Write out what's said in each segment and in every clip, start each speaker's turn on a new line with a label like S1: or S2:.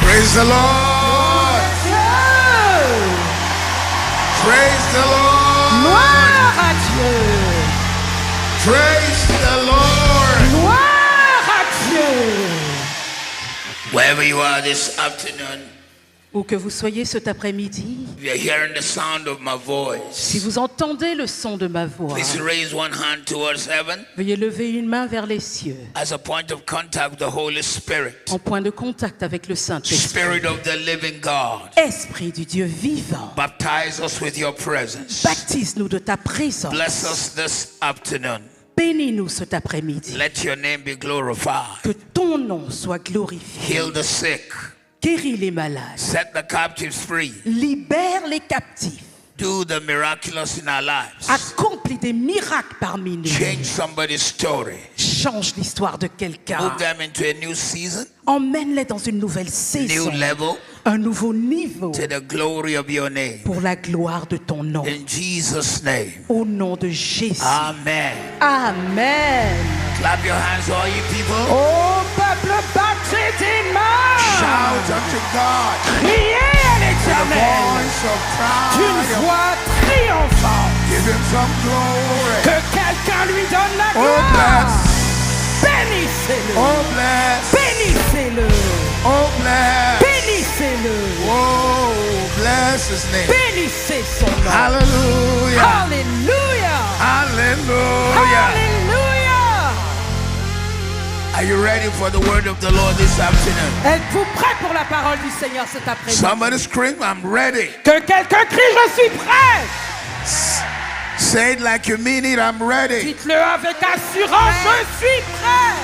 S1: Praise the Lord. Praise the Lord.
S2: Gloire à Dieu.
S1: Praise the Lord.
S2: Gloire à Dieu.
S1: Wherever you are this afternoon,
S2: Où que vous soyez cet après-midi,
S1: if you're hearing the sound of my
S2: si
S1: voice,
S2: vous entendez le son de ma voix,
S1: please raise one hand towards heaven
S2: veuillez lever une main vers les cieux,
S1: as a point of contact with the Holy Spirit,
S2: en point de contact avec le Saint-Esprit.
S1: Spirit of the living God.
S2: Esprit du Dieu vivant,
S1: Baptize us with your presence.
S2: baptise-nous de ta présence.
S1: Bless us this afternoon.
S2: Bénis-nous cet après-midi.
S1: Let your name be glorified.
S2: Que ton nom soit glorifié.
S1: Heal the sick.
S2: Guéris les malades.
S1: Set the captives free.
S2: Libère les captifs.
S1: Do the miraculous in our lives.
S2: Accomplis des miracles parmi nous.
S1: Change somebody's story.
S2: Change l'histoire de quelqu'un.
S1: Move them into a new season,
S2: Emmène-les dans une nouvelle saison.
S1: new level,
S2: Un nouveau niveau.
S1: to the glory of your name.
S2: Pour la gloire de ton nom.
S1: In Jesus' name.
S2: Au nom de Jésus.
S1: Amen.
S2: Amen.
S1: Clap your hands, all you people.
S2: Ô peuple, battez des mains.
S1: Shout unto God.
S2: Criez à
S1: The
S2: l'Éternel.
S1: voice of
S2: D'une
S1: triumph.
S2: voix triomphante.
S1: Give him some glory.
S2: Que quelqu'un lui donne la
S1: Oh
S2: gloire.
S1: bless.
S2: Bénissez-le.
S1: Oh bless.
S2: Bénissez-le.
S1: Oh bless.
S2: Bénissez-le.
S1: Oh bless his name.
S2: Bénissez son nom.
S1: Hallelujah.
S2: Alléluia.
S1: Hallelujah.
S2: Alléluia.
S1: Are you ready for the word of the Lord this afternoon?
S2: Êtes-vous prêts pour la parole du Seigneur cet après-midi?
S1: Somebody scream, I'm ready.
S2: Que quelqu'un crie, je suis prêt.
S1: Say it like you mean it, I'm ready.
S2: Dites-le avec assurance, je suis prêt.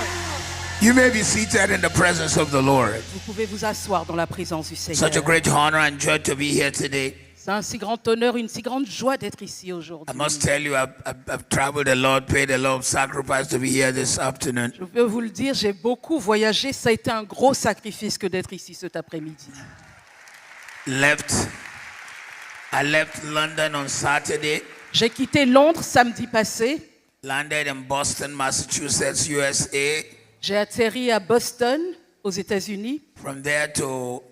S1: You may be seated in the presence of the Lord.
S2: Vous pouvez vous asseoir dans la présence du Seigneur.
S1: Such a great honor and joy to be here today.
S2: C'est un si grand honneur, une si grande joie d'être ici
S1: I
S2: aujourd'hui.
S1: must tell you, I've traveled a lot, paid a lot of sacrifice to be here this afternoon.
S2: Je peux vous le dire, j'ai beaucoup voyagé. Ça a été un gros sacrifice que d'être ici cet après-midi.
S1: I left London on Saturday,
S2: J'ai quitté Londres samedi passé.
S1: landed in Boston, Massachusetts, USA.
S2: J'ai atterri à Boston, aux États-Unis.
S1: From there to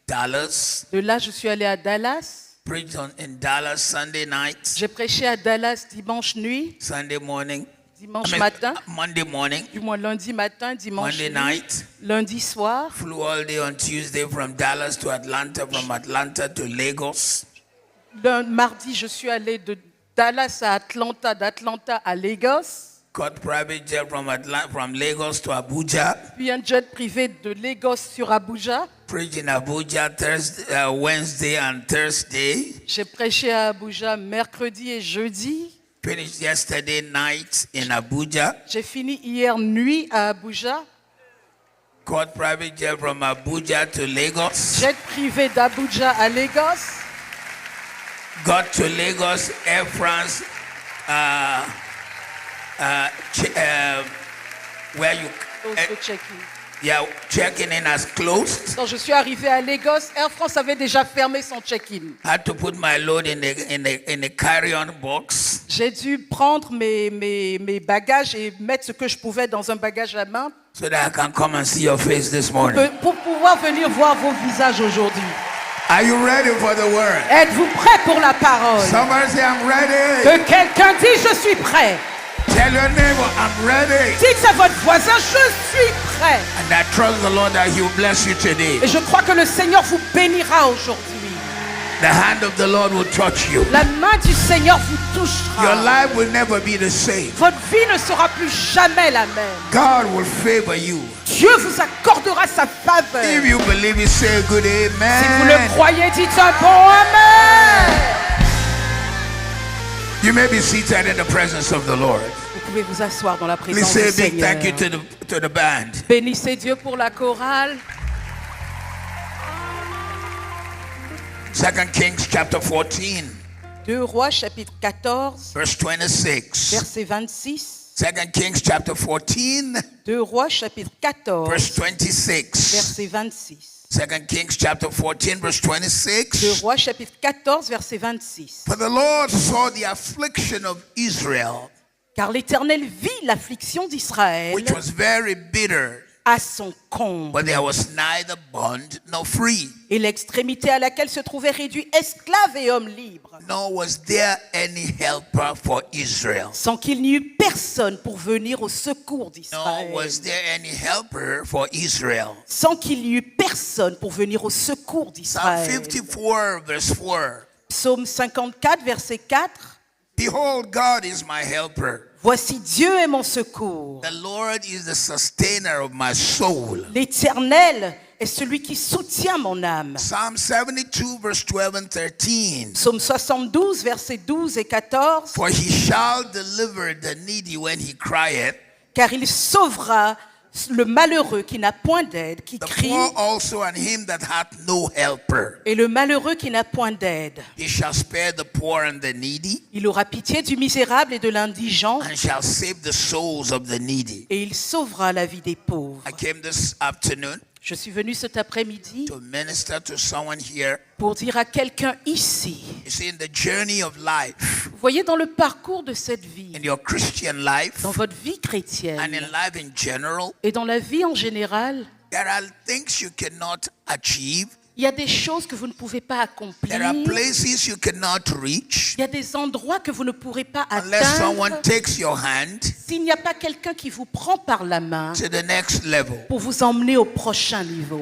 S1: Dallas,
S2: De là, je suis allé à Dallas.
S1: preached in Dallas Sunday night,
S2: J'ai prêché à Dallas dimanche nuit,
S1: Sunday morning,
S2: dimanche matin,
S1: Monday morning,
S2: du moins lundi matin, dimanche
S1: Monday
S2: nuit,
S1: night.
S2: lundi soir.
S1: Flew all day on Tuesday from Dallas to Atlanta, from Atlanta to Lagos.
S2: Mardi, je suis allé de Dallas à Atlanta, d'Atlanta à Lagos.
S1: Caught private jet from Lagos to Abuja.
S2: Puis un jet privé de Lagos sur Abuja.
S1: Preached in Abuja Wednesday and Thursday.
S2: J'ai prêché à Abuja mercredi et jeudi.
S1: Finished yesterday night in Abuja.
S2: J'ai fini hier nuit à Abuja.
S1: Caught private jet from Abuja to Lagos.
S2: Jet privé d'Abuja à Lagos.
S1: Got to Lagos, Air France, where you,
S2: Au check-in.
S1: yeah, checking in has closed.
S2: Quand je suis arrivé à Lagos, Air France avait déjà fermé son check-in.
S1: Had to put my load in a carry-on box.
S2: J'ai dû prendre mes bagages et mettre ce que je pouvais dans un bagage à main
S1: So that I can come and see your face this morning.
S2: pour pouvoir venir voir vos visages aujourd'hui.
S1: Are you ready for the word?
S2: Êtes-vous prêts pour la parole?
S1: Somebody say, I'm ready.
S2: Que quelqu'un dise je suis prêt.
S1: Tell your neighbor, I'm ready.
S2: Dites à votre voisin je suis prêt.
S1: And I trust the Lord that He will bless you today.
S2: Et je crois que le Seigneur vous bénira aujourd'hui.
S1: The hand of the Lord will touch you.
S2: La main du Seigneur vous
S1: Your
S2: touchera.
S1: life will never be the same.
S2: Votre vie ne sera plus jamais la même.
S1: God will favor you.
S2: Dieu vous accordera sa faveur.
S1: If you believe it, say a good amen.
S2: Si vous le croyez, dites un bon amen.
S1: You may be seated in the presence of the Lord.
S2: Vous pouvez vous asseoir dans la
S1: Please
S2: présence
S1: say a
S2: du
S1: big
S2: Seigneur.
S1: thank you to the band.
S2: Bénissez Dieu pour la chorale.
S1: 2 Kings chapter 14,
S2: 2 Rois chapitre 14,
S1: verse 26.
S2: verset 26.
S1: 2 Kings chapter 14,
S2: 2 Rois chapitre 14,
S1: verse 26.
S2: verset 26.
S1: 2 Kings chapter 14, verse
S2: 2
S1: 26.
S2: Rois chapitre 14, verset 26.
S1: For the Lord saw the affliction of Israel,
S2: Car l'Éternel vit l'affliction d'Israël
S1: which was very bitter,
S2: à son comble,
S1: but there was neither bond nor free,
S2: et l'extrémité à laquelle se trouvaient réduits esclaves et hommes libres,
S1: nor was there any helper for Israel.
S2: sans qu'il n'y eût personne pour venir au secours
S1: Nor
S2: d'Israël.
S1: was there any helper for Israel.
S2: Sans qu'il n'y eût personne pour venir au secours
S1: Psalm
S2: d'Israël.
S1: 54, verse 4.
S2: Psaume 54, verset 4.
S1: Behold, God is my helper.
S2: Voici Dieu est mon secours.
S1: The Lord is the sustainer of my soul.
S2: L'Éternel est celui qui soutient mon âme.
S1: Psalm 72, verse 12 and 13.
S2: Psaume 72, versets 12 et 14.
S1: For he shall deliver the needy when he crieth,
S2: Car il sauvera le malheureux qui n'a point d'aide, qui
S1: the
S2: crie,
S1: poor also, and him that hath no helper.
S2: et le malheureux qui n'a point d'aide.
S1: He shall spare the poor and the needy,
S2: Il aura pitié du misérable et de l'indigent,
S1: and shall save the souls of the needy.
S2: et il sauvera la vie des pauvres.
S1: I came this afternoon
S2: Je suis venu cet après-midi
S1: to minister to someone here.
S2: pour dire à quelqu'un ici,
S1: You see, in the journey of life,
S2: vous voyez, dans le parcours de cette vie,
S1: in your Christian life,
S2: dans votre vie
S1: and
S2: chrétienne
S1: in life in general,
S2: et dans la vie en général,
S1: there are things you cannot achieve.
S2: il y a des choses que vous ne pouvez pas accomplir.
S1: There are places you cannot reach
S2: Il y a des endroits que vous ne pourrez pas
S1: unless someone
S2: atteindre
S1: takes your hand
S2: s'il n'y a pas quelqu'un qui vous prend par la main
S1: to the next level.
S2: pour vous emmener au prochain niveau.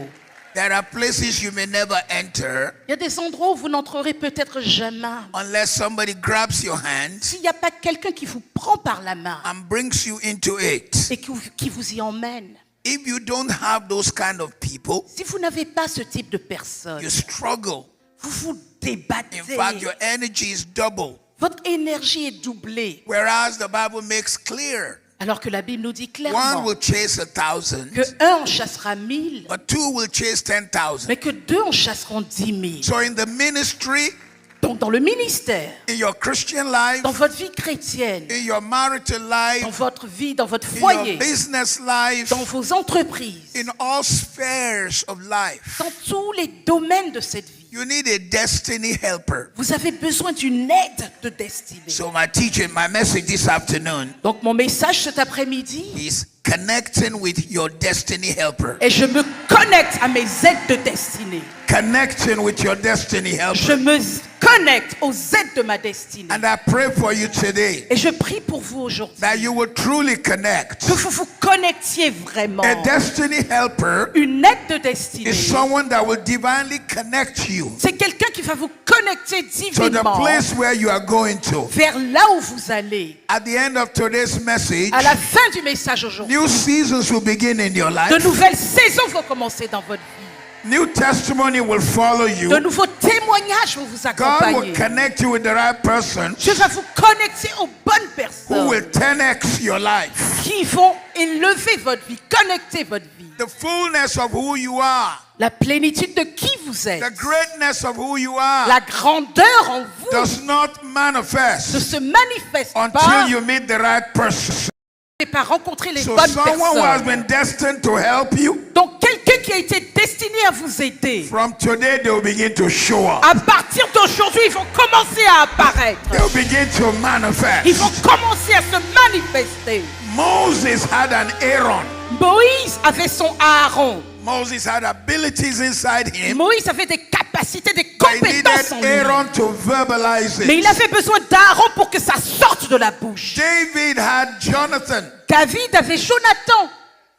S1: There are places you may never enter
S2: Il y a des endroits où vous n'entrerez peut-être jamais
S1: unless somebody grabs your hand
S2: s'il n'y a pas quelqu'un qui vous prend par la main
S1: and brings you into it.
S2: et qui vous y emmène.
S1: If you don't have those kind of people,
S2: Si vous n'avez pas ce type de personne,
S1: you struggle.
S2: vous vous
S1: In
S2: débattez.
S1: fact, your energy is double.
S2: Votre énergie est doublée.
S1: Whereas the Bible makes clear,
S2: Alors que la Bible nous dit
S1: one
S2: clairement
S1: will chase 1,000,
S2: que un en chassera 1000,
S1: but two will chase 10,000.
S2: mais que deux en chasseront 10 000.
S1: So in the ministry,
S2: Donc dans le ministère,
S1: in your Christian life,
S2: dans votre vie chrétienne,
S1: in your marital life,
S2: dans votre vie, dans votre
S1: in
S2: foyer,
S1: your business life,
S2: dans vos entreprises,
S1: in all spheres of life,
S2: dans tous les domaines de cette vie,
S1: you need a destiny helper.
S2: vous avez besoin d'une aide de destinée.
S1: So my message this afternoon
S2: Donc mon message cet après-midi
S1: is connecting with your destiny helper.
S2: est je me connecte à mes aides de destinée.
S1: Connecting with your destiny
S2: Je
S1: helper.
S2: me connecte aux aides de ma destinée.
S1: And I pray for you today
S2: Et je prie pour vous aujourd'hui
S1: that you will truly connect.
S2: que vous vous connectiez vraiment.
S1: A destiny helper
S2: Une aide de destinée,
S1: is someone that will divinely connect you
S2: c'est quelqu'un qui va vous connecter
S1: to the
S2: divinement
S1: place where you are going to.
S2: vers là où vous allez.
S1: At the end of today's message,
S2: À la fin du message aujourd'hui,
S1: new seasons will begin in your
S2: de
S1: life.
S2: nouvelles saisons vont commencer dans votre vie.
S1: New testimony will follow
S2: De
S1: you.
S2: nouveaux témoignages vont vous
S1: God
S2: accompagner.
S1: will connect you with the right person
S2: Dieu va vous connecter aux bonnes
S1: who
S2: personnes
S1: will 10x your life.
S2: qui vont élever votre vie, connecter votre vie.
S1: The fullness of who you are,
S2: La plénitude de qui vous êtes,
S1: the greatness of who you are,
S2: la grandeur en vous
S1: does not
S2: ne
S1: manifest
S2: se manifeste pas
S1: until you meet the right person.
S2: et pas rencontrer les
S1: So
S2: bonnes
S1: someone who has
S2: personnes.
S1: been destined to help you,
S2: Donc quelqu'un qui a été destiné à vous aider,
S1: from today they will begin to show up.
S2: à partir d'aujourd'hui, ils vont commencer à apparaître.
S1: They will begin to manifest.
S2: Ils vont commencer à se manifester.
S1: Moses had an Aaron.
S2: Moïse avait son Aaron.
S1: Moses had abilities inside him.
S2: Moïse avait des capacités, des
S1: But he needed
S2: compétences en lui.
S1: Aaron to verbalize
S2: Mais il
S1: it.
S2: avait besoin d'Aaron pour que ça sorte de la bouche.
S1: David had Jonathan.
S2: David avait Jonathan.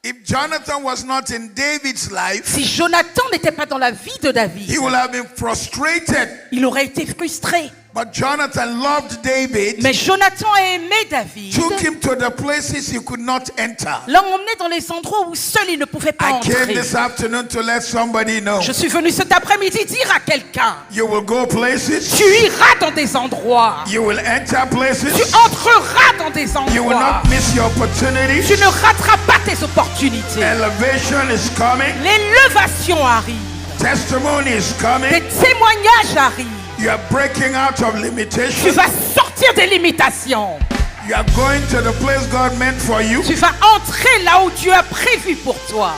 S1: If Jonathan was not in David's life,
S2: Si Jonathan n'était pas dans la vie de
S1: he
S2: David,
S1: would have been frustrated.
S2: il aurait été frustré.
S1: But Jonathan loved David,
S2: Mais Jonathan a aimé David.
S1: took him to the places he could not enter.
S2: L'a emmené dans les endroits où seul il ne pouvait pas
S1: I came
S2: entrer.
S1: this afternoon to let somebody know.
S2: Je suis venu cet après-midi dire à quelqu'un,
S1: You will go places,
S2: tu iras dans des endroits.
S1: you will enter
S2: Tu
S1: places,
S2: entreras dans des
S1: you will
S2: endroits.
S1: not miss your opportunities.
S2: Tu ne rateras pas tes opportunités.
S1: Elevation is coming,
S2: L'élévation arrive.
S1: testimony is
S2: Des
S1: coming.
S2: témoignages arrivent.
S1: You are breaking out of
S2: Tu
S1: limitation.
S2: vas sortir des limitations.
S1: You
S3: You are going to the place God meant for you.
S2: Tu vas entrer là où Dieu a prévu pour toi.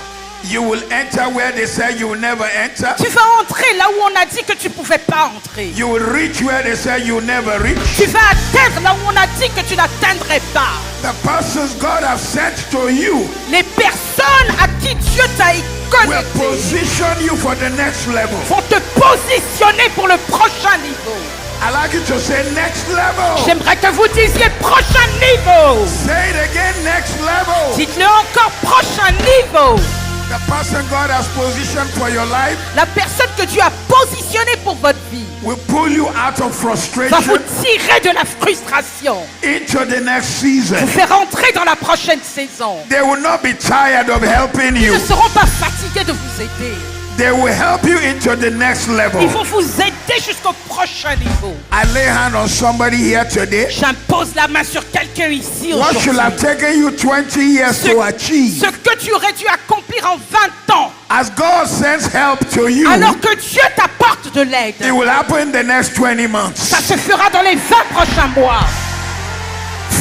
S3: You will enter where they said you will never enter.
S2: Tu vas entrer là où on a dit que tu ne pouvais pas entrer.
S3: You will reach where they said you will never reach.
S2: Tu vas atteindre là où on a dit que tu n'atteindrais pas.
S3: The persons God has sent to you
S2: Les personnes à qui Dieu t'a
S3: will
S2: connecté
S3: position you for the next level.
S2: vont te positionner pour le prochain niveau.
S3: I like you to say next level.
S2: J'aimerais que vous disiez prochain niveau.
S3: Say it again, next level.
S2: Dites-le encore, prochain niveau.
S3: The person God has positioned for your life
S2: La personne que Dieu a positionnée pour votre vie
S3: will pull you out of
S2: va vous
S3: frustration
S2: tirer de la frustration,
S3: into the next
S2: vous
S3: season.
S2: faire entrer dans la prochaine saison.
S3: They will not be tired of helping
S2: Ils
S3: you.
S2: ne seront pas fatigués de vous aider.
S3: They will help you into the next level.
S2: Ils vont vous aider jusqu'au prochain niveau.
S3: I lay hand on somebody here today.
S2: J'impose la main sur quelqu'un ici
S3: What should have
S2: aujourd'hui.
S3: taken you 20 years to achieve?
S2: Ce que tu aurais dû accomplir en 20 ans,
S3: As God sends help to you,
S2: alors que Dieu t'apporte de l'aide,
S3: it will happen in the next 20 months.
S2: ça se fera dans les 20 prochains mois.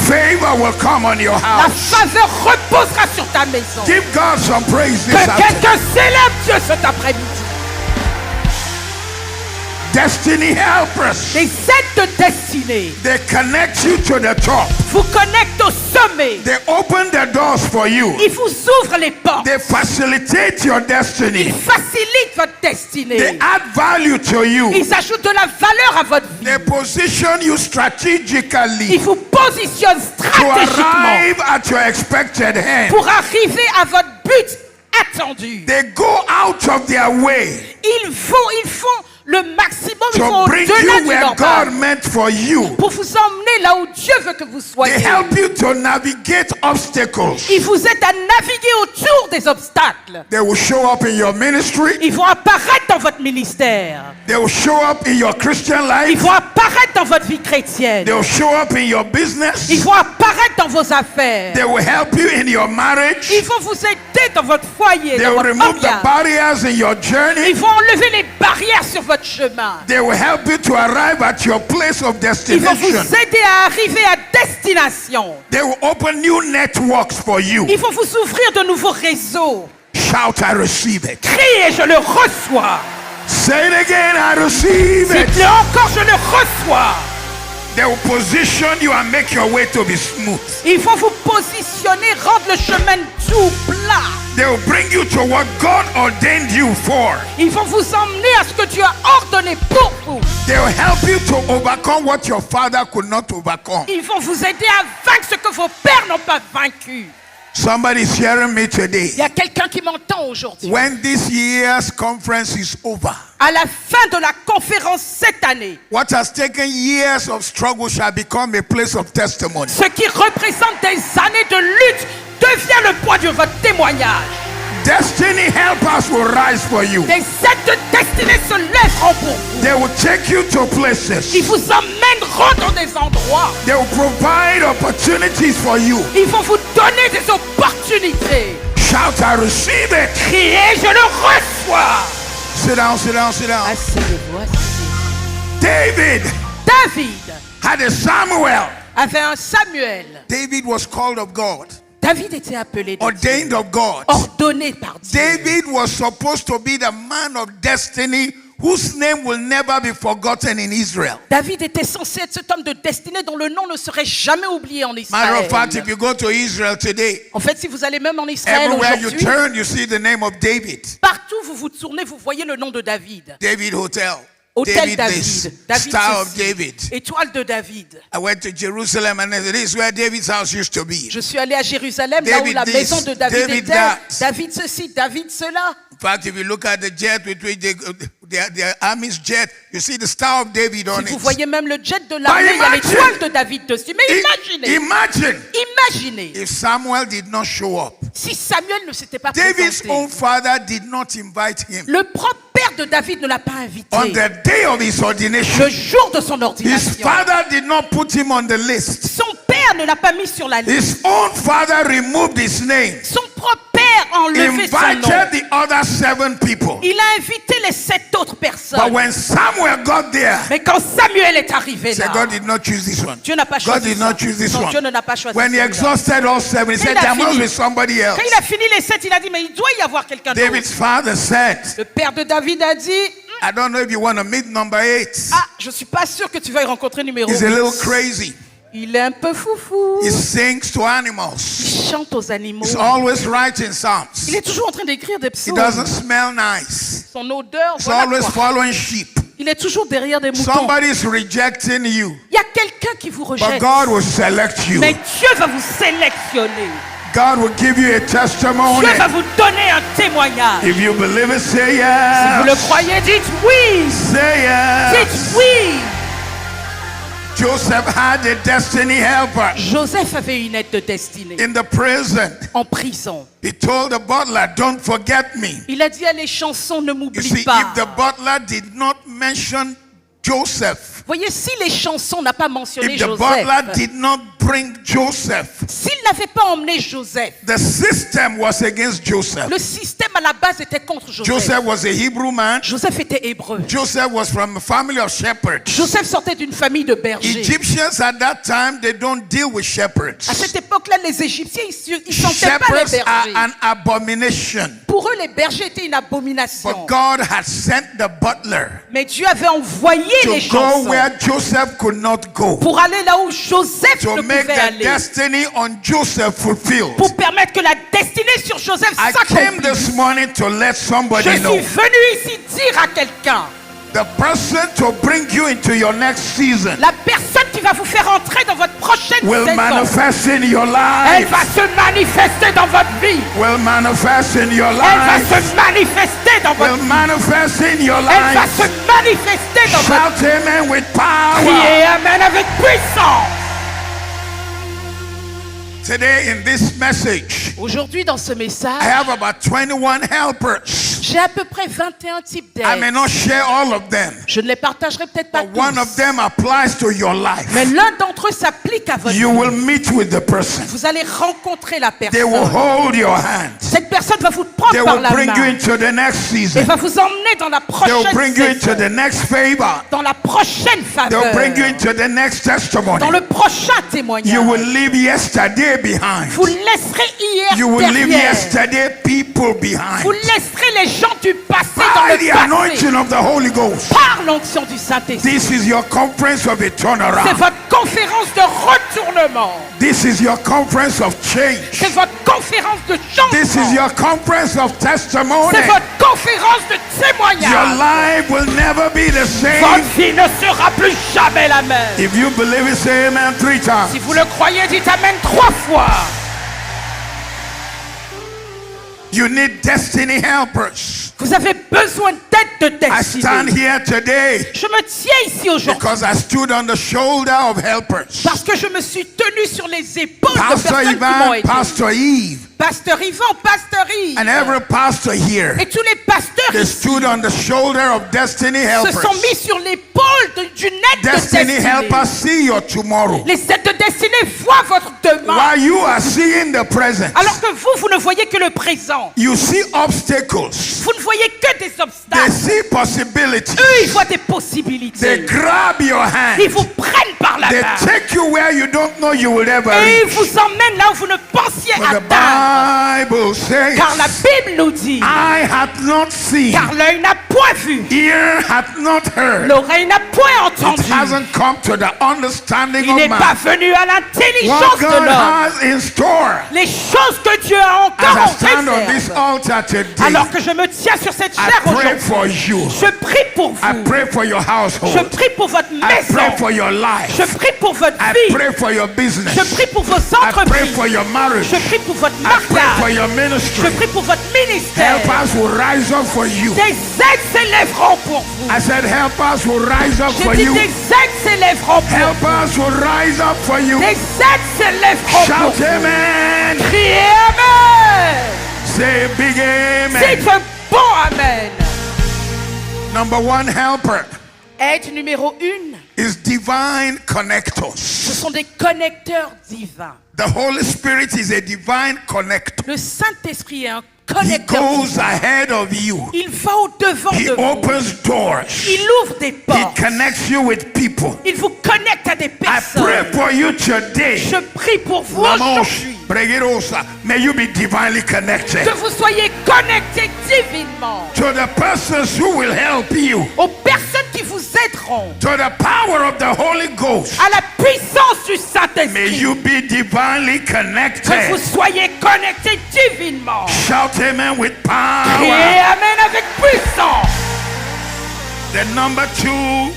S3: Favor will come on your
S2: La
S3: house.
S2: faveur reposera sur ta maison.
S3: Give God some praise this
S2: Que
S3: afternoon.
S2: quelqu'un célèbre Dieu cet après-midi.
S3: Destiny helpers.
S2: Les aides de destinée
S3: They connect you to the top.
S2: vous connectent au sommet.
S3: They open the doors for you.
S2: Ils vous ouvrent les portes.
S3: They facilitate your
S2: Ils
S3: destiny.
S2: facilitent votre destinée.
S3: They add value to you.
S2: Ils ajoutent de la valeur à votre vie.
S3: They position you
S2: Ils
S3: strategically
S2: vous positionnent
S3: to
S2: stratégiquement
S3: arrive at your expected end.
S2: pour arriver à votre but attendu.
S3: They go out of their way
S2: Ils font le maximum, ils vont
S3: to bring
S2: au-delà
S3: you
S2: du
S3: where
S2: normal
S3: God meant for you.
S2: pour vous emmener là où Dieu veut que vous
S3: They
S2: soyez.
S3: help you to navigate obstacles.
S2: Ils vous aident à naviguer autour des obstacles.
S3: They will show up in your ministry.
S2: Ils vont apparaître dans votre ministère.
S3: They will show up in your Christian
S2: Ils
S3: life.
S2: vont apparaître dans votre vie chrétienne.
S3: They will show up in your business.
S2: Ils vont apparaître dans vos affaires.
S3: They will help you in your marriage.
S2: Ils vont vous aider dans votre foyer,
S3: They
S2: dans
S3: will
S2: votre
S3: remove the
S2: mariage.
S3: barriers in your journey.
S2: Ils vont enlever les barrières sur votre chemin.
S3: They will help you to arrive at your place of
S2: Ils vont vous
S3: destination.
S2: aider à arriver à destination.
S3: They will open new networks for you.
S2: Ils vont vous ouvrir de nouveaux réseaux.
S3: Shout, I receive it.
S2: Criez, je le reçois.
S3: Say it again, I receive it.
S2: Dites-le encore, je le reçois.
S3: They will position you and make your way to be smooth.
S2: Ils vont vous positionner, rendre le chemin tout plat.
S3: They will bring you to what God ordained you for.
S2: Ils vont vous emmener à ce que Dieu a ordonné pour vous.
S3: They will help you to overcome what your father could not overcome.
S2: Ils vont vous aider à vaincre ce que vos pères n'ont pas vaincu.
S3: Somebody's hearing me today.
S2: Il y a quelqu'un qui m'entend aujourd'hui.
S3: When this year's conference is over,
S2: À la fin de la conférence cette année,
S3: what has taken years of struggle shall become a place of testimony.
S2: ce qui représente des années de lutte devient le point de votre témoignage.
S3: Destiny helpers will rise for you.
S2: Des aides de destinée se lèveront pour vous.
S3: They will take you to places.
S2: Ils vous emmèneront dans des endroits.
S3: They will provide opportunities for you.
S2: Ils vont vous donner des opportunités.
S3: Shout, I receive it.
S2: Criez, je le reçois.
S3: Sit down, sit down, sit down.
S2: Asseyez-vous, asseyez-vous.
S3: David
S2: David
S3: had a Samuel.
S2: avait un Samuel.
S3: David was called of God,
S2: David était appelé de Dieu,
S3: ordained of God.
S2: ordonné par Dieu.
S3: David was supposed to be the man of destiny whose name will never be forgotten in Israel.
S2: David était censé être cet homme de destinée dont le nom ne serait jamais oublié en
S3: Matter
S2: Israël.
S3: of fact, if you go to Israel today,
S2: En fait, si vous allez même en Israël
S3: everywhere you
S2: aujourd'hui,
S3: turn, you see the name of David.
S2: partout où vous vous tournez, vous voyez le nom de David.
S3: David Hotel.
S2: Hôtel
S3: David this.
S2: David, David
S3: Star of
S2: ceci.
S3: David.
S2: Étoile de David.
S3: I went to Jerusalem and this is where David's house used to be.
S2: Je suis allé à Jérusalem, là où
S3: David
S2: la
S3: this,
S2: maison de David
S3: David
S2: était.
S3: that.
S2: David ceci, David cela.
S3: In fact, if you look at the jet with which their army's jet, you see the Star of David on
S2: Si vous
S3: it.
S2: voyez même le jet de l'armée, il y a
S3: imagine.
S2: l'étoile de David dessus. Mais imaginez,
S3: Imagine
S2: imaginez,
S3: if Samuel did not show up.
S2: si Samuel ne s'était pas
S3: David's
S2: présenté.
S3: own father did not invite him.
S2: Le propre père de David ne l'a pas invité.
S3: On the day of his ordination,
S2: Le jour de son
S3: his
S2: ordination,
S3: father did not put him on the list.
S2: son père père ne l'a pas mis sur la liste.
S3: His own father removed his name,
S2: Son propre père a enlevé son nom.
S3: invited the other 7 people.
S2: Il a invité les 7 autres
S3: But
S2: personnes.
S3: when Samuel got there,
S2: Mais quand Samuel est arrivé
S3: he said,
S2: là,
S3: God did not choose this one.
S2: Dieu n'a pas
S3: God
S2: choisi
S3: did
S2: ça.
S3: not choose this
S2: Non,
S3: one.
S2: Dieu n'a pas choisi
S3: When he
S2: celui-là.
S3: exhausted all 7, he said,
S2: il a
S3: there must
S2: fini-
S3: be somebody else.
S2: Quand il a fini les 7, il a dit, mais il doit y avoir quelqu'un d'autre.
S3: David's father said,
S2: Le père de David a dit,
S3: I don't know if you want to meet number 8.
S2: ah, je suis pas sûr que tu vas y rencontrer numéro
S3: He's a little
S2: 8.
S3: crazy.
S2: Il est un peu foufou.
S3: He sings to animals.
S2: Il chante aux animaux.
S3: He's always writing
S2: Il
S3: psalms.
S2: est toujours en train d'écrire des
S3: He
S2: psaumes.
S3: doesn't smell nice.
S2: Son odeur,
S3: He's
S2: voilà
S3: always
S2: quoi.
S3: following sheep.
S2: Il est toujours derrière des moutons.
S3: Somebody's rejecting you,
S2: Il y a quelqu'un qui vous
S3: but
S2: rejette.
S3: God will select you.
S2: Mais Dieu va vous sélectionner.
S3: God will give you a testimony.
S2: Dieu va vous donner un témoignage.
S3: If you believe it, say
S2: Si vous le
S3: yes.
S2: croyez, dites oui.
S3: Say yes.
S2: Dites oui.
S3: Joseph had a destiny helper
S2: Joseph avait une aide de destinée
S3: in the prison.
S2: en prison.
S3: He told the butler, don't forget me.
S2: Il a dit à les chansons, ne
S3: You
S2: m'oublie
S3: see,
S2: pas.
S3: if the butler did not mention Joseph,
S2: Voyez, si les chansons n'ont pas mentionné
S3: if the butler
S2: Joseph,
S3: did not bring Joseph,
S2: s'il n'avait pas emmené Joseph,
S3: the system was against Joseph.
S2: le système à la base était contre Joseph.
S3: Joseph was a Hebrew man.
S2: Joseph était hébreu.
S3: Joseph was from a family of shepherds.
S2: Joseph sortait d'une famille de bergers.
S3: Egyptians at that time, they don't deal with shepherds.
S2: À cette époque-là, les Égyptiens, ils ne sentaient pas les
S3: Shepherds are
S2: bergers.
S3: an abomination.
S2: Pour eux, les bergers étaient une abomination.
S3: But God had sent the butler
S2: Mais Dieu avait envoyé les
S3: to go
S2: chansons
S3: where Joseph could not go,
S2: pour aller là où Joseph
S3: to
S2: ne
S3: make
S2: pouvait
S3: the
S2: aller.
S3: destiny on Joseph fulfilled.
S2: Pour permettre que la destinée sur Joseph
S3: I came
S2: s'accomplisse.
S3: this morning to let
S2: Je
S3: somebody
S2: suis
S3: know
S2: venu ici dire à quelqu'un,
S3: the person to bring you into your next season
S2: la personne qui va vous faire entrer dans votre prochaine
S3: will
S2: saison,
S3: manifest in your
S2: elle
S3: life.
S2: va se manifester dans votre vie.
S3: Will manifest in your
S2: Elle va
S3: life.
S2: se manifester dans votre
S3: Will
S2: vie.
S3: manifest in your
S2: Elle va
S3: life.
S2: se manifester dans votre vie.
S3: Shout amen with power.
S2: Criez Amen avec puissance.
S3: Today in this message,
S2: Aujourd'hui, dans ce
S3: I
S2: message,
S3: have about 21 helpers.
S2: j'ai à peu près 21 types
S3: I may
S2: d'aides.
S3: not share all of them,
S2: Je ne les partagerai peut-être pas
S3: but one of
S2: tous.
S3: them applies to your life.
S2: Mais l'un d'entre eux s'applique à votre
S3: You
S2: vie.
S3: will meet with the person.
S2: Vous allez rencontrer la
S3: They will
S2: personne.
S3: hold your hand.
S2: Cette personne va vous
S3: They
S2: prendre par
S3: will
S2: la
S3: bring you
S2: main
S3: into the next
S2: et
S3: season.
S2: va vous emmener dans la
S3: They will
S2: prochaine
S3: bring you into
S2: saison,
S3: the next favor.
S2: dans la prochaine
S3: They will
S2: faveur,
S3: bring you into the next testimony.
S2: dans le prochain témoignage.
S3: You will leave yesterday behind.
S2: Vous laisserez hier
S3: You will leave
S2: derrière.
S3: yesterday people behind.
S2: Vous laisserez les gens du passé dans
S3: By
S2: le
S3: the
S2: passé
S3: anointing of the Holy Ghost.
S2: par l'onction du Saint-Esprit.
S3: This is your conference of a
S2: C'est
S3: turnaround.
S2: votre conférence de retournement.
S3: This is your conference of change.
S2: C'est votre conférence de
S3: This is
S2: changement.
S3: your conference of testimony.
S2: C'est votre conférence de
S3: Your
S2: témoignage.
S3: life will never be the
S2: Votre
S3: same.
S2: vie ne sera plus jamais la même.
S3: If you believe it, say amen 3 times.
S2: Si vous le croyez, dites Amen 3 fois.
S3: You need destiny helpers.
S2: Vous avez besoin d'aide de
S3: I stand
S2: destinée.
S3: here today
S2: Je me tiens ici aujourd'hui
S3: because I stood on the shoulder of helpers.
S2: parce que je me suis tenu sur les épaules de
S3: Pastor
S2: personnes qui m'ont
S3: Ivan,
S2: aidé.
S3: Pastor Eve,
S2: Pasteur Yvan, Pasteur Yves,
S3: and every pastor here,
S2: et tous les pasteurs
S3: they
S2: ici
S3: stood on the shoulder of destiny
S2: se
S3: helpers.
S2: sont mis sur l'épaule d'une aide de
S3: Destiny
S2: destinée.
S3: helpers see your tomorrow.
S2: Les aides de destinée voient votre demain.
S3: While you are seeing the present,
S2: Alors que vous ne voyez que le présent.
S3: you see obstacles.
S2: Vous ne voyez que des
S3: They
S2: obstacles.
S3: see possibilities.
S2: Eux, ils voient des
S3: They
S2: possibilités.
S3: grab your hand.
S2: Ils vous prennent par la
S3: They
S2: main.
S3: take you where you don't know you will ever
S2: Et ils
S3: reach.
S2: vous emmènent là où vous ne pensiez
S3: For the
S2: atteindre.
S3: Bible says,
S2: Car la Bible nous dit,
S3: eye hath not seen,
S2: car l'œil n'a point vu,
S3: ear hath not heard.
S2: l'oreille n'a point
S3: It
S2: entendu.
S3: hasn't come to the understanding
S2: Il
S3: of
S2: n'est pas
S3: man
S2: venu à
S3: what
S2: l'intelligence de
S3: God
S2: l'homme.
S3: has in store.
S2: Les choses que Dieu a encore
S3: As I
S2: en
S3: stand on this
S2: réserve.
S3: altar today,
S2: Alors que je me tiens sur cette
S3: I
S2: chair
S3: pray
S2: aujourd'hui,
S3: for you.
S2: je prie pour
S3: I
S2: vous.
S3: pray for your
S2: Je
S3: household.
S2: prie pour votre
S3: I pray
S2: maison.
S3: for your
S2: Je
S3: life.
S2: prie pour votre
S3: I
S2: vie.
S3: pray for your business.
S2: Je prie pour vos
S3: I pray
S2: entreprises.
S3: for your marriage.
S2: Je prie pour votre
S3: I pray for
S2: mariage.
S3: your
S2: Je
S3: ministry.
S2: prie pour votre ministère.
S3: Helpers will rise up for you.
S2: Des aides s'élèveront pour vous.
S3: I said helpers will rise up for
S2: J'ai dit
S3: you.
S2: des aides s'élèveront pour vous.
S3: Helpers will rise up for you.
S2: Des aides s'élèveront pour
S3: Shout
S2: vous.
S3: amen.
S2: Criez Amen.
S3: Say big
S2: C'est
S3: amen.
S2: un bon Amen.
S3: Number one helper
S2: Aide numéro 1
S3: is divine connectors.
S2: Ce sont des connecteurs divins.
S3: The Holy Spirit is a divine connector.
S2: Le Saint-Esprit est un
S3: He
S2: connecteur
S3: goes
S2: divin.
S3: ahead of you.
S2: Il va au-devant
S3: He
S2: de vous.
S3: opens doors.
S2: Il ouvre des
S3: He
S2: portes.
S3: connects you with people.
S2: Il vous connecte à des
S3: I pray
S2: personnes.
S3: for you today.
S2: Je prie pour vous
S3: Lamos,
S2: aujourd'hui
S3: Bregerosa, may you be divinely connected
S2: que vous soyez connectés divinement
S3: to the persons who will help you,
S2: aux personnes qui vous aideront,
S3: to the power of the Holy Ghost.
S2: à la puissance du
S3: May
S2: Saint-Esprit.
S3: you be divinely
S2: Que vous
S3: connected.
S2: soyez connectés divinement.
S3: Shout amen with
S2: Et
S3: power.
S2: amen avec puissance.
S3: The number 2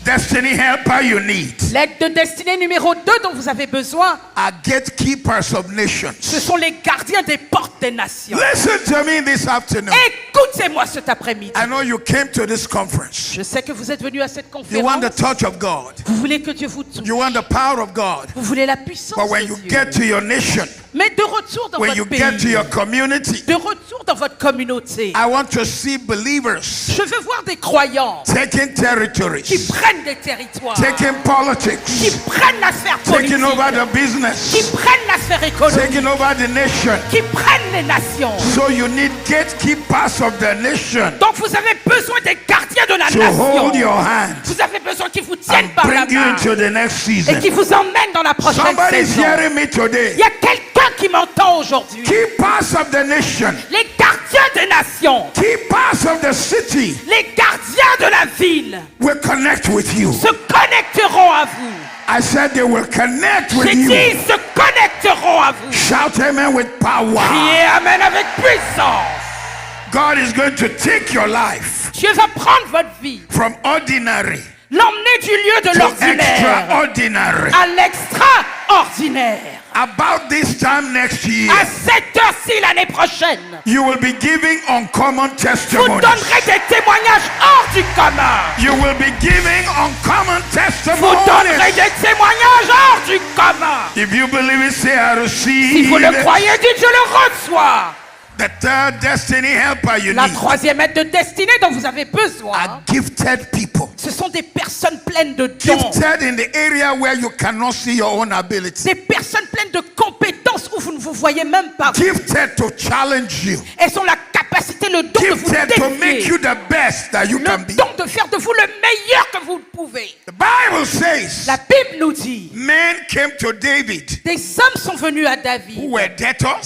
S3: destiny helper you need
S2: L'aide de destinée numéro 2 dont vous avez besoin,
S3: are gatekeepers of
S2: ce
S3: nations.
S2: sont les gardiens des portes des nations.
S3: Listen to me this afternoon.
S2: Écoutez-moi cet après-midi.
S3: I know you came to this conference.
S2: Je sais que vous êtes venus à cette
S3: You want
S2: conférence.
S3: the touch of God.
S2: Vous voulez que Dieu vous touche.
S3: You want the power of God.
S2: Vous voulez la puissance
S3: But when
S2: de
S3: you
S2: Dieu.
S3: get to your nation,
S2: Mais de retour dans
S3: when you
S2: votre
S3: get to
S2: pays,
S3: your community,
S2: de retour dans votre communauté,
S3: I want to see believers
S2: je veux voir des croyants
S3: taking
S2: qui
S3: territories,
S2: prennent des territoires,
S3: taking
S2: qui
S3: politics,
S2: prennent la sphère politique,
S3: taking over the
S2: qui
S3: business,
S2: prennent la sphère économique,
S3: taking over the nation.
S2: qui prennent les nations.
S3: So you need gatekeepers of the nation
S2: Donc vous avez besoin des gardiens de la
S3: to
S2: nation.
S3: hold your hand
S2: Vous avez besoin qu'ils vous tiennent
S3: and
S2: par la
S3: bring you
S2: main
S3: into the next
S2: et
S3: season.
S2: qui vous emmènent dans la prochaine
S3: Somebody's
S2: saison.
S3: hearing me today.
S2: Il y a quelqu'un qui m'entend aujourd'hui.
S3: Keepers of the nation,
S2: Les gardiens des nations,
S3: keepers of the city
S2: les gardiens de la ville
S3: will connect with you.
S2: se connecteront à vous.
S3: I said they will connect with
S2: J'ai dit,
S3: you.
S2: ils se connecteront à vous.
S3: Shout amen with power.
S2: Criez amen avec puissance.
S3: God is going to take your life
S2: Dieu va prendre votre vie,
S3: from ordinary
S2: l'emmener du lieu de
S3: to
S2: l'ordinaire
S3: extraordinary.
S2: à l'extraordinaire.
S3: About this time next year,
S2: À cette heure-ci l'année prochaine,
S3: you will be giving uncommon
S2: vous
S3: testimonies.
S2: donnerez des témoignages hors du commun.
S3: You will be giving uncommon
S2: Vous donnerez
S3: testimonies.
S2: des témoignages hors du commun.
S3: If you believe it, say I
S2: Si vous
S3: receive.
S2: le croyez, dites je le reçois.
S3: The third destiny helper you
S2: La
S3: need
S2: troisième aide de destinée dont vous avez besoin,
S3: are gifted people.
S2: ce sont des personnes pleines de dons.
S3: Gifted in the area where you cannot see your own ability.
S2: Des personnes pleines de compétences où vous ne vous voyez même pas.
S3: Gifted to challenge you.
S2: Elles ont la capacité, le don de vous
S3: Gifted to make
S2: défier.
S3: you the best that you can
S2: Le
S3: be.
S2: don de faire de vous le meilleur que vous pouvez.
S3: The Bible says
S2: La Bible nous dit,
S3: men came to David
S2: des hommes sont venus à
S3: who
S2: David.
S3: were debtors,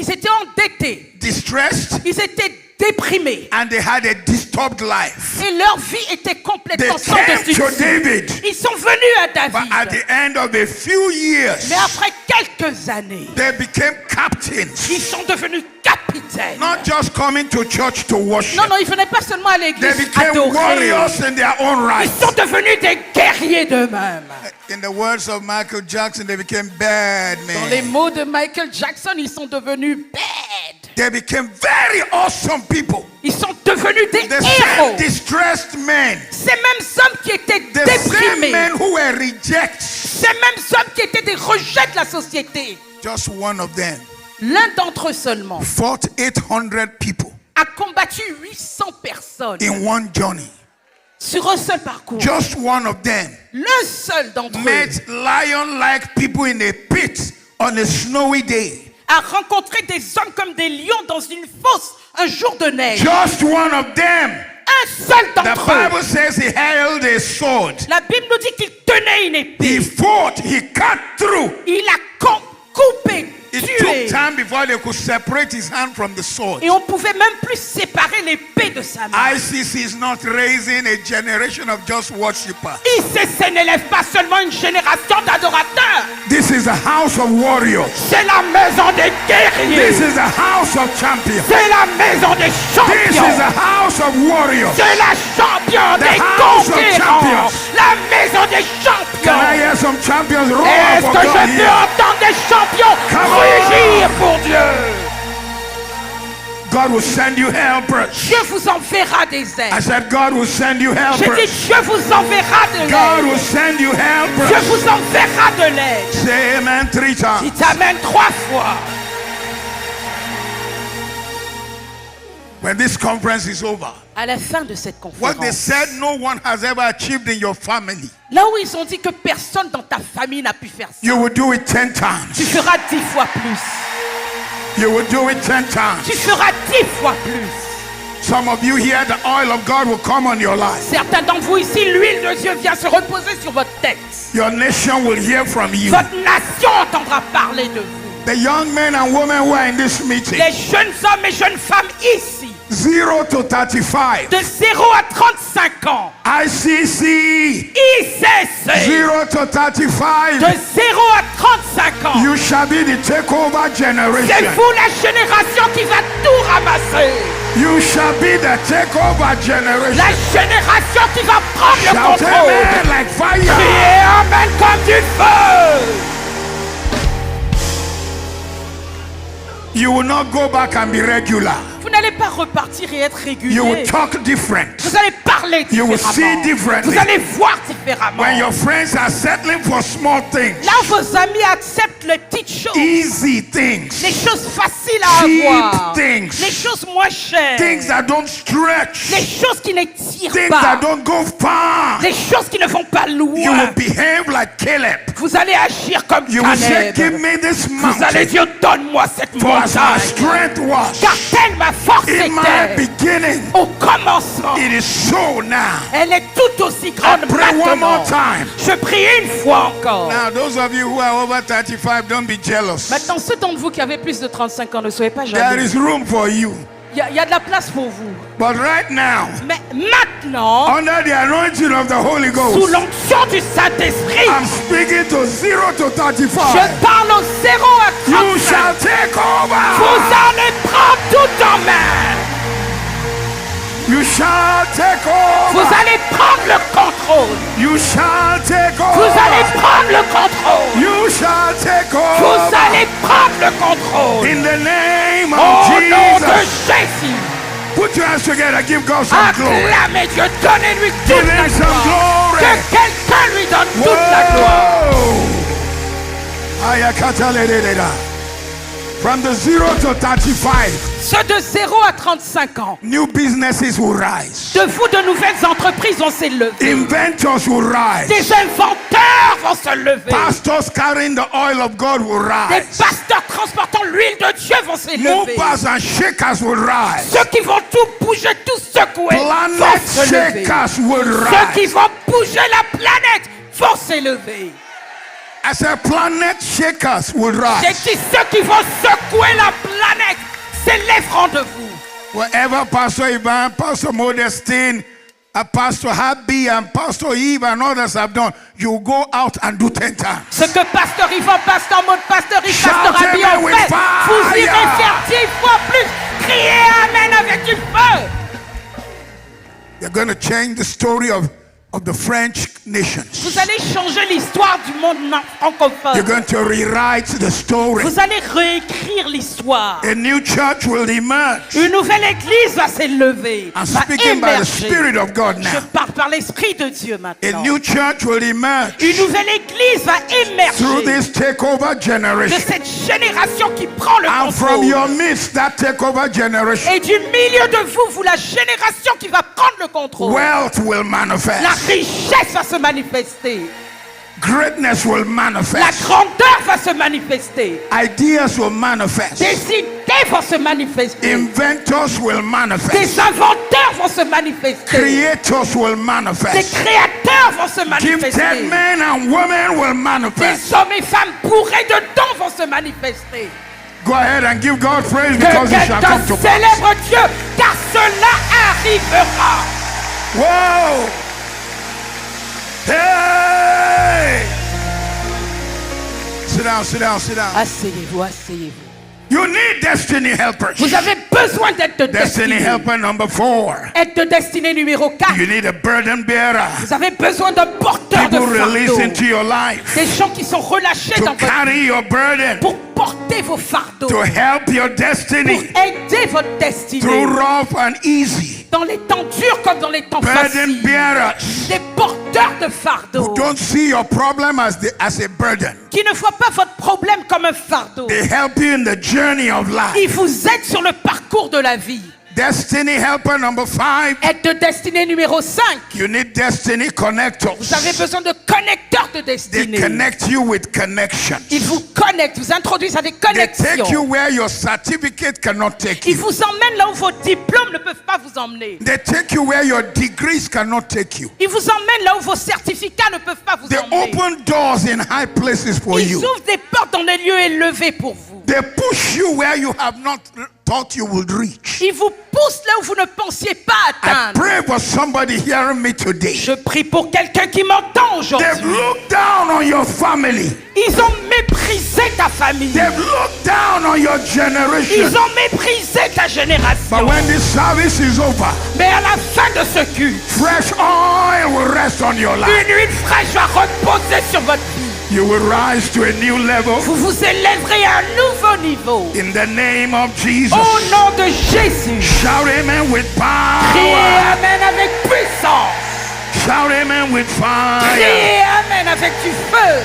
S2: Ils étaient endettés.
S3: distressed,
S2: Ils étaient déprimés.
S3: and they had a disturbed life.
S2: Et leur vie était
S3: They
S2: complètement sans
S3: came
S2: dessus.
S3: to David,
S2: Ils sont venus à
S3: but at
S2: David.
S3: the end of a few years,
S2: Mais après quelques années,
S3: they became captains.
S2: ils sont devenus capitaines.
S3: Not just coming to church to worship.
S2: Non, ils ne venaient pas seulement à
S3: They
S2: l'église
S3: became
S2: adorer.
S3: warriors in their own
S2: Ils
S3: right.
S2: sont devenus des guerriers d'eux-mêmes.
S3: In the words of Michael Jackson, they became bad
S2: Dans les
S3: men.
S2: mots de Michael Jackson, ils sont devenus bad.
S3: They became very awesome people.
S2: Ils sont devenus des
S3: The
S2: héros.
S3: same distressed men.
S2: Ces mêmes hommes qui étaient
S3: The same
S2: déprimés.
S3: men who were rejects.
S2: Ces mêmes hommes qui étaient des rejets de la société.
S3: Just one of them
S2: L'un d'entre eux seulement
S3: fought 800 people
S2: a combattu 800 personnes
S3: in one journey.
S2: sur un seul parcours.
S3: Just one of them
S2: L'un seul d'entre eux
S3: met lion-like people in a pit on a snowy day.
S2: a rencontré des hommes comme des lions dans une fosse un jour de neige.
S3: Just one of them.
S2: Un seul
S3: The
S2: d'entre eux.
S3: Bible says he held a sword.
S2: La Bible nous dit qu'il tenait une
S3: He
S2: épée.
S3: fought, he cut through.
S2: Il a coupé,
S3: It
S2: tué.
S3: took time before they could separate his hand from the sword.
S2: Et on pouvait même plus séparer l'épée de sa main.
S3: ICC is not raising a generation of just worshippers.
S2: ICC n'élève pas seulement une génération d'adorateurs.
S3: This is a house of warriors.
S2: C'est la maison des guerriers.
S3: This is a house of champions.
S2: C'est la maison des
S3: This is
S2: champions.
S3: a house of warriors.
S2: C'est la champion
S3: The
S2: des
S3: house of
S2: conquérants.
S3: champions.
S2: La maison des
S3: Can I
S2: champions.
S3: hear some champions roar
S2: Est-ce
S3: for
S2: que
S3: God
S2: je peux
S3: here?
S2: entendre des champions
S3: Come on.
S2: rugir pour Dieu?
S3: God will send you helpers.
S2: Dieu vous enverra des
S3: I
S2: aides.
S3: said God will send you
S2: J'ai dit
S3: helpers.
S2: Dieu vous enverra de
S3: God
S2: l'aide.
S3: will send you
S2: Dieu
S3: helpers.
S2: vous enverra de l'aide.
S3: Say amen 3 times.
S2: Il t'amène 3 fois.
S3: when this conference is over,
S2: À la fin de cette
S3: what they
S2: conférence,
S3: said no one has ever achieved in your family,
S2: là où ils ont dit que personne dans ta famille n'a pu faire ça,
S3: you will do it 10
S2: tu
S3: times.
S2: feras 10 fois plus.
S3: You will do it 10 times.
S2: Tu feras 10 fois plus.
S3: Some of you here, the oil of God will come on your life.
S2: Certains d'entre vous ici, l'huile de Dieu vient se reposer sur votre tête.
S3: Your nation will hear from you.
S2: Votre nation entendra parler de vous.
S3: The young men and women who are in this meeting,
S2: Les jeunes hommes et jeunes femmes ici,
S3: 0 to 35,
S2: de 0 à 35 ans,
S3: ICC,
S2: ICC,
S3: 0 to 35,
S2: de 0 à 35 ans,
S3: you shall be the takeover
S2: c'est
S3: generation.
S2: vous la génération qui va tout ramasser.
S3: You shall be the takeover generation.
S2: La génération qui va prendre le
S3: Shout
S2: contrôle.
S3: amen like fire.
S2: Criez amen comme du feu.
S3: You will not go back and be regular.
S2: Vous n'allez pas repartir et être
S3: You will
S2: régulier.
S3: talk different.
S2: Vous allez parler
S3: You will see
S2: différemment.
S3: differently.
S2: Vous allez voir différemment.
S3: When your friends are settling for small things,
S2: Là où vos amis acceptent les petites choses,
S3: easy things,
S2: les choses faciles à
S3: cheap
S2: avoir,
S3: things,
S2: les choses moins chères,
S3: things that don't stretch,
S2: les choses qui n'étirent
S3: things
S2: pas,
S3: that don't go far,
S2: les choses qui ne vont pas
S3: you will
S2: loin.
S3: behave like Caleb.
S2: Vous allez agir comme
S3: You will say, give
S2: Caleb.
S3: me this
S2: Vous allez
S3: mountain.
S2: dire, donne-moi cette
S3: For as my
S2: montagne.
S3: strength was
S2: Car telle ma force
S3: in my
S2: était
S3: beginning,
S2: au commencement.
S3: it is so now.
S2: Elle est tout aussi grande
S3: Pray one more
S2: maintenant.
S3: time.
S2: Je prie une fois encore.
S3: Now, those of you who are over 35, don't be jealous.
S2: Maintenant, ceux d'entre vous qui avez plus de 35 ans, ne soyez pas
S3: There
S2: jaloux.
S3: is room for you.
S2: Il y a de la place pour vous.
S3: But right now,
S2: Mais maintenant,
S3: under the anointing of the Holy
S2: sous
S3: Ghost,
S2: l'onction du Saint-Esprit,
S3: I'm speaking to 0 to
S2: je
S3: 35.
S2: parle au 0 à
S3: You
S2: 35.
S3: shall take over.
S2: Vous allez prendre tout en main.
S3: You shall take
S2: Vous
S3: over.
S2: allez prendre le contrôle.
S3: You shall take
S2: Vous allez
S3: over.
S2: prendre le contrôle.
S3: You shall take
S2: Vous
S3: over.
S2: allez prendre le contrôle.
S3: In the name
S2: Au
S3: of
S2: nom de
S3: Jesus.
S2: Jésus.
S3: Put your hands together. Give God some glory.
S2: Acclamez Dieu. Donnez-lui
S3: Give
S2: toute la
S3: him some
S2: gloire.
S3: glory.
S2: Que quelqu'un lui donne toute la gloire.
S3: Whoa. Ayakataleleleda. From the 0 to 35,
S2: Ceux de 0 à 35 ans,
S3: new businesses will rise.
S2: de vous, de nouvelles entreprises vont s'élever.
S3: Inventors will rise.
S2: Des inventeurs vont se lever.
S3: Pastors carrying the oil of God will
S2: Des
S3: rise.
S2: pasteurs transportant l'huile de Dieu vont s'élever.
S3: Movers and shakers will rise.
S2: Ceux qui vont tout bouger, tout secouer, vont
S3: Planet
S2: se lever.
S3: shakers will
S2: Ceux qui
S3: rise.
S2: vont bouger la planète vont s'élever.
S3: I said planet shakers will
S2: J'ai
S3: rise.
S2: dit ceux qui vont secouer la planète s'élèveront de vous.
S3: Whatever Pastor Ivan, Pastor Modestine, Pastor Habi, and Pastor Eve and others have done, you go out and do 10 times.
S2: Ce que Pasteur Yvan, Pasteur Maud, Pasteur Yves,
S3: Shout
S2: Pasteur Abi
S3: amen
S2: ont
S3: with
S2: fait,
S3: fire.
S2: vous irez faire 10 fois plus. Criez Amen avec du feu.
S3: You're going to change the story of the French nations.
S2: Vous allez changer l'histoire du monde francophone.
S3: You're going to rewrite the story.
S2: Vous allez réécrire l'histoire.
S3: A new church will emerge.
S2: Une nouvelle église va s'élever,
S3: I'm
S2: va
S3: speaking by the
S2: émerger.
S3: Spirit of God
S2: Je
S3: now.
S2: parle par l'Esprit de Dieu
S3: A
S2: maintenant.
S3: new church will emerge
S2: Une nouvelle église va
S3: through
S2: émerger
S3: this takeover
S2: de
S3: generation.
S2: cette génération qui prend le
S3: And from your
S2: contrôle.
S3: midst, that takeover generation,
S2: Et du milieu de vous, vous la génération qui va prendre le contrôle.
S3: wealth will
S2: La
S3: manifest.
S2: richesse va se manifester.
S3: Greatness will
S2: La
S3: manifest.
S2: grandeur va se manifester.
S3: Ideas will manifest.
S2: Des idées vont se manifester.
S3: Inventors will manifest.
S2: Des inventeurs vont se manifester.
S3: Creators will
S2: Des
S3: manifest.
S2: créateurs vont se
S3: Gifted
S2: manifester.
S3: men and women will manifest.
S2: Des hommes et femmes bourrés de dons vont se manifester.
S3: Go ahead and give God praise
S2: Que
S3: because it shall
S2: quelqu'un
S3: come to pass.
S2: célèbre Dieu, car cela arrivera.
S3: Whoa! Hey! Sit down, sit down, sit down.
S2: Asseyez-vous, asseyez-vous.
S3: You need destiny helpers.
S2: Vous avez besoin d'aide de
S3: Destiny
S2: destinée.
S3: helper number 4.
S2: Aide de destinée numéro 4.
S3: You need a burden bearer.
S2: Vous avez besoin d'un porteur de
S3: People released
S2: fardeau.
S3: into your life
S2: Des gens qui sont relâchés
S3: to
S2: dans votre vie
S3: carry your burden,
S2: pour porter vos fardeaux.
S3: to help your
S2: Pour
S3: destiny
S2: aider votre destinée.
S3: through rough and easy.
S2: Dans les temps durs comme dans les temps
S3: Burden
S2: faciles.
S3: bearers
S2: Des porteurs de fardeau.
S3: who don't see your problem as a burden.
S2: Qui ne voient pas votre problème comme un fardeau.
S3: They help you in the journey of life.
S2: Ils vous aident sur le parcours de la vie.
S3: Destiny helper number 5.
S2: Aide de destinée numéro 5.
S3: You need destiny connectors.
S2: Vous avez besoin de connecteurs de
S3: They
S2: destinée.
S3: connect you with connections.
S2: Ils vous connectent, vous introduisent à des
S3: They take you
S2: connexions.
S3: where your certificate cannot take
S2: Ils
S3: you.
S2: vous emmènent là où vos diplômes ne peuvent pas vous emmener.
S3: They take you where your degrees cannot take you.
S2: Ils vous emmènent là où vos certificats ne peuvent pas vous
S3: They
S2: emmener.
S3: open doors in high places for
S2: Ils
S3: you.
S2: ouvrent des portes dans des lieux élevés pour vous.
S3: They push you where you have not thought you would reach.
S2: Ils vous poussent là où vous ne pensiez pas
S3: I
S2: atteindre.
S3: pray for somebody hearing me today.
S2: Je prie pour quelqu'un qui m'entend
S3: They've
S2: aujourd'hui.
S3: looked down on your family.
S2: Ils ont méprisé ta famille.
S3: They've looked down on your generation.
S2: Ils ont méprisé ta
S3: But
S2: génération.
S3: when this service is over,
S2: Mais à la fin de ce culte,
S3: fresh oil will rest on your life.
S2: une huile fraîche va reposer sur votre vie.
S3: You will rise to a new level
S2: Vous vous élèverez à un nouveau niveau.
S3: in the name of Jesus.
S2: Au nom de Jésus.
S3: Shout amen with
S2: Criez
S3: power.
S2: Amen avec puissance.
S3: Shout amen with fire.
S2: Criez Amen avec du feu.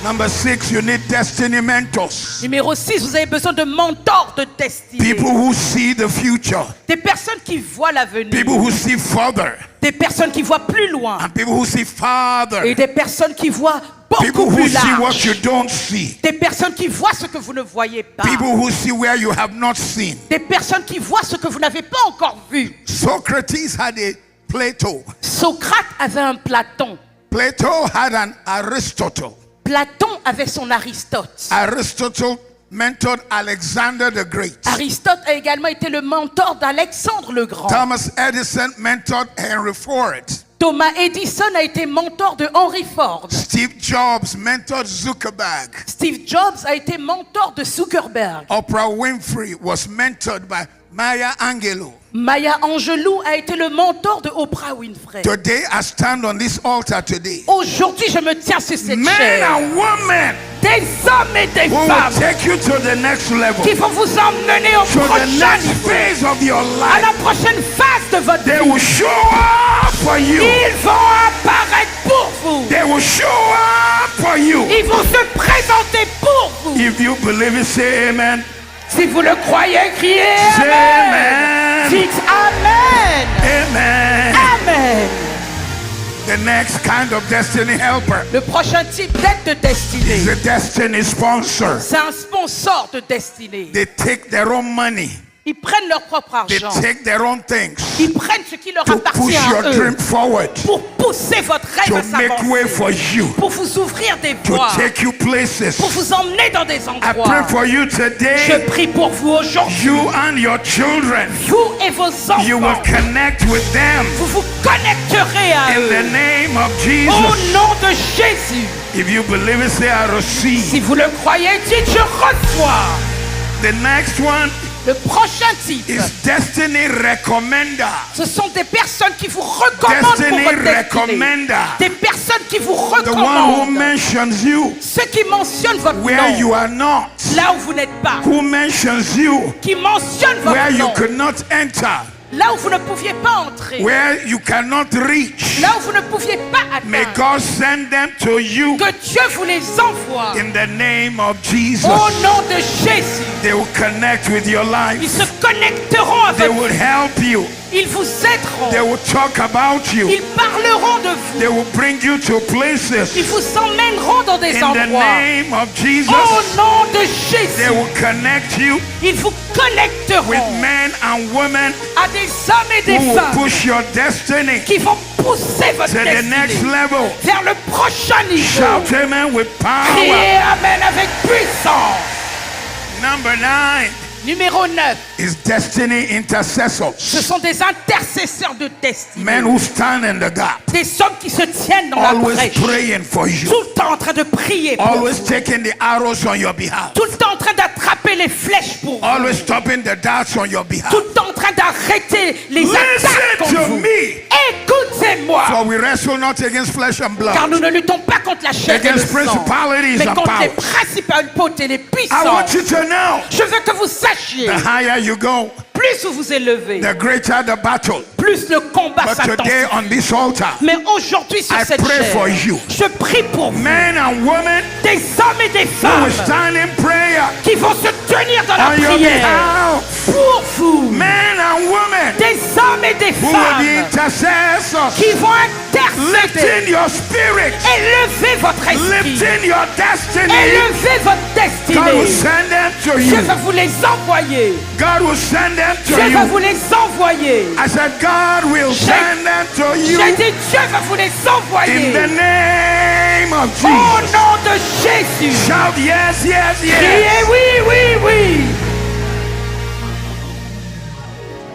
S3: Number 6, you need destiny mentors.
S2: Numéro 6, vous avez besoin de mentors de destinée.
S3: People who see the future.
S2: Des personnes qui voient l'avenir.
S3: People who see further.
S2: Des personnes qui voient plus loin.
S3: And people who see farther.
S2: Et des personnes qui voient
S3: People
S2: beaucoup
S3: who
S2: plus
S3: see what
S2: large.
S3: you don't see.
S2: Des personnes qui voient ce que vous ne voyez pas.
S3: People who see where you have not seen.
S2: Des personnes qui voient ce que vous n'avez pas encore vu.
S3: Socrates had a Plato.
S2: Socrate avait un Platon.
S3: Plato had an Aristotle.
S2: Platon avait son Aristote.
S3: Aristotle mentored Alexander the Great.
S2: Aristote a également été le mentor d'Alexandre le Grand.
S3: Thomas Edison mentored Henry Ford.
S2: Thomas Edison a été mentor de Henry Ford.
S3: Steve Jobs mentored Zuckerberg.
S2: Steve Jobs a été mentor de Zuckerberg.
S3: Oprah Winfrey was mentored by Maya Angelou.
S2: Maya Angelou a été le mentor de Oprah Winfrey.
S3: Today, I stand on this altar today.
S2: Aujourd'hui, je me tiens sur cette
S3: Men
S2: chair.
S3: and women
S2: Des hommes et des
S3: who will
S2: femmes
S3: take you to the next level,
S2: qui vont vous emmener au
S3: to the
S2: prochain
S3: next
S2: niveau,
S3: phase of your
S2: à la
S3: life.
S2: prochaine phase de votre
S3: They
S2: vie.
S3: will show up for you.
S2: Ils vont apparaître pour vous.
S3: They will show up for you.
S2: Ils vont se présenter pour vous.
S3: If you believe it, say amen.
S2: Si vous le croyez, criez
S3: Say
S2: Amen.
S3: amen.
S2: Dites Amen.
S3: Amen.
S2: Amen.
S3: The next kind of destiny helper
S2: Le prochain type d'aide de destinée,
S3: is a destiny sponsor.
S2: c'est un sponsor de destinée.
S3: They take their own money.
S2: Ils prennent leur propre
S3: They
S2: argent.
S3: take their own things
S2: Ils prennent ce qui leur
S3: to
S2: appartient
S3: push
S2: à
S3: your dream
S2: eux
S3: forward,
S2: pour pousser votre rêve
S3: to
S2: à
S3: make way
S2: s'avancer,
S3: for you,
S2: pour vous ouvrir des
S3: to
S2: voies,
S3: take you places.
S2: pour vous emmener dans des
S3: I pray
S2: endroits.
S3: for you
S2: Je
S3: today.
S2: prie pour vous aujourd'hui,
S3: You and your children,
S2: vous et vos
S3: you will
S2: enfants.
S3: connect with them
S2: Vous vous connecterez à
S3: in the
S2: eux.
S3: name of
S2: Au
S3: Jesus.
S2: nom de Jésus.
S3: If you believe it, say I receive.
S2: Si vous le croyez, dites je reçois.
S3: The next one
S2: Le prochain type,
S3: is destiny recommender.
S2: ce sont des personnes qui vous recommandent pour
S3: Destiny
S2: votre destinée.
S3: recommender.
S2: Des personnes qui vous
S3: The one who
S2: recommandent.
S3: mentions you
S2: Ceux qui mentionnent votre
S3: where
S2: nom,
S3: you are not.
S2: là où vous n'êtes pas.
S3: Who mentions you
S2: Qui mentionnent
S3: where
S2: votre
S3: you
S2: nom,
S3: could not enter.
S2: là où vous ne pouviez pas entrer.
S3: Where you cannot reach.
S2: Là où vous ne pouviez pas
S3: May
S2: atteindre.
S3: God send them to you
S2: Que Dieu vous les envoie.
S3: in the name of Jesus.
S2: Au nom de Jésus.
S3: They will connect with your
S2: Ils
S3: life.
S2: se connecteront
S3: They
S2: avec vous.
S3: will help you.
S2: Ils vous aideront.
S3: They will talk about you.
S2: Ils parleront de vous.
S3: They will bring you to places
S2: Ils vous emmèneront dans des
S3: in the
S2: endroits.
S3: name of Jesus.
S2: Au nom de
S3: They
S2: Jésus.
S3: will connect you
S2: Ils vous
S3: with
S2: connecteront
S3: men and women
S2: à des hommes et des
S3: who will
S2: femmes
S3: push your destiny
S2: qui vont pousser votre
S3: to the next
S2: destinée
S3: level.
S2: vers le prochain niveau.
S3: Shout amen with power.
S2: Criez Amen avec puissance.
S3: Number 9
S2: Numéro 9.
S3: is destiny
S2: Ce
S3: intercessors.
S2: sont des intercesseurs de destinée.
S3: Men who stand in the gap.
S2: Des hommes qui se tiennent dans la
S3: Always
S2: brèche.
S3: praying for you.
S2: Tout le temps en train de prier pour vous.
S3: Always taking the arrows on your behalf.
S2: Tout le temps en train d'attraper les flèches pour vous.
S3: Always stopping the darts on your behalf.
S2: Tout le temps en train d'arrêter les attaques
S3: Listen
S2: contre
S3: to
S2: vous.
S3: me.
S2: Écoutez-moi.
S3: For we wrestle not against flesh and
S2: Car
S3: blood.
S2: nous ne luttons pas contre la chair et le
S3: Against
S2: sang,
S3: principalities
S2: mais
S3: and
S2: contre les
S3: powers.
S2: principautés, les
S3: I
S2: puissances.
S3: want you to know,
S2: Je veux que vous sachiez,
S3: the higher you go,
S2: plus vous vous élevez,
S3: the greater the battle.
S2: plus le combat
S3: But today
S2: s'intensifie.
S3: on this altar,
S2: Mais aujourd'hui sur
S3: I
S2: cette
S3: pray
S2: chair,
S3: for you.
S2: je prie pour vous,
S3: Men and women
S2: des hommes et des
S3: who will
S2: femmes
S3: stand in prayer
S2: qui vont se tenir dans la
S3: on your
S2: prière
S3: behalf.
S2: pour vous.
S3: Men and
S2: et des
S3: who will be
S2: femmes
S3: intercessors,
S2: qui vont
S3: lifting
S2: intercéder.
S3: your spirit,
S2: Élevez votre esprit.
S3: lifting your destiny.
S2: Élevez votre
S3: God will
S2: destinée.
S3: send them to
S2: Dieu
S3: you.
S2: va vous les envoyer.
S3: God will send them to
S2: Dieu va
S3: you.
S2: vous les envoyer.
S3: I said, God will send them to you
S2: J'ai dit, Dieu va vous les
S3: in
S2: envoyer.
S3: the name of
S2: Au
S3: Jesus.
S2: nom de Jésus.
S3: Shout yes, yes, yes.
S2: Criez oui, oui, oui.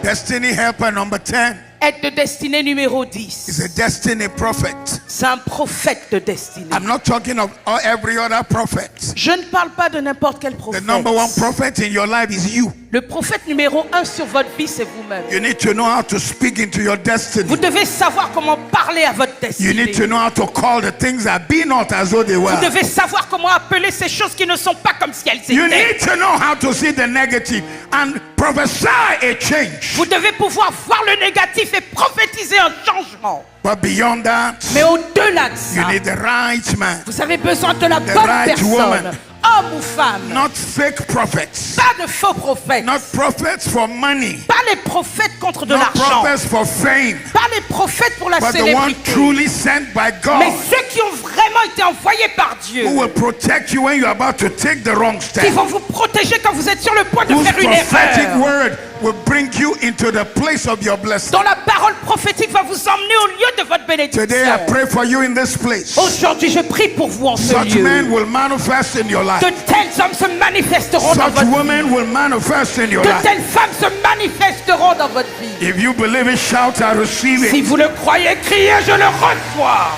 S3: Destiny helper number 10
S2: Aide de destinée numéro
S3: is
S2: 10.
S3: a destiny prophet.
S2: C'est un prophète de destinée.
S3: I'm not talking of every other prophet.
S2: Je ne parle pas de n'importe quel
S3: The
S2: prophète.
S3: number one prophet in your life is you.
S2: Le prophète numéro 1 sur votre vie, c'est vous-même.
S3: You need to know how to speak into your
S2: Vous
S3: destiny.
S2: devez savoir comment parler à votre
S3: You need to
S2: destinée.
S3: know how to call the things that be not as though they were.
S2: Vous devez savoir comment appeler ces choses qui ne sont pas comme si elles
S3: You
S2: étaient.
S3: need to know how to see the negative and prophesy a change.
S2: Vous devez pouvoir voir le négatif et prophétiser un changement.
S3: But beyond that,
S2: Mais au-delà de
S3: you
S2: ça,
S3: need the right man,
S2: vous avez besoin de la
S3: the
S2: bonne
S3: right
S2: personne.
S3: woman.
S2: Homme ou femme.
S3: not fake prophets,
S2: Pas de faux prophètes.
S3: not prophets for money,
S2: Pas les prophètes contre de
S3: not
S2: l'argent.
S3: prophets for fame,
S2: Pas les prophètes pour la
S3: but the one
S2: célébrité.
S3: truly sent by
S2: Mais
S3: God
S2: ceux qui ont vraiment été envoyés par Dieu.
S3: who will protect you when you're about to take the wrong
S2: Qui
S3: step,
S2: vont vous protéger quand vous êtes sur le point de
S3: whose
S2: faire une
S3: prophetic
S2: erreur.
S3: word will bring you into the place of your blessing.
S2: Dont la parole prophétique va vous emmener au lieu de votre
S3: Today I
S2: bénédiction.
S3: pray for you in this place.
S2: Aujourd'hui, je prie pour vous en ce
S3: Such
S2: lieu.
S3: men will manifest in your life.
S2: De tels hommes se manifesteront dans
S3: Such
S2: votre vie.
S3: women will manifest in your
S2: De
S3: life.
S2: telles femmes se manifesteront dans votre vie.
S3: If you believe it, shout, I receive
S2: Si
S3: it.
S2: vous le croyez, criez, je le reçois.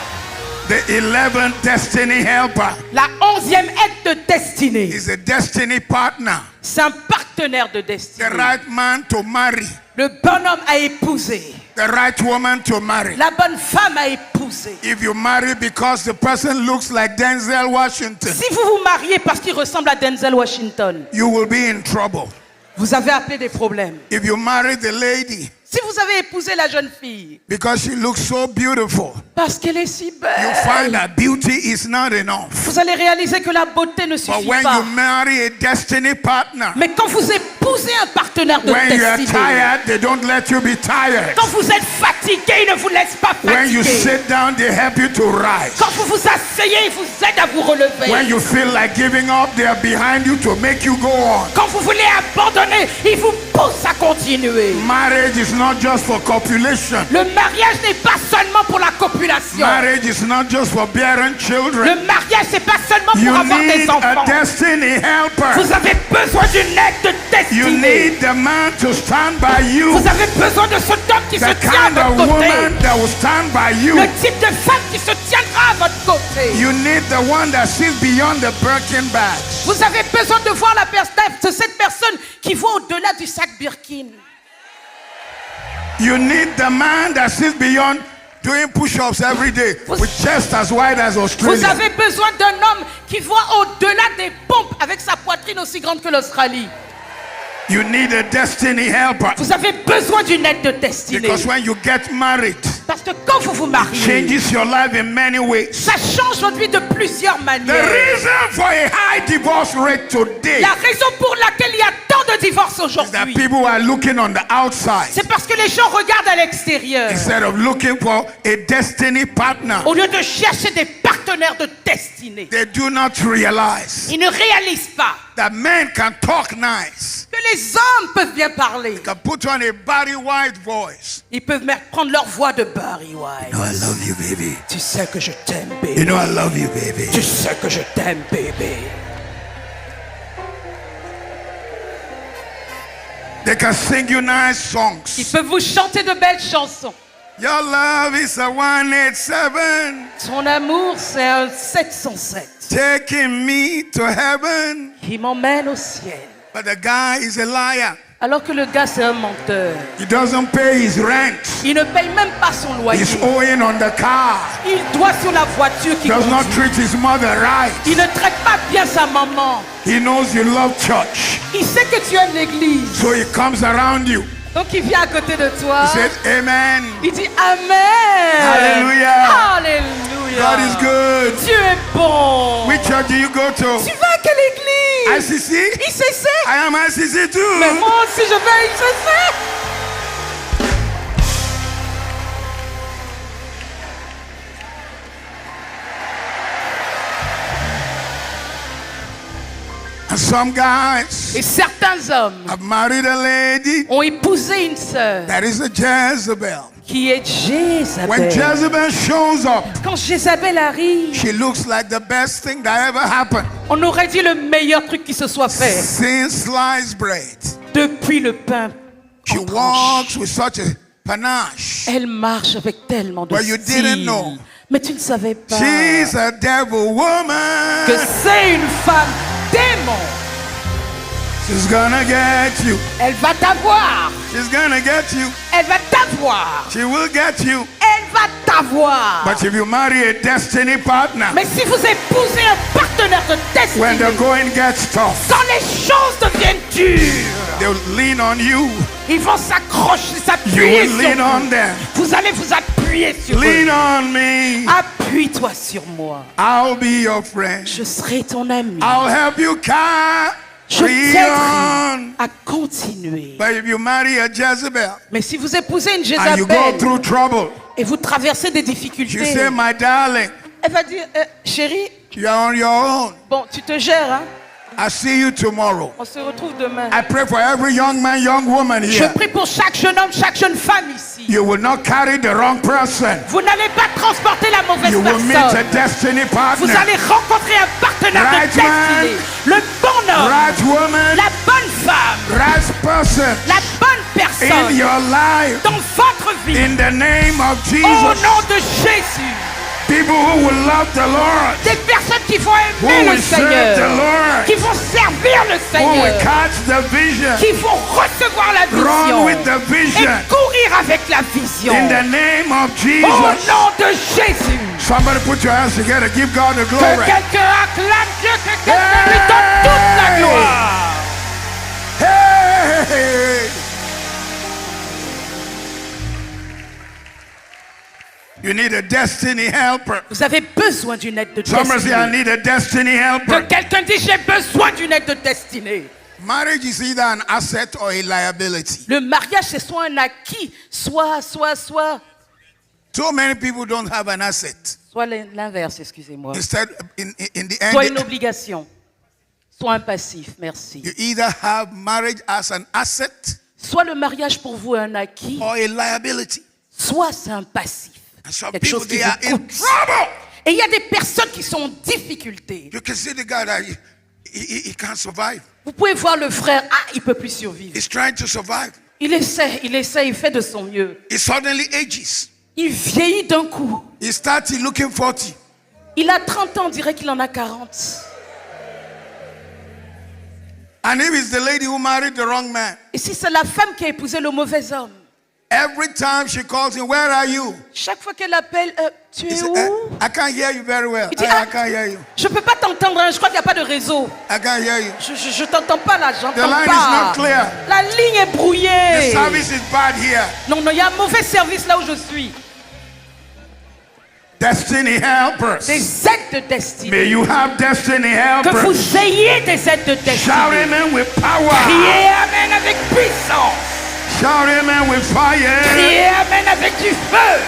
S3: The 11th destiny helper
S2: La 11e aide de destinée.
S3: is a destiny partner,
S2: C'est un partenaire de
S3: the
S2: destinée.
S3: right man to marry,
S2: Le bon homme à épouser.
S3: the right woman to marry.
S2: La bonne femme à épouser.
S3: If you marry because the person looks like Denzel Washington,
S2: Si vous vous mariez parce qu'il ressemble à Denzel Washington,
S3: you will be in trouble.
S2: vous avez appelé des problèmes.
S3: If you marry the lady
S2: Si vous avez épousé la jeune fille
S3: because she looks so beautiful,
S2: parce qu'elle est si
S3: you
S2: belle,
S3: find that beauty is not enough.
S2: vous allez réaliser que la beauté ne
S3: But
S2: suffit
S3: when
S2: pas.
S3: you marry a destiny partner,
S2: Mais quand vous épousez un partenaire de
S3: when you are
S2: destinée,
S3: tired, they don't let you be tired.
S2: quand vous êtes fatigué, ils ne vous laissent pas
S3: When you
S2: fatiguer.
S3: sit down, they help you to rise.
S2: Quand vous vous asseyez, ils vous aident à vous relever.
S3: When you feel like giving up, they are behind you to make you go on.
S2: Quand vous voulez abandonner, ils vous poussent à continuer.
S3: Marriage is not just for copulation.
S2: Le mariage n'est pas seulement pour la copulation.
S3: Marriage is not just for bearing children.
S2: Le mariage, c'est pas seulement pour
S3: You
S2: avoir
S3: need
S2: des
S3: a
S2: enfants.
S3: destiny helper.
S2: Vous avez besoin d'une aide de
S3: You
S2: destinée.
S3: need the man to stand by you.
S2: Vous avez besoin de cet homme qui se
S3: The
S2: tient à
S3: kind of
S2: votre côté.
S3: woman that will stand by you.
S2: Le type de femme qui se tiendra à votre côté.
S3: You need the one that sees beyond the Birkin bag.
S2: Vous avez besoin de voir la de cette personne qui voit au-delà du sac Birkin.
S3: You need the man that sees beyond doing push-ups every day with chest as wide as
S2: Vous
S3: Australia.
S2: avez besoin d'un homme qui voit au-delà des pompes avec sa poitrine aussi grande que l'Australie.
S3: You need a destiny helper.
S2: Vous avez besoin d'une aide de destinée.
S3: Because when you get married,
S2: Parce que quand vous vous mariez,
S3: changes your life in many ways.
S2: ça change votre vie de plusieurs
S3: The
S2: manières.
S3: reason for a high divorce rate today
S2: La raison pour laquelle il y a tant de divorces
S3: is that
S2: aujourd'hui,
S3: people are looking on the outside
S2: c'est parce que les gens regardent à l'extérieur.
S3: instead of looking for a destiny partner.
S2: Au lieu de chercher des partenaires de destinée,
S3: They do not realize
S2: ils ne réalisent pas
S3: that men can talk nice,
S2: que les hommes peuvent bien parler.
S3: can put on a Barry White voice.
S2: Ils peuvent même prendre leur voix de Barry White.
S3: I love you, baby.
S2: Tu sais que je t'aime,
S3: You
S2: bébé.
S3: know I love you, baby.
S2: Tu sais que je t'aime, bébé.
S3: They can sing you nice songs.
S2: Ils peuvent vous chanter de belles chansons.
S3: Your love is a 187,
S2: Son amour, c'est un 707
S3: taking me to heaven.
S2: qui m'emmène au ciel.
S3: But the guy is a liar.
S2: Alors que le gars, c'est un menteur.
S3: He doesn't pay his rent.
S2: Il ne paye même pas son loyer.
S3: He's owing on the car.
S2: Il doit sur la voiture qu'il
S3: Does not
S2: conduit.
S3: treat his mother right.
S2: Il ne traite pas bien sa maman.
S3: He knows you love church.
S2: Il sait que tu aimes l'église.
S3: So he comes around you.
S2: Donc il vient à côté de toi.
S3: He says, Amen.
S2: Il dit Amen.
S3: Hallelujah.
S2: Alléluia.
S3: God is good.
S2: Dieu est bon.
S3: Which church do you go to?
S2: Tu vas à quelle église?
S3: ICC?
S2: ICC.
S3: I am ICC
S2: Mais
S3: too.
S2: moi aussi je vais à ICC.
S3: And some guys
S2: Et certains hommes
S3: have married a lady
S2: ont épousé une sœur
S3: that is a Jezebel.
S2: qui est
S3: When
S2: Jézabel.
S3: Jezebel shows up,
S2: Quand Jézabel arrive,
S3: she looks like the best thing that ever happened
S2: on aurait dit le meilleur truc qui se soit fait
S3: since sliced bread.
S2: depuis le pain.
S3: She
S2: en tranche.
S3: walks with such a panache.
S2: Elle marche avec tellement de
S3: But you didn't
S2: style.
S3: know.
S2: Mais tu ne savais pas
S3: She's a devil
S2: que
S3: woman.
S2: c'est une femme démon.
S3: She's gonna get you.
S2: Elle va t'avoir.
S3: She's gonna get you.
S2: Elle va t'avoir.
S3: She will get you.
S2: Elle va t'avoir.
S3: But if you marry a destiny partner,
S2: Mais si vous épousez un partenaire de
S3: when
S2: destinée,
S3: the going gets tough,
S2: quand les choses deviennent dures,
S3: they'll lean on you.
S2: ils vont s'accrocher,
S3: You
S2: s'appuyer
S3: will
S2: sur
S3: lean on
S2: vous.
S3: them.
S2: Vous allez vous appuyer sur
S3: Lean
S2: eux.
S3: on me.
S2: Appuie-toi sur moi.
S3: I'll be your friend.
S2: Je serai ton ami.
S3: I'll help you
S2: Je
S3: carry
S2: t'aiderai
S3: on.
S2: à continuer.
S3: But if you marry a Jezebel
S2: Mais si vous épousez une
S3: and you go
S2: Jézabel
S3: through trouble,
S2: et vous traversez des
S3: you
S2: difficultés,
S3: say, my darling,
S2: elle va dire, chérie,
S3: you're on your own.
S2: bon, tu te gères, hein?
S3: I'll see you tomorrow.
S2: On se retrouve demain.
S3: I pray for every young man, young woman
S2: Je
S3: here.
S2: prie pour chaque jeune homme, chaque jeune femme ici.
S3: You will not carry the wrong person.
S2: Vous n'allez pas transporter la mauvaise
S3: You will meet a
S2: personne.
S3: destiny
S2: Vous
S3: partner.
S2: allez rencontrer un partenaire
S3: Right
S2: de destinée. Le bon homme,
S3: Right woman,
S2: la bonne femme,
S3: right person
S2: la bonne
S3: in
S2: personne
S3: your life.
S2: dans votre vie.
S3: In the name of
S2: Au
S3: Jesus.
S2: nom de Jésus.
S3: People who will love the Lord.
S2: Des personnes qui vont
S3: Who
S2: aimer le
S3: will serve the
S2: Seigneur,
S3: Lord.
S2: qui vont servir le
S3: Who will
S2: Seigneur,
S3: catch the vision.
S2: qui vont recevoir la
S3: Run
S2: vision
S3: with the
S2: et
S3: vision.
S2: courir avec la vision.
S3: In the name of
S2: Au
S3: Jesus.
S2: nom de Jésus.
S3: Somebody put your hands together. Give God the
S2: Que
S3: glory.
S2: quelqu'un acclame Dieu, que quelqu'un lui donne toute la gloire.
S3: Hey! You need a destiny helper.
S2: Vous avez besoin d'une aide de
S3: Somebody say, I
S2: destinée.
S3: need a destiny
S2: Que
S3: helper.
S2: quelqu'un dise, j'ai besoin d'une aide de destinée.
S3: Marriage is either an asset or a liability.
S2: Le mariage, c'est soit un acquis, soit
S3: So many people don't have an asset.
S2: l'inverse, excusez-moi.
S3: Instead, in the
S2: Soit une
S3: end,
S2: obligation, soit un passif, merci.
S3: you either have marriage as an asset
S2: Soit le mariage pour vous est un acquis,
S3: or a liability.
S2: soit c'est un passif.
S3: And some
S2: Quelque
S3: people,
S2: chose qui
S3: they are
S2: vous
S3: in
S2: coûte.
S3: trouble.
S2: Et il y a des personnes qui sont en difficulté.
S3: You can see the guy that he can't survive.
S2: Vous pouvez voir le frère, il peut plus survivre.
S3: He's trying to survive.
S2: Il essaie, il fait de son mieux.
S3: He suddenly ages.
S2: Il vieillit d'un coup.
S3: He starts looking 40.
S2: Il a 30 ans, on dirait qu'il en a 40.
S3: And if it's the lady who married the wrong man,
S2: Et si c'est la femme qui a épousé le mauvais homme,
S3: every time she calls him, where are you?
S2: chaque fois qu'elle appelle, tu
S3: He
S2: es
S3: said,
S2: où?
S3: I can't hear you very well.
S2: Il dit,
S3: I can't hear you.
S2: Je peux pas t'entendre, hein, je crois qu'il n'y a pas de réseau.
S3: I can't hear you.
S2: Je t'entends pas là,
S3: The
S2: j'entends
S3: line is
S2: pas.
S3: not clear.
S2: La ligne est
S3: The
S2: brouillée.
S3: service is bad here.
S2: Non, il y a un mauvais service là où je suis.
S3: Destiny helpers.
S2: Des aides de destinée.
S3: May you have destiny
S2: Que
S3: helpers.
S2: vous ayez des aides de
S3: Shout
S2: destinée.
S3: amen with power.
S2: Criez Amen avec puissance.
S3: Shout amen with fire.
S2: Criez Amen avec du feu.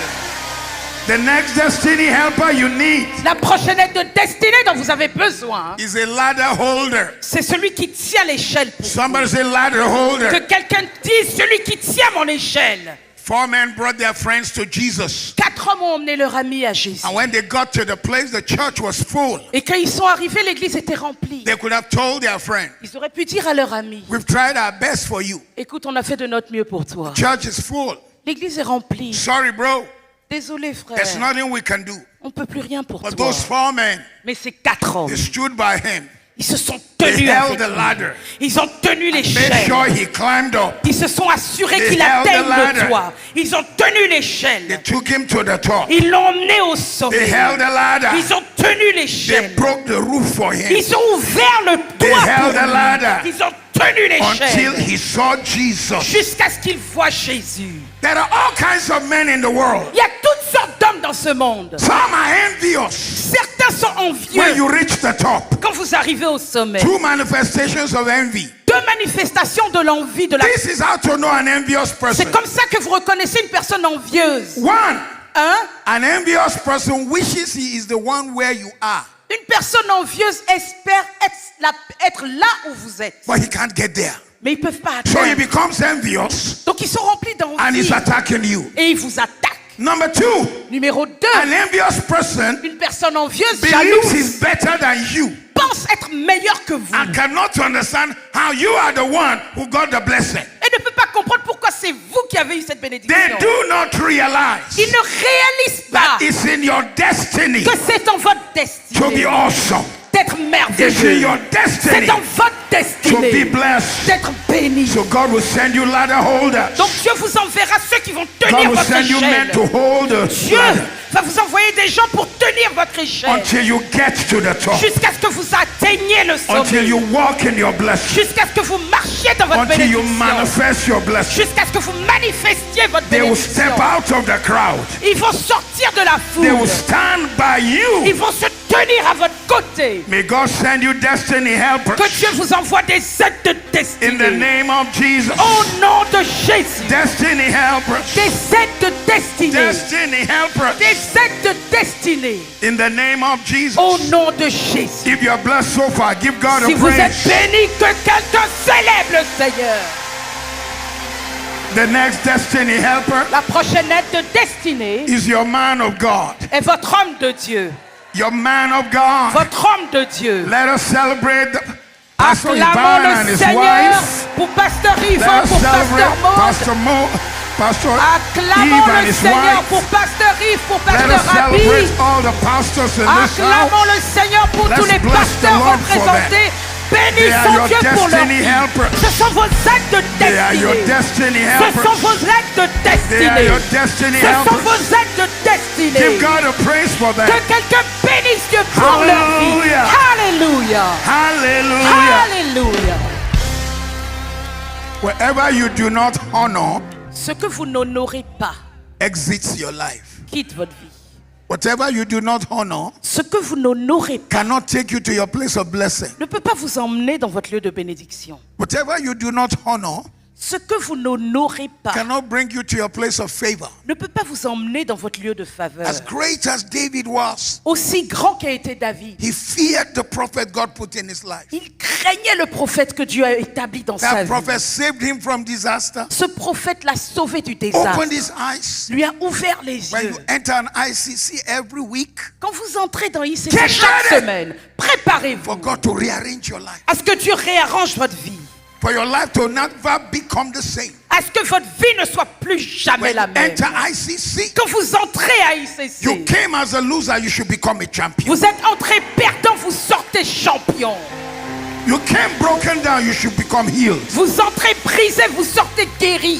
S3: The next destiny helper you need
S2: La prochaine aide de destinée dont vous avez besoin,
S3: is a ladder holder.
S2: c'est celui qui tient l'échelle pour vous.
S3: Somebody say ladder holder.
S2: Que quelqu'un dise celui qui tient mon échelle.
S3: 4 men brought their friends to Jesus.
S2: 4 hommes ont emmené leur ami à Jésus.
S3: And when they got to the place, the church was full.
S2: Et quand ils sont arrivés, l'église était remplie.
S3: They could have told their friend,
S2: Ils auraient pu dire à leur ami,
S3: we've tried our best for you.
S2: écoute, on a fait de notre mieux pour toi.
S3: Church is full.
S2: L'église est remplie.
S3: Sorry, bro.
S2: Désolé, frère.
S3: There's nothing we can do.
S2: On ne peut plus rien pour
S3: But
S2: toi.
S3: those 4 men,
S2: Mais ces 4 hommes,
S3: they stood by him.
S2: ils se sont
S3: They
S2: tenus
S3: held
S2: avec
S3: the
S2: lui.
S3: ladder.
S2: Ils ont tenu
S3: Made
S2: l'échelle.
S3: sure he climbed up.
S2: Ils se sont assurés
S3: They
S2: qu'il
S3: held the
S2: atteigne
S3: ladder.
S2: le toit. Ils ont tenu
S3: They
S2: l'échelle.
S3: took him to the top.
S2: Ils l'ont emmené au
S3: They
S2: sommet.
S3: held the ladder.
S2: Ils ont tenu
S3: They
S2: l'échelle.
S3: broke the roof for him
S2: Ils ont ouvert le
S3: They
S2: toit
S3: held the
S2: pour
S3: ladder.
S2: lui. Ils ont tenu
S3: until
S2: l'échelle
S3: he saw Jesus.
S2: jusqu'à ce qu'ils voient Jésus.
S3: There are all kinds of men in the world.
S2: Il y a toutes sortes d'hommes dans ce monde.
S3: Some are envious
S2: Certains sont
S3: when
S2: envieux
S3: you reach the top.
S2: quand vous arrivez au sommet.
S3: 2 manifestations of envy.
S2: 2 manifestations de l'envie, de la...
S3: This is how to know an envious person.
S2: C'est comme ça que vous reconnaissez une personne envieuse.
S3: 1.
S2: Hein?
S3: An envious person wishes he is the one where you are.
S2: Une personne envieuse espère être là où vous êtes.
S3: but he can't get there.
S2: Mais ils ne peuvent pas
S3: So he
S2: atteindre.
S3: becomes envious
S2: Donc ils sont remplis
S3: and he's
S2: d'envie.
S3: attacking you.
S2: Et ils vous attaquent.
S3: Number 2,
S2: Numéro 2.
S3: an envious person
S2: Une personne envieuse,
S3: believes
S2: jalouse,
S3: he's better than you
S2: pense être meilleure que vous.
S3: and cannot understand how you are the one who got the blessing.
S2: Et ne peut pas comprendre pourquoi c'est vous qui avez eu cette bénédiction.
S3: They do not realize
S2: Ils ne réalisent pas
S3: it's in your destiny
S2: que c'est en votre
S3: to be
S2: destinée
S3: awesome.
S2: d'être
S3: It's in
S2: merveilleux.
S3: your
S2: C'est
S3: destiny
S2: dans votre
S3: to be
S2: destinée
S3: blessed.
S2: d'être béni.
S3: So God will send you ladder holders.
S2: Donc Dieu vous enverra ceux qui vont
S3: God
S2: tenir
S3: will
S2: votre
S3: send you men
S2: échelle.
S3: to hold the
S2: Dieu
S3: ladder
S2: va vous envoyer des gens pour tenir votre échelle
S3: until you get to the top,
S2: jusqu'à ce que vous atteigniez le
S3: until
S2: sommet,
S3: you walk in your blessing,
S2: jusqu'à ce que vous marchiez dans votre
S3: until you
S2: bénédiction,
S3: manifest your blessing.
S2: jusqu'à ce que vous manifestiez votre
S3: They will
S2: bénédiction.
S3: step out of the crowd.
S2: Ils vont sortir de la
S3: They will
S2: foule.
S3: stand by
S2: Ils
S3: you.
S2: vont se tenir à votre côté.
S3: May God send you destiny helpers
S2: Que Dieu vous envoie des aides de
S3: in the
S2: destinée.
S3: name of Jesus.
S2: Au nom de Jésus.
S3: Destiny helpers.
S2: Des aides de destinée.
S3: Destiny helpers
S2: Des aides de destinée.
S3: in the name of Jesus.
S2: Au nom de Jésus.
S3: If you are blessed so far, give God
S2: Si
S3: a
S2: vous êtes
S3: praise.
S2: béni, que quelqu'un célèbre le Seigneur.
S3: The next destiny helper
S2: La prochaine aide de destinée
S3: is your man of God.
S2: est votre homme de Dieu.
S3: Your man of God.
S2: Votre homme de Dieu.
S3: Let us celebrate Pastor Ivan
S2: Acclamons
S3: and
S2: le
S3: his
S2: Seigneur
S3: wife.
S2: pour Pasteur
S3: Let
S2: Yvan,
S3: us
S2: pour Pasteur
S3: celebrate
S2: Maud.
S3: Pastor
S2: Acclamons
S3: Eve and
S2: le
S3: his
S2: Seigneur
S3: wife.
S2: pour Pasteur Yves, pour
S3: Let us
S2: Pasteur Rabbi.
S3: celebrate all the pastors in this
S2: Acclamons
S3: house.
S2: le Seigneur pour
S3: Let's
S2: tous les
S3: bless the
S2: pasteurs
S3: Lord for
S2: représentés.
S3: They are
S2: Bénissons
S3: your
S2: Dieu pour leur
S3: destiny
S2: vie.
S3: helpers.
S2: Ce sont vos aides de
S3: They are your
S2: destinée.
S3: destiny
S2: Ce sont
S3: helpers.
S2: vos aides de
S3: They are
S2: destinée.
S3: your destiny
S2: Ce sont
S3: helpers.
S2: vos aides de destinée.
S3: Give God a praise for that.
S2: Que quelqu'un bénisse Dieu pour leur vie.
S3: Hallelujah.
S2: Alléluia.
S3: Hallelujah.
S2: Alléluia.
S3: Wherever you do not honor,
S2: Ce que vous n'honorez pas
S3: exits your life.
S2: quitte votre vie.
S3: Whatever you do not honor
S2: Ce que vous n'honorez pas
S3: cannot take you to your place of blessing.
S2: ne peut pas vous emmener dans votre lieu de bénédiction.
S3: Whatever you do not honor
S2: Ce que vous n'honorez pas
S3: cannot bring you to your place of favor.
S2: ne peut pas vous emmener dans votre lieu de faveur.
S3: As great as David was,
S2: Aussi grand qu'a été David,
S3: he feared the prophet God put in his life.
S2: il craignait le prophète que Dieu a établi dans sa
S3: That
S2: vie.
S3: prophet saved him from disaster,
S2: Ce prophète l'a sauvé du désastre,
S3: opened his eyes.
S2: lui a ouvert les
S3: When
S2: yeux.
S3: you enter an ICC every week,
S2: Quand vous entrez dans ICC
S3: Get
S2: chaque
S3: ready.
S2: semaine, préparez-vous
S3: for God to rearrange your life,
S2: à ce que Dieu réarrange votre vie,
S3: for your life to never become the same.
S2: à ce que votre vie ne soit plus jamais
S3: When
S2: la
S3: you
S2: même.
S3: enter ICC,
S2: Quand vous entrez à
S3: you
S2: ICC,
S3: came as a loser, you should become a champion.
S2: vous êtes entré perdant, vous sortez champion.
S3: You came broken down, you should become healed.
S2: Vous entrez brisé, vous sortez guéri.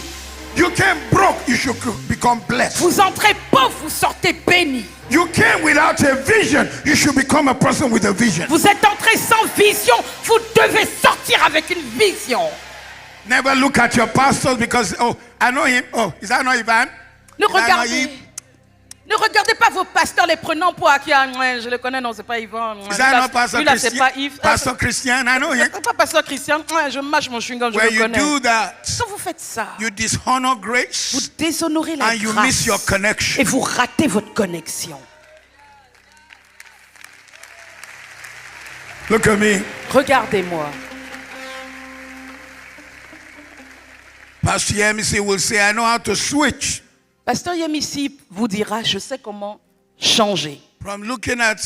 S3: You came broke, you should become blessed.
S2: Vous entrez pauvre, vous sortez béni.
S3: You came without a vision, you should become a person with a vision.
S2: Vous êtes entré sans vision, vous devez sortir avec une vision.
S3: Never look at your pastors because, oh, I know him. Oh, is that not Ivan?
S2: Ne
S3: Is that not
S2: regardez,
S3: Yves?
S2: ne regardez pas vos pasteurs les prenant pour acquis. Ah, ouais, je le connais, non, c'est pas Yvan. Ouais,
S3: Is that not Pastor
S2: lui là, c'est
S3: Christian?
S2: pas Yves.
S3: Pastor Christian, I know him.
S2: C'est pas Pasteur Christian. Ouais, je mâche mon chewing-gum, je
S3: When
S2: le
S3: you
S2: connais.
S3: do that,
S2: Quand vous faites ça,
S3: you dishonor
S2: vous
S3: grace
S2: déshonorez la
S3: and you miss your
S2: grâce
S3: connection.
S2: et vous ratez votre connexion.
S3: Look at me.
S2: Regardez-moi.
S3: Pastor Yemisi will say, I know how to switch
S2: Pasteur Yamissi vous dira, je sais comment changer.
S3: from looking at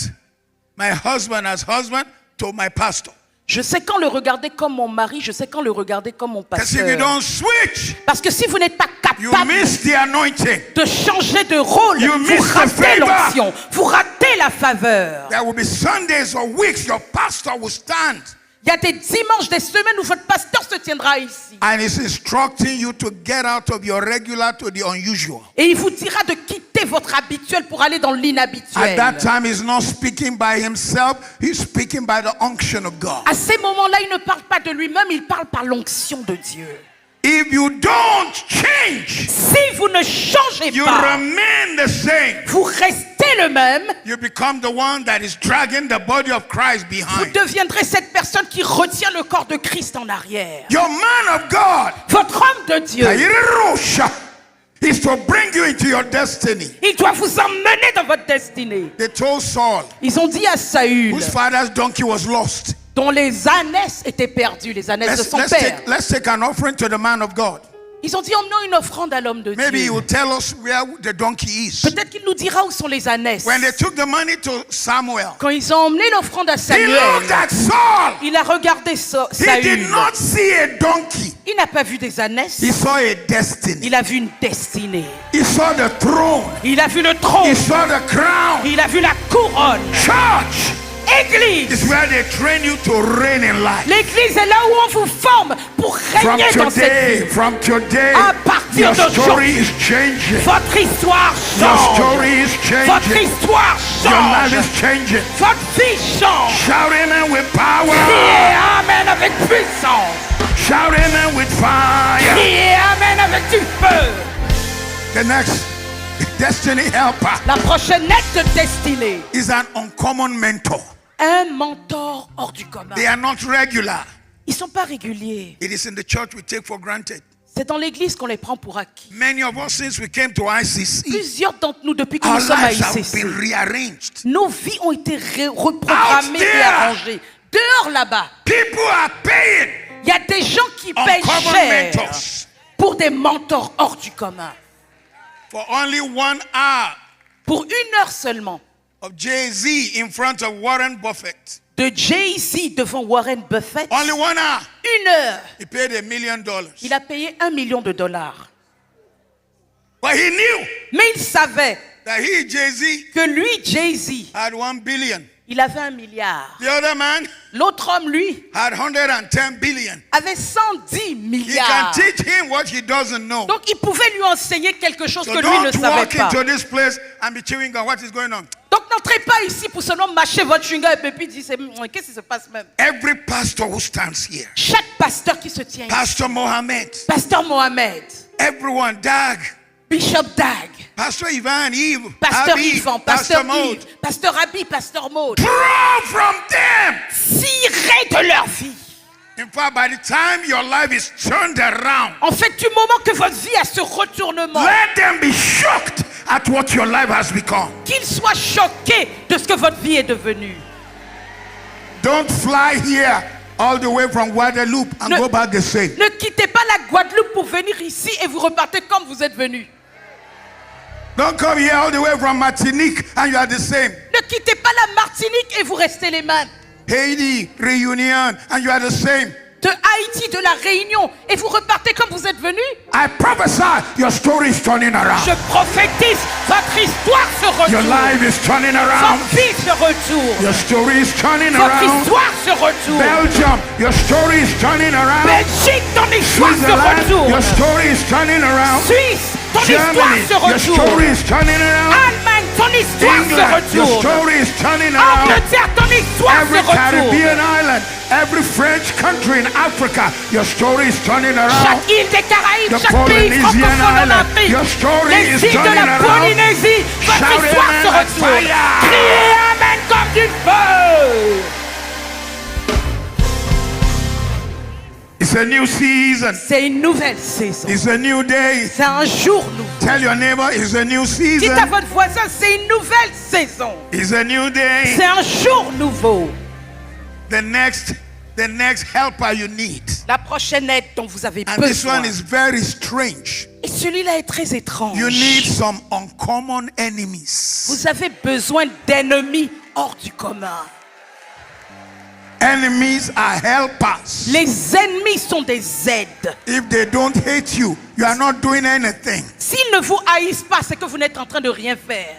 S3: my husband as husband to my pastor.
S2: Je sais quand le regarder comme mon mari, je sais quand le regarder comme mon
S3: Because if you
S2: pasteur.
S3: don't switch,
S2: Parce que si vous n'êtes pas
S3: you
S2: capable
S3: miss the anointing.
S2: de changer de rôle,
S3: You
S2: vous
S3: miss the
S2: ratez
S3: favor.
S2: l'onction, vous ratez la faveur.
S3: There will be Sundays or weeks your pastor will stand
S2: Il y a des dimanches, des semaines où votre pasteur se tiendra ici.
S3: and is instructing you to get out of your regular to the unusual.
S2: Et il vous dira de quitter votre habituel pour aller dans
S3: At
S2: l'inhabituel.
S3: that time, he's not speaking by himself, he's speaking by the unction of God.
S2: À ces moments-là, il ne parle pas de lui-même, il parle par l'onction de Dieu.
S3: If you don't change,
S2: Si vous ne changez
S3: you
S2: pas,
S3: remain the same.
S2: vous restez le même,
S3: You become the one that is dragging the body of Christ
S2: vous
S3: behind.
S2: deviendrez cette personne qui retient le corps de Christ en arrière.
S3: Your man of God,
S2: Votre homme de Dieu,
S3: is to bring you into your destiny.
S2: Il doit vous emmener dans votre destinée.
S3: They told Saul,
S2: Ils ont dit à Saül,
S3: whose father's donkey was lost,
S2: dont les ânesses étaient perdues, les ânesses de son père.
S3: let's take an offering to the man of God.
S2: Ils ont dit, emmenons une offrande à l'homme de
S3: Maybe he
S2: Dieu.
S3: will tell us where the donkey is.
S2: Peut-être qu'il nous dira où sont les ânesses.
S3: When they took the money to Samuel,
S2: Quand ils ont emmené l'offrande à
S3: he
S2: Samuel,
S3: looked at Saul.
S2: il a regardé
S3: He
S2: Saül.
S3: did not see a donkey.
S2: Il n'a pas vu des ânesses.
S3: He saw a destiny.
S2: Il a vu une destinée.
S3: He saw the throne.
S2: Il a vu le trône.
S3: He saw the crown.
S2: Il a vu la couronne.
S3: Church
S2: Église.
S3: is where they train you to reign in life.
S2: L'église est là où on vous forme pour régner dans cette vie.
S3: From today,
S2: À partir
S3: your
S2: d'aujourd'hui,
S3: story is changing.
S2: Votre histoire
S3: Your
S2: change.
S3: story is
S2: Votre
S3: changing.
S2: histoire
S3: Your life
S2: change.
S3: is changing.
S2: Votre vie change.
S3: Shout amen with power.
S2: Criez Amen avec puissance.
S3: Shout amen with fire.
S2: Criez Amen avec du feu.
S3: The next destiny helper
S2: La prochaine aide de destinée.
S3: is an uncommon mentor.
S2: Un mentor hors du commun.
S3: They are not regular.
S2: Ils ne sont pas réguliers.
S3: It is in the church we take for granted.
S2: C'est dans l'église qu'on les prend pour acquis.
S3: Many of us, since we came to ICC,
S2: Plusieurs d'entre nous, depuis que
S3: our
S2: nous sommes à
S3: lives have
S2: ICC,
S3: been rearranged.
S2: nos vies ont été reprogrammées
S3: Out
S2: et
S3: there.
S2: arrangées. Dehors là-bas,
S3: People are paying
S2: il y a des gens qui payent
S3: uncommon
S2: cher
S3: mentors
S2: pour des mentors hors du commun.
S3: for only 1 hour
S2: Pour 1 heure seulement,
S3: of Jay-Z in front of Warren Buffett.
S2: de Jay-Z devant Warren Buffett,
S3: Only 1 hour.
S2: 1 heure,
S3: He paid $1 million.
S2: il a payé $1 million.
S3: But he knew
S2: Mais il savait
S3: that he, Jay-Z,
S2: que lui, Jay-Z,
S3: had 1 billion.
S2: il avait 1 milliard.
S3: The other man
S2: L'autre homme, lui,
S3: had 110 billion.
S2: avait 110
S3: He can
S2: milliards.
S3: teach him what he doesn't know.
S2: Donc il pouvait lui enseigner quelque chose
S3: So
S2: que lui ne
S3: don't
S2: savait
S3: walk
S2: pas.
S3: into this place and be chewing on what is going on.
S2: Donc n'entrez pas ici pour seulement mâcher votre chewing-gum et puis dire qu'est-ce qui se passe même.
S3: Every pastor who stands here,
S2: Chaque pasteur qui se tient ici,
S3: Pastor Mohammed,
S2: Pasteur Mohamed,
S3: everyone, Dag,
S2: Bishop Dag,
S3: Pastor Ivan, Eve,
S2: Pasteur
S3: Abi,
S2: Yvan,
S3: Pastor
S2: Pasteur
S3: Maud,
S2: Yves, Pasteur Abi, Pasteur Maud,
S3: draw from them.
S2: tirez de leur vie.
S3: In fact, by the time your life is turned around,
S2: En fait, du moment que votre vie a ce retournement,
S3: let them be shocked at what your life has become.
S2: qu'ils soient choqués de ce que votre vie est devenue.
S3: Don't fly here all the way from Guadeloupe and
S2: Ne-
S3: go back the same.
S2: Ne quittez pas la Guadeloupe pour venir ici et vous repartez comme vous êtes venu.
S3: Don't come here all the way from Martinique and you are the same.
S2: Ne quittez pas la Martinique et vous restez les mêmes.
S3: Haiti, Reunion, and you are the same.
S2: De Haïti, de la Réunion, et vous repartez comme vous êtes venu.
S3: I prophesy your story is turning around.
S2: Je prophétise, votre histoire se
S3: Your
S2: retourne.
S3: life is turning around.
S2: Votre vie se retourne.
S3: Your story is turning
S2: Votre
S3: around.
S2: histoire se retourne.
S3: Belgium, your story is turning around.
S2: Belgique, ton histoire se
S3: Switzerland,
S2: retourne.
S3: your story is turning around.
S2: Suisse, ton histoire
S3: Germany,
S2: se
S3: your
S2: retourne.
S3: story is turning around.
S2: Allemagne, ton histoire se
S3: England, your
S2: retourne.
S3: story is turning around.
S2: Angleterre, ton histoire
S3: Every
S2: se retourne.
S3: Caribbean island, every French country in Africa, your story is turning around.
S2: Chaque île des Caraïbes,
S3: The
S2: chaque pays
S3: Polynesian
S2: francophone en
S3: island,
S2: Afrique,
S3: your story
S2: les
S3: is
S2: îles de
S3: turning
S2: la
S3: around.
S2: Polynésie, votre
S3: Shout
S2: histoire
S3: amen
S2: se
S3: like
S2: retourne.
S3: fire.
S2: Criez Amen comme du feu.
S3: It's a new season.
S2: C'est une nouvelle saison.
S3: It's a new day.
S2: C'est un jour nouveau.
S3: Tell your neighbor it's a new
S2: Dites à
S3: season.
S2: votre voisin, c'est une nouvelle saison.
S3: It's a new day.
S2: C'est un jour nouveau.
S3: The next helper you need.
S2: La prochaine aide dont vous avez
S3: And this
S2: besoin.
S3: one is very strange.
S2: Et celui-là est très étrange.
S3: You need some uncommon enemies.
S2: Vous avez besoin d'ennemis hors du commun.
S3: Enemies are helpers.
S2: Les ennemis sont des aides.
S3: If they don't hate you, you are not doing anything.
S2: S'ils ne vous haïssent pas, c'est que vous n'êtes en train de rien faire.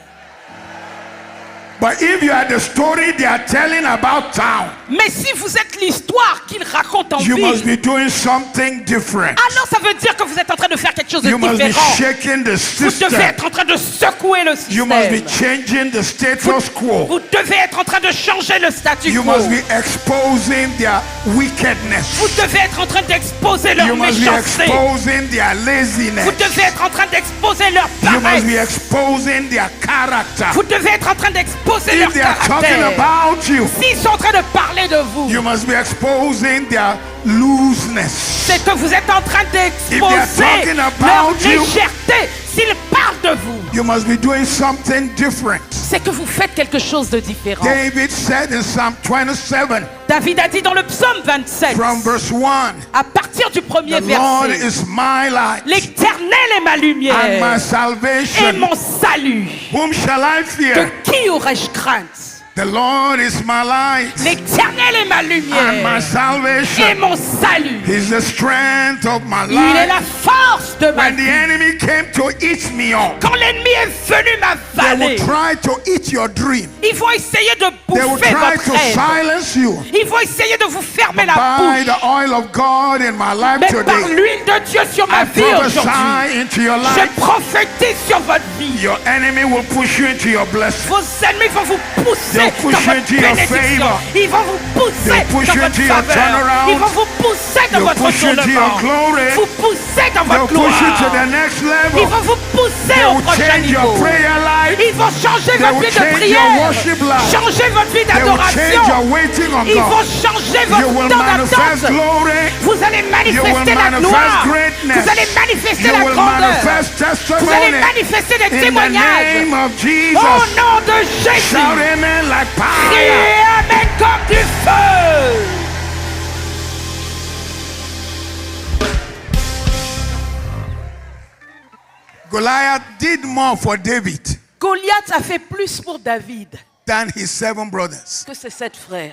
S3: But if you are the story they are telling about town,
S2: Mais si vous êtes l'histoire qu'ils racontent en
S3: you must
S2: ville,
S3: be doing something different.
S2: alors ça veut dire que vous êtes en train de faire quelque chose de
S3: You must be
S2: différent.
S3: shaking the
S2: Vous devez
S3: system.
S2: être en train de secouer le
S3: You must be
S2: système.
S3: changing the status quo.
S2: Vous devez être en train de changer le statu
S3: You
S2: quo.
S3: must be exposing their wickedness.
S2: Vous devez être en train d'exposer leur
S3: You must be
S2: méchanceté.
S3: exposing their laziness.
S2: Vous devez être en train d'exposer leur
S3: You must be
S2: paresse.
S3: exposing their character.
S2: Vous devez être en train d'exposer leur
S3: If they are talking
S2: caractère.
S3: about you,
S2: S'ils sont en train de parler parler de vous.
S3: You must be exposing their looseness.
S2: C'est que vous êtes en train d'exposer
S3: talking
S2: leur
S3: about you,
S2: légèreté. S'ils parlent de vous,
S3: You must be doing something different.
S2: c'est que vous faites quelque chose de différent.
S3: David said in Psalm 27,
S2: David a dit dans le psaume 27,
S3: from verse 1,
S2: à partir du premier
S3: the Lord
S2: verset,
S3: is my light
S2: l'Éternel est ma
S3: and my
S2: lumière et
S3: salvation.
S2: mon salut.
S3: Whom shall I
S2: De
S3: fear?
S2: qui aurais-je crainte?
S3: The Lord is my light
S2: L'Éternel est ma
S3: and my
S2: lumière et
S3: salvation.
S2: mon salut.
S3: He's the strength of my
S2: Il est la
S3: life.
S2: force de ma
S3: When the
S2: vie.
S3: enemy came to eat me up,
S2: Quand l'ennemi est venu
S3: they will
S2: m'avaler,
S3: try to eat your dream.
S2: ils vont essayer de
S3: They will
S2: bouffer
S3: try
S2: votre
S3: to
S2: rêve.
S3: silence you.
S2: Ils vont essayer de vous fermer la
S3: By
S2: bouche.
S3: the oil of God in my life
S2: Mais par
S3: today,
S2: l'huile de Dieu sur ma
S3: I
S2: vie aujourd'hui,
S3: prophesy into your
S2: je
S3: life.
S2: prophétise sur votre vie.
S3: Your enemy will push you into your blessing.
S2: Vos ennemis vont vous pousser
S3: They'll push
S2: dans
S3: you
S2: votre
S3: into your
S2: bénédiction.
S3: favor.
S2: Ils vont vous pousser
S3: They'll push
S2: dans
S3: you
S2: votre
S3: into your
S2: faveur.
S3: turnaround.
S2: Ils vont vous pousser dans
S3: They'll
S2: votre
S3: push you into your
S2: retournement.
S3: glory.
S2: Vous pousser dans
S3: They'll
S2: votre
S3: push you to the
S2: gloire.
S3: next
S2: Ils
S3: level.
S2: vont vous pousser
S3: They
S2: au
S3: will
S2: prochain
S3: change your
S2: niveau.
S3: prayer life.
S2: Ils vont changer
S3: They
S2: votre
S3: will
S2: vie de
S3: change your
S2: prière.
S3: worship life.
S2: Changer votre vie
S3: They will change
S2: d'adoration.
S3: your waiting on
S2: Ils vont
S3: God.
S2: changer
S3: You
S2: votre
S3: will
S2: temps
S3: manifest
S2: d'attente.
S3: glory.
S2: Vous allez
S3: You will
S2: manifester la
S3: manifest
S2: gloire.
S3: greatness.
S2: Vous allez manifester
S3: You
S2: la
S3: will
S2: grandeur.
S3: manifest
S2: Vous allez
S3: testimony.
S2: manifester des
S3: In the
S2: témoignages.
S3: name of
S2: Au
S3: Jesus.
S2: nom de Jésus.
S3: Shout amen like
S2: Criez
S3: fire.
S2: amen comme du feu.
S3: Goliath did more for David
S2: Goliath a fait plus pour David
S3: than his 7 brothers.
S2: que ses 7 frères.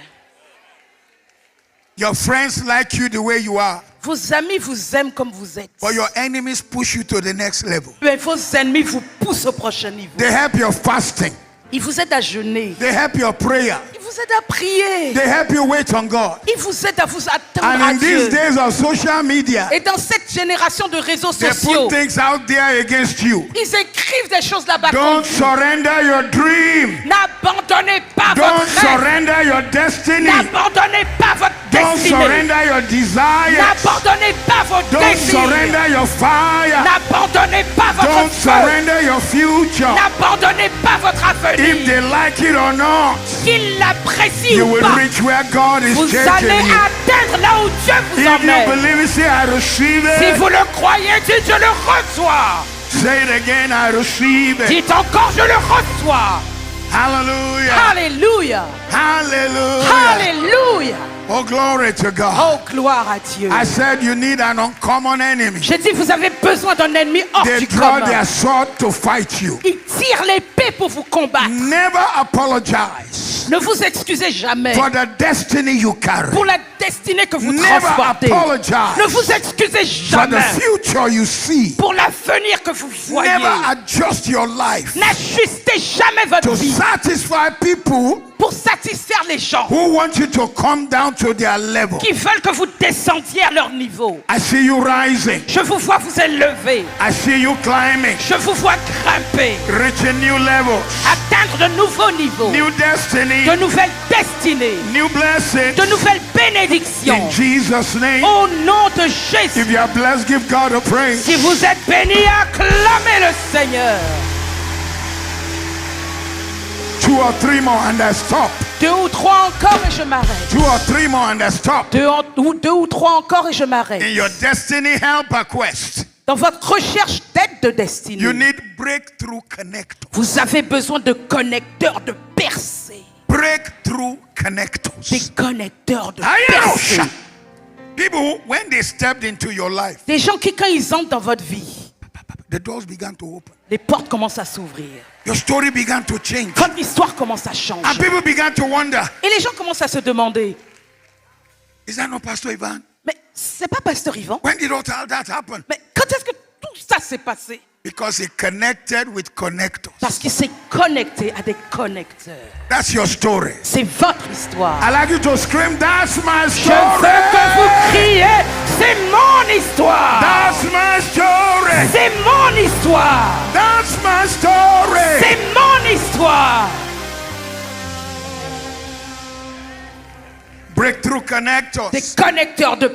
S3: Your friends like you the way you are,
S2: Vos amis vous aiment comme vous êtes.
S3: but your enemies push you to the next level.
S2: Mais vos ennemis vous poussent au prochain niveau.
S3: They help your fasting.
S2: Ils vous aident à jeûner.
S3: They help your prayer.
S2: Ils vous aident à prier.
S3: They help you wait on God.
S2: Ils vous aident à vous attendre
S3: And
S2: à
S3: in
S2: Dieu.
S3: these days of social media,
S2: Et dans cette génération de réseaux
S3: they
S2: sociaux,
S3: put things out there against you.
S2: ils écrivent des choses là-bas
S3: Don't
S2: contre vous.
S3: surrender your dream.
S2: N'abandonnez pas
S3: Don't
S2: votre rêve.
S3: surrender your destiny.
S2: N'abandonnez pas votre
S3: Don't
S2: destinée.
S3: surrender your desires.
S2: N'abandonnez pas vos
S3: Don't
S2: désirs.
S3: surrender your fire.
S2: N'abandonnez pas
S3: Don't
S2: votre feu.
S3: surrender your future.
S2: N'abandonnez pas votre
S3: If
S2: avenir.
S3: they like it or not,
S2: Qu'il l'apprécie
S3: you
S2: ou
S3: will
S2: pas,
S3: reach where God is
S2: vous
S3: taking
S2: allez
S3: you.
S2: atteindre là où Dieu vous
S3: If you
S2: emmène.
S3: believe it, say, I receive
S2: Si
S3: it.
S2: vous le croyez, dites je le reçois.
S3: Say it again, I receive it.
S2: Dites encore je le reçois.
S3: Hallelujah.
S2: Alléluia.
S3: Hallelujah.
S2: Alléluia.
S3: Oh, glory to God.
S2: Oh, gloire à Dieu.
S3: I said you need an uncommon enemy.
S2: J'ai dit, vous avez besoin d'un ennemi hors
S3: They
S2: du
S3: draw
S2: commun.
S3: their sword to fight you.
S2: Il tire l'épée pour vous combattre.
S3: Never apologize
S2: Ne vous excusez jamais
S3: for the destiny you carry.
S2: pour la destinée que vous
S3: Never
S2: transportez. Ne
S3: apologize
S2: vous excusez
S3: for the
S2: jamais
S3: future you see.
S2: pour l'avenir que vous voyez.
S3: Never adjust your life
S2: N'ajustez jamais votre
S3: to
S2: vie
S3: satisfy people
S2: pour satisfaire les gens
S3: who want you to come down to their level.
S2: qui veulent que vous descendiez à leur niveau.
S3: I see you rising.
S2: Je vous vois vous élever.
S3: I see you climbing,
S2: Je vous vois grimper,
S3: reaching new levels,
S2: atteindre de nouveaux niveaux,
S3: new destiny,
S2: de nouvelles destinées,
S3: new blessings.
S2: de nouvelles bénédictions.
S3: In Jesus' name.
S2: Au nom de Jésus.
S3: If you are blessed, give God a praise.
S2: Si vous êtes bénis, acclamez le Seigneur.
S3: 2 or 3 more and I stop.
S2: 2 ou 3 encore et je m'arrête.
S3: 2 or 3 more and I stop.
S2: 2 ou 3 encore et je m'arrête.
S3: In your destiny helper quest,
S2: Dans votre recherche d'aide de destinée,
S3: you need breakthrough connectors.
S2: vous avez besoin de connecteurs de percée.
S3: Breakthrough connectors.
S2: Des connecteurs de
S3: Ayosha.
S2: percée.
S3: People, when they stepped into your life,
S2: Des gens qui, quand ils entrent dans votre vie,
S3: the doors began to open.
S2: les portes commencent à s'ouvrir.
S3: Your story began to change.
S2: Votre histoire commence à changer.
S3: And people began to wonder,
S2: Et les gens commencent à se demander,
S3: is that not Pastor Ivan?
S2: mais c'est pas Pasteur Yvan?
S3: When did all that happen?
S2: Mais quand est-ce que tout ça s'est passé?
S3: Because he connected with connectors.
S2: Parce qu'il s'est connecté à des connecteurs.
S3: That's your story.
S2: C'est votre histoire.
S3: I like you to scream, that's my
S2: Je
S3: story.
S2: veux que vous criez, c'est mon histoire.
S3: That's my story.
S2: C'est mon histoire.
S3: That's my story.
S2: C'est mon histoire.
S3: Breakthrough connectors.
S2: Des connecteurs de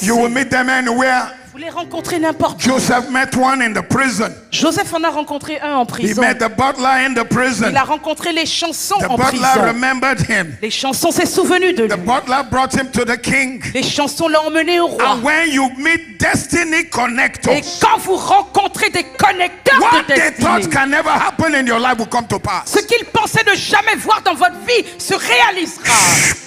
S3: You will
S2: percée.
S3: meet them anywhere.
S2: voulez rencontrer n'importe qui.
S3: Joseph met one in the prison.
S2: Joseph en a rencontré un en
S3: He
S2: prison.
S3: met the butler in the prison.
S2: Il a rencontré les chansons
S3: The
S2: en
S3: butler
S2: prison.
S3: remembered him.
S2: Les chansons s'est souvenu de
S3: The
S2: lui.
S3: butler brought him to the king.
S2: Les chansons l'ont emmené au roi.
S3: And when you meet destiny
S2: Et
S3: connectors,
S2: quand vous rencontrez des connecteurs
S3: what
S2: de
S3: they thought
S2: destinée,
S3: can never happen in your life will come to pass.
S2: ce qu'ils pensaient ne jamais voir dans votre vie se réalisera.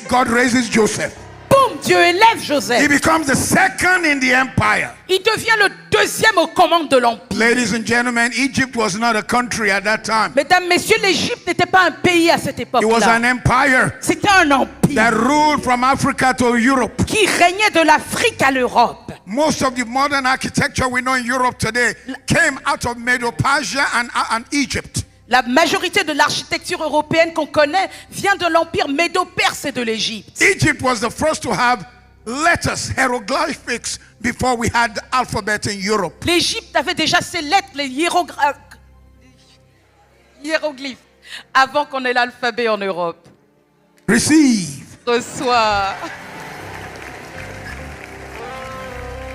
S3: God raises Joseph.
S2: Boum, Dieu élève
S3: He
S2: Joseph.
S3: becomes the second in the empire.
S2: Il devient le deuxième aux commandes de l'Empire.
S3: Ladies and gentlemen, Egypt was not a country at that time.
S2: Mesdames, messieurs, l'Égypte n'était pas un pays à cette
S3: It was
S2: époque-là.
S3: an empire
S2: C'était un
S3: that
S2: empire
S3: ruled from Africa to Europe.
S2: qui régnait de l'Afrique à l'Europe.
S3: Most of the modern architecture we know in Europe today came out of Medo-Persia and Egypt.
S2: La majorité de l'architecture européenne qu'on connaît vient de l'empire médo-perse et de l'Égypte.
S3: Egypt was the first to have letters, hieroglyphics, before we had the alphabet in Europe.
S2: L'Égypte avait déjà ses lettres, les hiéroglyphes, avant qu'on ait l'alphabet en Europe.
S3: Receive.
S2: Reçois.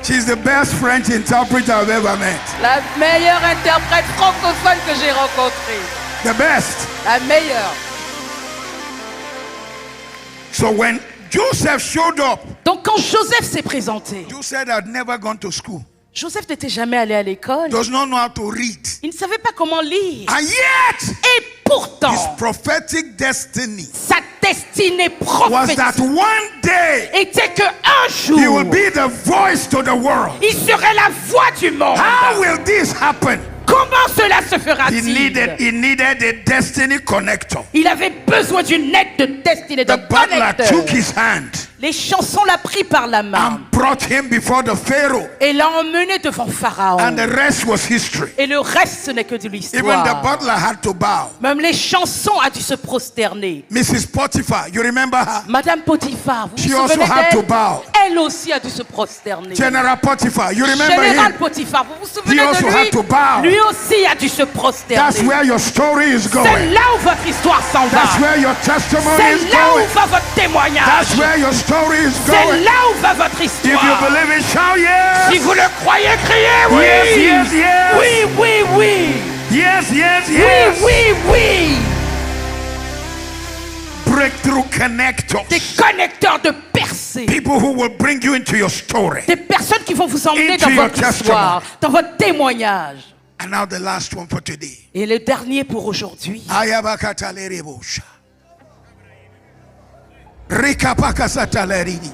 S3: She's the best French interpreter I've ever met.
S2: La meilleure interprète francophone que j'ai rencontrée.
S3: The best.
S2: La meilleure.
S3: So when Joseph showed up,
S2: Donc quand Joseph s'est présenté,
S3: Joseph said, I'd never gone to school.
S2: Joseph n'était jamais allé à l'école.
S3: Does not know how to read.
S2: Il ne savait pas comment lire.
S3: And yet,
S2: Et pourtant,
S3: his prophetic destiny
S2: sa destinée
S3: was that
S2: prophétique
S3: one day
S2: était que un
S3: he will
S2: jour,
S3: be the voice to the world.
S2: il serait la voix du monde.
S3: How will this happen?
S2: Comment cela se
S3: He
S2: fera-t-il?
S3: needed a destiny connector.
S2: Il avait besoin d'une aide de destinée, de
S3: The butler
S2: connecteur.
S3: took his hand
S2: Les chansons l'a pris par la main
S3: and brought him before the Pharaoh,
S2: et l'a emmené devant Pharaon.
S3: and the rest was history.
S2: Et le reste, ce n'est que de
S3: Even the
S2: l'histoire.
S3: butler had to bow.
S2: Même les chansons a dû se prosterner.
S3: Mrs. Potiphar, you remember her?
S2: Madame Potiphar, vous
S3: She
S2: vous
S3: also
S2: souvenez
S3: had to
S2: d'elle?
S3: bow.
S2: Elle aussi a dû se prosterner.
S3: General Potiphar, you remember
S2: Général
S3: him?
S2: Potiphar, vous vous souvenez
S3: He also
S2: de
S3: had to bow.
S2: lui? Lui aussi a dû se
S3: That's
S2: prosterner.
S3: where your story is
S2: C'est
S3: going.
S2: là où votre histoire s'en va.
S3: That's where your testimony
S2: C'est
S3: is
S2: là où
S3: going.
S2: va votre témoignage.
S3: That's where your story is
S2: C'est
S3: going.
S2: là où va votre
S3: If you
S2: histoire.
S3: believe it, shout yes.
S2: Si vous le croyez, criez oui.
S3: Yes, yes, yes.
S2: Oui, oui, oui.
S3: Yes, yes,
S2: Oui,
S3: yes.
S2: oui, oui.
S3: Breakthrough connectors.
S2: Des connecteurs de percée.
S3: People who will bring you into your story.
S2: Des personnes qui vont vous emmener
S3: Into
S2: dans
S3: your
S2: votre histoire, dans votre témoignage.
S3: And now the last one for today.
S2: Et le dernier pour aujourd'hui.
S3: Ayabakataleribosha. Rikapakasataleridi.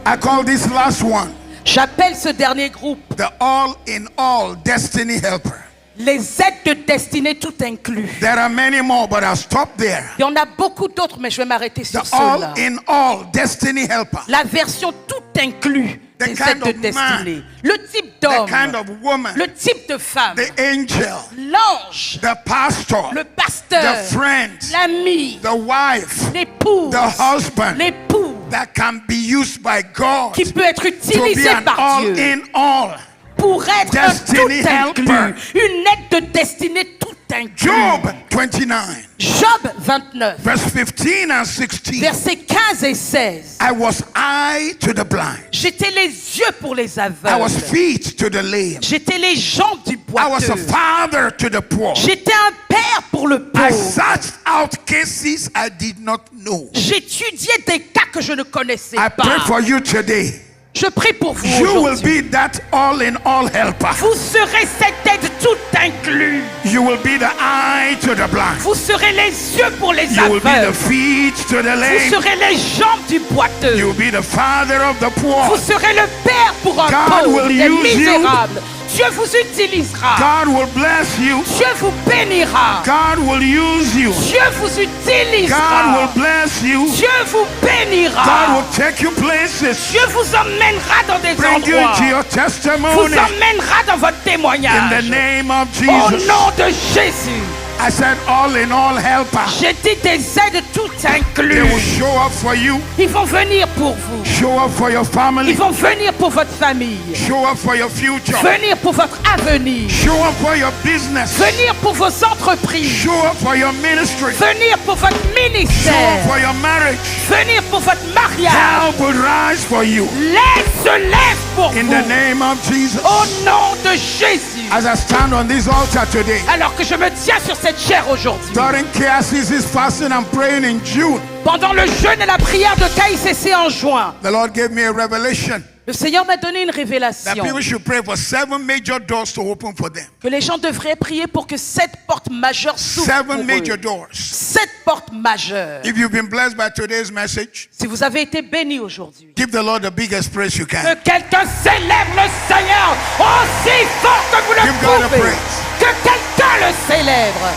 S3: I call this last one
S2: J'appelle ce dernier groupe
S3: the all-in-all destiny helper.
S2: les aides de destinée tout inclus.
S3: There are many more, but I'll stop there.
S2: Il y en a beaucoup d'autres, mais je vais m'arrêter
S3: The
S2: sur ceux-là.
S3: all-in-all destiny helper.
S2: La version tout inclus
S3: The
S2: des
S3: kind
S2: aides de
S3: of man.
S2: destinée. Le type
S3: The
S2: d'homme,
S3: kind of woman,
S2: le type de femme,
S3: the angel,
S2: l'ange,
S3: the pastor,
S2: le pasteur,
S3: the friend,
S2: l'ami,
S3: the wife,
S2: l'épouse,
S3: the husband
S2: l'époux,
S3: that can be used by God
S2: qui peut être
S3: to be
S2: utilisé
S3: an
S2: par Dieu
S3: all-in-all.
S2: pour être un
S3: Destiny
S2: tout inclus,
S3: helper.
S2: une aide de destinée tout inclus.
S3: Job 29,
S2: Job 29,
S3: verse 15 and 16.
S2: versets 15 et 16.
S3: I was eye to the blind.
S2: J'étais les yeux pour les
S3: I was
S2: aveugles.
S3: feet to the lame.
S2: J'étais les jambes du
S3: I was a
S2: boiteux.
S3: father to the poor.
S2: J'étais un père pour le
S3: I
S2: pauvre.
S3: searched out cases I did not know.
S2: J'étudiais des cas que je ne connaissais
S3: I pray
S2: pas.
S3: for you today.
S2: Je prie pour vous
S3: You will
S2: aujourd'hui.
S3: be that all-in-all helper.
S2: Vous serez cette aide tout inclus.
S3: You will be the eye to the blind.
S2: Vous serez les yeux pour les
S3: You will be the
S2: aveugles.
S3: feet to the
S2: Vous
S3: lame.
S2: serez les jambes du boiteux.
S3: You will be the father of the poor.
S2: Vous serez le père pour un
S3: God
S2: pauvre,
S3: will
S2: des
S3: use you.
S2: misérables. Dieu vous utilisera.
S3: God will bless you.
S2: Dieu vous bénira.
S3: God will use you.
S2: Dieu vous
S3: God
S2: utilisera.
S3: will bless you.
S2: Dieu vous
S3: God
S2: bénira.
S3: will take you places.
S2: Dieu vous emmènera dans des
S3: Bring you
S2: endroits.
S3: into your
S2: Vous
S3: testimony.
S2: emmènera dans votre
S3: In
S2: témoignage.
S3: the name of
S2: Au
S3: Jesus.
S2: nom de Jésus.
S3: I said all-in-all helper.
S2: J'ai dit des aides tout
S3: They
S2: inclus.
S3: will show up for you.
S2: Ils vont venir pour vous.
S3: Show up for your
S2: Ils
S3: family.
S2: vont venir pour votre famille.
S3: Show up for your future.
S2: Venir pour votre avenir.
S3: Show up for your business.
S2: Venir pour vos entreprises.
S3: Show up for your ministry.
S2: Venir pour votre
S3: Show up
S2: ministère.
S3: for your marriage.
S2: Venir pour votre mariage.
S3: Help will rise for you.
S2: L'aide se lève pour
S3: In
S2: vous.
S3: the name of Jesus.
S2: Au nom de Jésus.
S3: As I stand on this altar today,
S2: Alors que je me tiens sur cette chair aujourd'hui,
S3: during KICC's fasting and praying in June,
S2: pendant le jeûne et la prière de KICC en juin,
S3: the Lord gave me a revelation
S2: le Seigneur m'a donné une
S3: that
S2: révélation.
S3: people should pray for 7 major doors to open for them.
S2: Que les gens devraient prier pour que 7 portes majeures s'ouvrent
S3: 7
S2: pour
S3: major
S2: eux.
S3: doors.
S2: 7 portes majeures.
S3: If you've been blessed by today's message,
S2: Si vous avez été bénis aujourd'hui,
S3: give the Lord the biggest praise you
S2: que
S3: can.
S2: quelqu'un célèbre le Seigneur aussi fort que vous le
S3: Give God a
S2: pouvez.
S3: praise.
S2: Que quelqu'un le célèbre.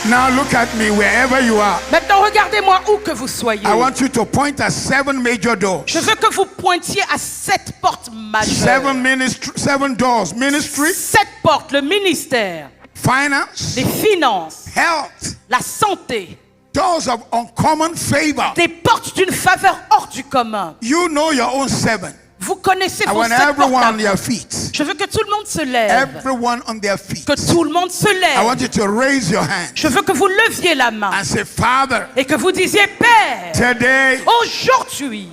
S3: Now look at me wherever you are.
S2: Maintenant, regardez-moi où que vous soyez.
S3: I want you to point at 7 major doors.
S2: Je veux que vous pointiez à 7 portes majeures.
S3: 7 doors. Ministry,
S2: 7 portes, le ministère,
S3: finance,
S2: les finances,
S3: health,
S2: la santé,
S3: doors of uncommon favor.
S2: des portes d'une faveur hors du commun.
S3: You know your own 7.
S2: Vous connaissez
S3: I
S2: vos
S3: want
S2: 7 portes
S3: everyone
S2: à
S3: on
S2: vous.
S3: their feet.
S2: Je veux que tout le monde se lève.
S3: Everyone on their feet.
S2: Que tout le monde se
S3: I
S2: lève.
S3: want you to raise your hand
S2: Je veux que vous leviez la main
S3: and say, Father,
S2: et que vous disiez, Père,
S3: today
S2: aujourd'hui,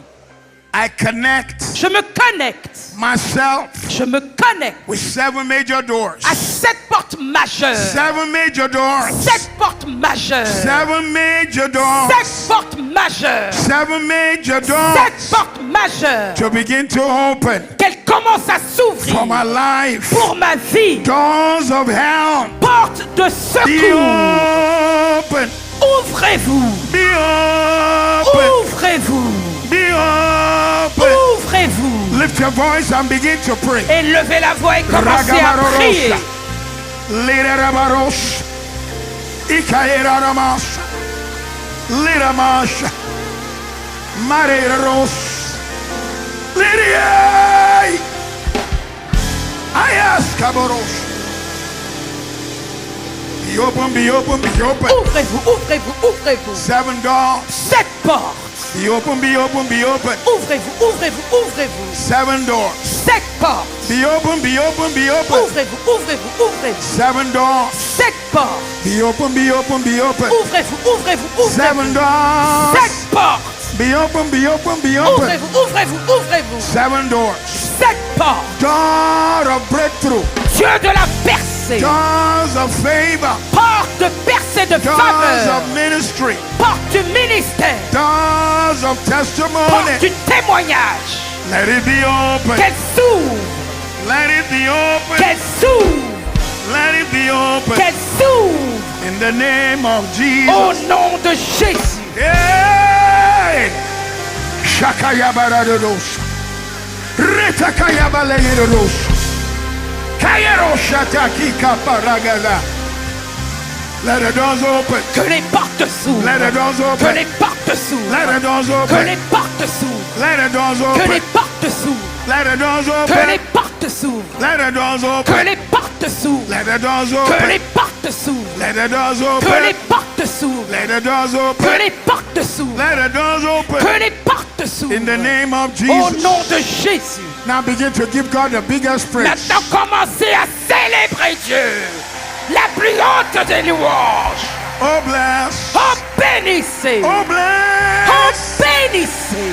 S3: I connect
S2: je me connecte.
S3: myself
S2: Je me connecte
S3: with 7 major doors.
S2: à 7 portes majeures.
S3: 7 major doors.
S2: 7 portes majeures.
S3: 7 major doors.
S2: 7 portes majeures.
S3: 7 major
S2: 7
S3: doors
S2: portes majeures.
S3: to begin to open
S2: Qu'elles commencent à
S3: for
S2: s'ouvrir
S3: my life.
S2: pour ma vie.
S3: Doors of hell,
S2: Portes de
S3: be
S2: secours.
S3: open,
S2: Ouvrez-vous.
S3: be open,
S2: Ouvrez-vous.
S3: be open.
S2: Ouvrez-vous.
S3: Lift your voice and begin to pray.
S2: Et levez la voix et commencez à prier.
S3: Ragamarorosha, Lirarabarosh, Ikairaramas, Liramash, Mareros, Lidiai, Ayaskaboros. Be open, be open, be open.
S2: Ouvrez-vous, ouvrez-vous, ouvrez-vous.
S3: 7 doors.
S2: 7 portes.
S3: Be open, be open, be open.
S2: Ouvrez-vous, ouvrez-vous, ouvrez-vous.
S3: 7 doors.
S2: 7 portes.
S3: Be open, be open, be open.
S2: Ouvrez-vous, ouvrez-vous, ouvrez-vous.
S3: 7 doors.
S2: 7 portes.
S3: Be open, be open, be open.
S2: Ouvrez-vous, ouvrez-vous,
S3: 7
S2: ouvrez-vous.
S3: doors.
S2: 7 portes.
S3: Be open, be open, be open.
S2: Ouvrez-vous, ouvrez-vous, ouvrez-vous.
S3: 7 doors.
S2: 7 portes.
S3: Door of breakthrough.
S2: Dieu de la percée.
S3: Doors of favor.
S2: Porte de percée de
S3: Doors
S2: faveur.
S3: of ministry.
S2: Porte du ministère.
S3: Doors of
S2: Porte
S3: testimony.
S2: du témoignage.
S3: Let it be open.
S2: Qu'elle s'ouvre.
S3: Let it be open.
S2: Qu'elle s'ouvre.
S3: Let it be open.
S2: Qu'elle s'ouvre.
S3: In the name of Jesus.
S2: Au nom de Jésus.
S3: Hey! Shakayabarados. Retakayabaleros. Kayero shataki kaparagala. Let the doors open.
S2: Que les portes s'ouvrent.
S3: Let the doors
S2: Que
S3: open.
S2: les portes s'ouvrent.
S3: Let the doors
S2: Que les
S3: open.
S2: portes s'ouvrent.
S3: Let the doors
S2: Que les
S3: open.
S2: portes s'ouvrent.
S3: Let the doors
S2: Que les
S3: open.
S2: portes s'ouvrent.
S3: Let the doors
S2: Que
S3: open.
S2: les portes s'ouvrent.
S3: Let the doors
S2: Que les
S3: open.
S2: portes s'ouvrent.
S3: Let the doors
S2: Que les
S3: open.
S2: portes s'ouvrent.
S3: Let the doors
S2: Que
S3: open.
S2: les portes s'ouvrent.
S3: Let the doors open.
S2: Que les portes
S3: In the
S2: s'ouvrent.
S3: name of
S2: Au
S3: Jesus.
S2: nom de Jésus.
S3: Now begin to give God the biggest praise.
S2: Maintenant, commencez à célébrer Dieu. La plus haute des louanges.
S3: Oh bless.
S2: Oh, bénissez.
S3: Oh
S2: Oh,
S3: bless.
S2: bénissez.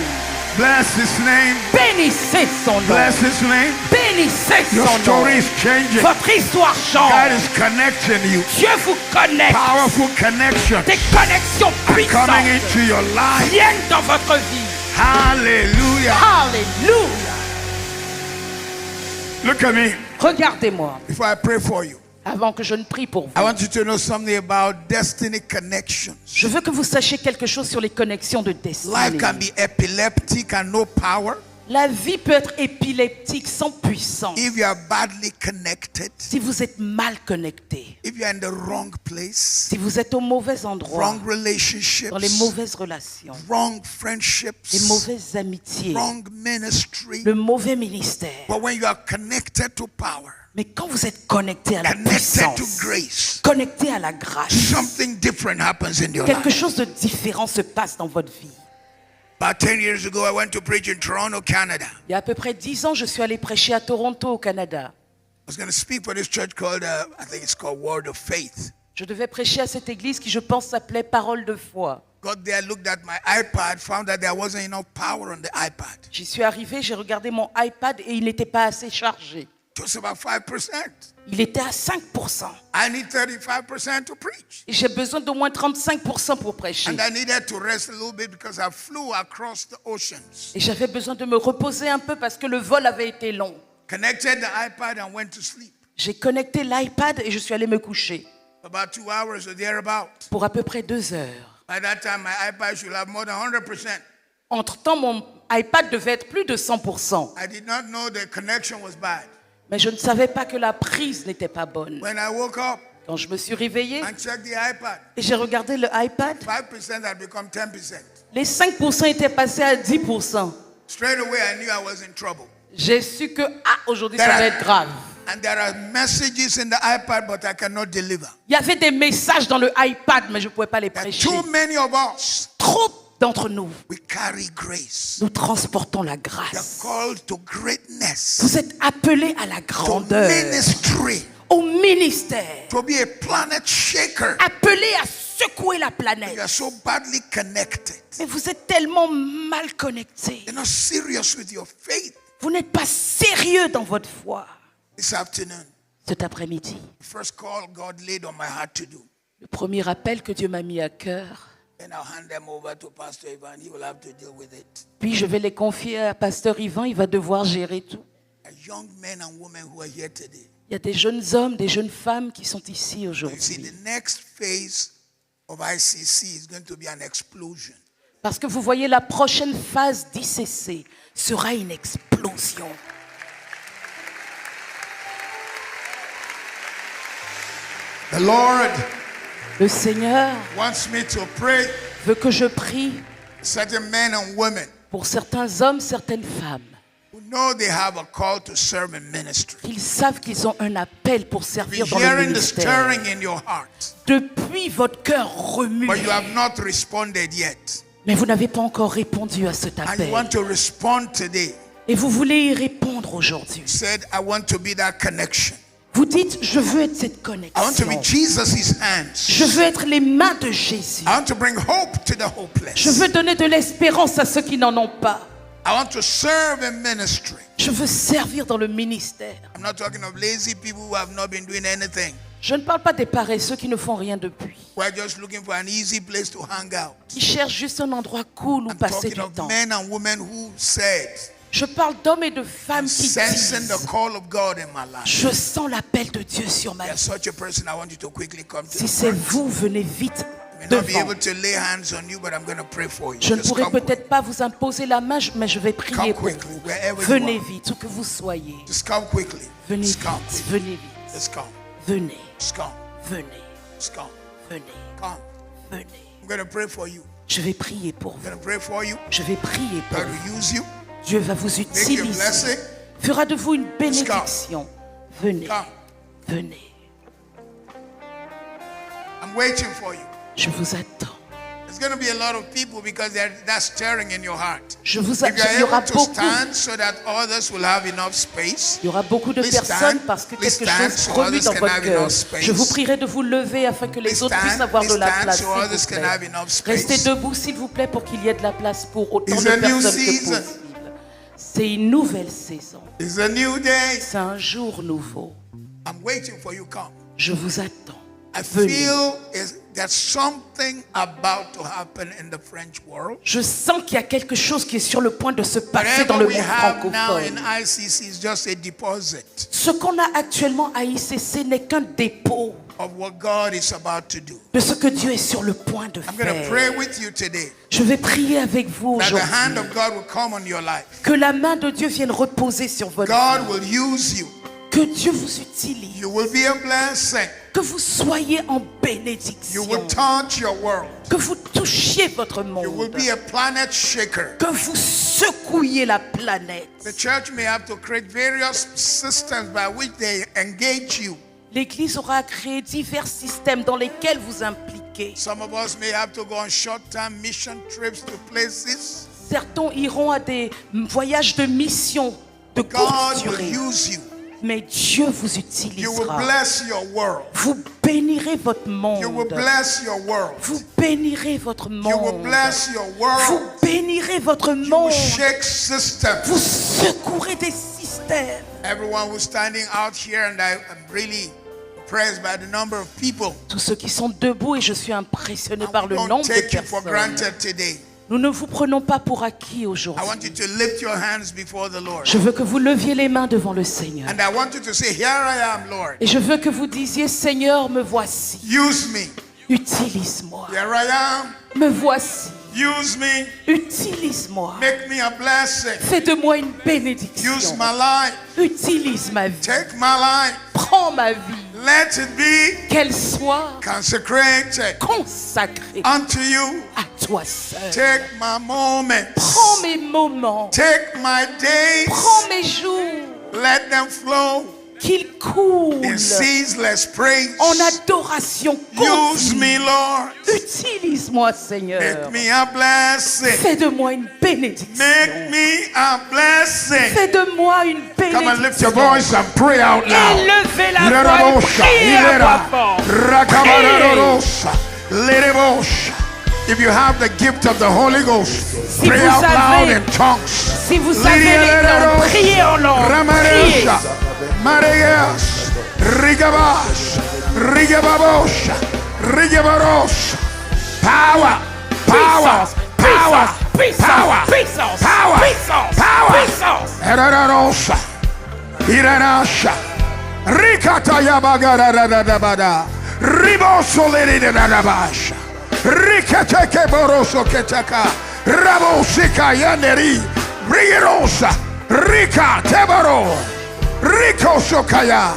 S3: Bless his name.
S2: Bénissez son nom.
S3: Bless his name.
S2: Bénissez
S3: Your
S2: son nom.
S3: story is changing.
S2: Votre histoire
S3: God
S2: change.
S3: is connecting you.
S2: Dieu vous connecte.
S3: Powerful connection
S2: Des connexions
S3: coming
S2: puissantes
S3: into your life.
S2: viennent dans votre vie.
S3: Hallelujah.
S2: Alléluia.
S3: Look at me
S2: Regardez-moi
S3: before I pray for you.
S2: avant que je ne prie pour
S3: I
S2: vous.
S3: want you to know something about destiny connections.
S2: Je veux que vous sachiez quelque chose sur les connexions de destinée.
S3: Life can be epileptic and no power
S2: La vie peut être épileptique sans puissance.
S3: if you are badly connected,
S2: Si vous êtes mal connecté,
S3: if you are in the wrong place,
S2: si vous êtes au mauvais endroit,
S3: wrong relationships,
S2: dans les mauvaises relations,
S3: wrong
S2: les
S3: friendships,
S2: mauvaises amitiés,
S3: wrong ministry.
S2: le mauvais ministère.
S3: But when you are connected to power,
S2: Mais quand vous êtes connecté à la
S3: connected to
S2: puissance,
S3: grace,
S2: connecté à la grâce,
S3: something different happens in your
S2: quelque
S3: life.
S2: chose de différent se passe dans votre vie.
S3: About 10 years ago, I went to preach in Toronto, Canada.
S2: Il y a à peu près 10 ans, je suis allé prêcher à Toronto, au Canada.
S3: I was going to speak for this church called, I think it's called Word of Faith.
S2: Je devais prêcher à cette église qui, je pense, s'appelait Parole de foi.
S3: Got there, looked at my iPad, found that there wasn't enough power on the iPad.
S2: J'y suis arrivé, j'ai regardé mon iPad et il n'était pas assez chargé.
S3: It was about 5%.
S2: Il était à 5%.
S3: I need 35% to preach.
S2: Et j'ai besoin d'au moins 35% pour prêcher.
S3: And I needed to rest a little bit because I flew across the oceans.
S2: Et j'avais besoin de me reposer un peu parce que le vol avait été long.
S3: Connected the iPad and went to sleep.
S2: J'ai connecté l'iPad et je suis allé me coucher.
S3: About 2 hours or thereabout.
S2: Pour à peu près 2 heures.
S3: By that time, my iPad should have more than 100%.
S2: Entre-temps, mon iPad devait être plus de 100%.
S3: I did not know the connection was bad.
S2: Mais je ne savais pas que la prise n'était pas bonne.
S3: When I woke up
S2: Quand je me suis réveillée
S3: and checked the iPad,
S2: et j'ai regardé le iPad,
S3: 5% had become 10%.
S2: les 5% étaient passés à 10%.
S3: Straight away, I knew I was in trouble.
S2: J'ai su que, aujourd'hui, ça va être grave.
S3: And there are messages in the iPad, but I cannot deliver.
S2: Il y avait des messages dans le iPad, mais je ne pouvais pas les
S3: And
S2: prêcher.
S3: too many of us,
S2: Trop d'entre nous,
S3: we carry grace.
S2: nous transportons la
S3: You're
S2: grâce.
S3: called to greatness,
S2: Vous êtes appelés à la
S3: to
S2: grandeur,
S3: ministry,
S2: au ministère,
S3: to be a planet shaker.
S2: appelés à secouer la
S3: You
S2: planète.
S3: are so badly connected.
S2: Mais vous êtes tellement mal connectés.
S3: You're not serious with your faith.
S2: Vous n'êtes pas sérieux dans votre foi.
S3: This afternoon,
S2: Cet après-midi,
S3: the first call God laid on my heart to do.
S2: le premier appel que Dieu m'a mis à cœur,
S3: Then I'll hand them over to Pastor Ivan. He will have to deal with it.
S2: puis je vais les confier à Pasteur Yvan, il va devoir gérer tout.
S3: And young men and women who are here today.
S2: Il y a des jeunes hommes, des jeunes femmes qui sont ici
S3: You see,
S2: aujourd'hui.
S3: the next phase of ICC is going to be an explosion.
S2: Parce que vous voyez, la prochaine phase d'ICC sera une explosion.
S3: The Lord
S2: Le Seigneur
S3: wants me to pray
S2: veut que je prie
S3: certain men and women
S2: pour certains hommes, certaines femmes.
S3: who know they have a call to serve in ministry.
S2: Ils savent qu'ils ont un appel pour
S3: Be
S2: servir dans le
S3: hearing the
S2: ministère.
S3: stirring in your heart,
S2: Depuis, votre cœur remue.
S3: but you have not responded yet.
S2: Mais vous n'avez pas encore répondu à cet
S3: And you
S2: appel.
S3: want to respond today.
S2: Et vous voulez y répondre aujourd'hui.
S3: Said, I want to be that connection.
S2: Vous dites, je veux être cette
S3: I want to be
S2: connexion.
S3: Jesus' hands.
S2: Je veux être les mains de Jésus.
S3: I want to bring hope to the hopeless.
S2: Je veux donner de l'espérance à ceux qui n'en ont pas.
S3: I want to serve in ministry.
S2: Je veux servir dans le ministère.
S3: I'm not talking of lazy people who have not been doing anything.
S2: Je ne parle pas des paresseux qui ne font rien depuis.
S3: Who are just looking for an easy place to hang out.
S2: Qui cherchent juste un endroit cool où
S3: I'm
S2: passer
S3: talking
S2: du
S3: of
S2: temps.
S3: men and women who said,
S2: Je parle d'hommes et de femmes qui
S3: sensing
S2: disent,
S3: the call of God in my life.
S2: je sens l'appel de Dieu sur ma
S3: There's
S2: vie.
S3: such a person I want you to quickly come to.
S2: Si
S3: the
S2: c'est
S3: front.
S2: vous, venez vite
S3: I may not be
S2: devant.
S3: able to lay hands on you, but I'm going to pray for you.
S2: Je ne
S3: Just
S2: pourrai
S3: come quick.
S2: peut-être pas vous imposer la main, mais je vais prier
S3: Come
S2: pour
S3: quickly,
S2: vous.
S3: wherever you
S2: Venez
S3: are.
S2: vite, où que vous soyez.
S3: Just come quickly.
S2: Venez
S3: Just come.
S2: vite, venez vite.
S3: Just come.
S2: Venez,
S3: Just come.
S2: venez,
S3: Just come.
S2: venez,
S3: Come.
S2: venez.
S3: I'm going to pray for you.
S2: Je vais prier pour
S3: I'm
S2: vous.
S3: going to pray for you.
S2: Je vais prier pour
S3: God
S2: vous.
S3: will use you.
S2: Dieu va vous
S3: Make you a
S2: utiliser.
S3: blessing.
S2: Fera de vous une bénédiction. Venez,
S3: Come.
S2: venez.
S3: I'm waiting for you.
S2: Je vous attends.
S3: There's going to be a lot of people because that's stirring in your heart.
S2: Je vous
S3: If you're
S2: il y aura
S3: able to
S2: beaucoup.
S3: stand so that others will have enough space,
S2: Il y aura beaucoup de
S3: Please
S2: personnes
S3: stand.
S2: parce que
S3: Please
S2: quelque
S3: stand
S2: chose
S3: so
S2: remue
S3: others
S2: dans
S3: can
S2: votre
S3: have
S2: cœur.
S3: enough space.
S2: Je vous prierai de vous lever afin que les
S3: Please
S2: autres puissent
S3: stand.
S2: avoir de
S3: Please
S2: la
S3: stand
S2: place.
S3: so
S2: s'il vous
S3: others can
S2: plaît.
S3: have enough space.
S2: Restez debout s'il vous plaît pour qu'il y ait de la place pour autant
S3: It's
S2: de
S3: a new
S2: personnes que
S3: season.
S2: possible. C'est une nouvelle saison.
S3: it's a new day.
S2: C'est un jour nouveau.
S3: I'm waiting for you. Come.
S2: Je vous attends.
S3: I
S2: Venez.
S3: feel there's something about to happen in the French world.
S2: Je sens qu'il y a quelque chose qui est sur le point de se passer dans
S3: Whatever
S2: le
S3: we
S2: monde
S3: have now in
S2: francophone.
S3: ICC is just a deposit
S2: Ce qu'on a actuellement à ICC n'est qu'un dépôt
S3: of what God is about to do.
S2: de ce que Dieu est sur le point de
S3: I'm going to
S2: faire.
S3: pray with you today
S2: Je vais prier avec vous
S3: that the
S2: aujourd'hui.
S3: hand of God will come on your life.
S2: Que la main de Dieu vienne reposer sur votre
S3: God
S2: vie.
S3: will use you.
S2: Que Dieu vous utilise.
S3: You will be a blessing.
S2: Que vous soyez en
S3: You
S2: bénédiction.
S3: will touch your world.
S2: Que vous touchiez votre
S3: You will
S2: monde.
S3: be a planet shaker.
S2: Que vous secouiez la planète.
S3: The church may have to create various systems by which they engage you.
S2: L'Église aura créé divers systèmes dans lesquels vous impliquez.
S3: Some of us may have to go on short-term mission trips to places.
S2: Certains iront à des voyages de mission de courte
S3: God will
S2: durée.
S3: use you.
S2: Mais Dieu vous
S3: You will
S2: utilisera.
S3: bless your world.
S2: Vous bénirez votre
S3: You will
S2: monde.
S3: bless your world.
S2: Vous bénirez votre
S3: You will
S2: monde.
S3: bless your
S2: Vous
S3: world.
S2: bénirez votre
S3: You will
S2: monde.
S3: shake systems.
S2: Vous secourez des systèmes.
S3: Everyone who's standing out here, and I'm really impressed by the number of people.
S2: Tous ceux qui sont debout, et je suis impressionné par le
S3: Don't
S2: nombre de
S3: take you for
S2: personnes.
S3: granted today.
S2: Nous ne vous prenons pas pour acquis
S3: I
S2: aujourd'hui.
S3: want you to lift your hands before the Lord.
S2: Je veux que vous leviez les mains devant le Seigneur.
S3: And I want you to say, here I am, Lord.
S2: Et je veux que vous disiez, Seigneur, me voici.
S3: Use me.
S2: Utilise-moi.
S3: Here I am.
S2: Me voici.
S3: Use me.
S2: Utilise-moi.
S3: Make me a blessing.
S2: Fais de moi une
S3: Use
S2: bénédiction.
S3: my life.
S2: Utilise ma vie.
S3: Take my life.
S2: Prends ma vie.
S3: Let it be
S2: Qu'elle soit
S3: consecrated
S2: consacrée
S3: unto you.
S2: à toi seul.
S3: Take my moments.
S2: Prends mes moments.
S3: Take my days.
S2: Prends mes jours.
S3: Let them flow
S2: Qu'ils coulent
S3: in ceaseless praise.
S2: en adoration
S3: Use me,
S2: continue.
S3: Lord.
S2: Utilise-moi, Seigneur.
S3: Make me a blessing.
S2: Fais de moi une bénédiction.
S3: Make me a blessing.
S2: Fais de moi une
S3: Come and lift your
S2: bénédiction.
S3: voice and pray out loud.
S2: Élevez la voix et priez à voix forte.
S3: Rakabarorosa, Lerebosha. If you have the gift of the Holy Ghost,
S2: Si
S3: pray
S2: vous
S3: out loud
S2: avez-
S3: in tongues.
S2: Si vous savez les langues, priez en langue. Priez.
S3: Ramaresha, Mareas, Rigabash, Rigababosha, Rigabaros. Power, power, power, power,
S2: puissance,
S3: power,
S2: puissance,
S3: power.
S2: puissance.
S3: Erararosa, Iranasha, Rikataya Bagaradabada, Riboso Leridabasha, Rikateke Boroso Ketaka, Rabosika Yaneri, Rigerosa, Rika Tebaro, Rico Sokaya.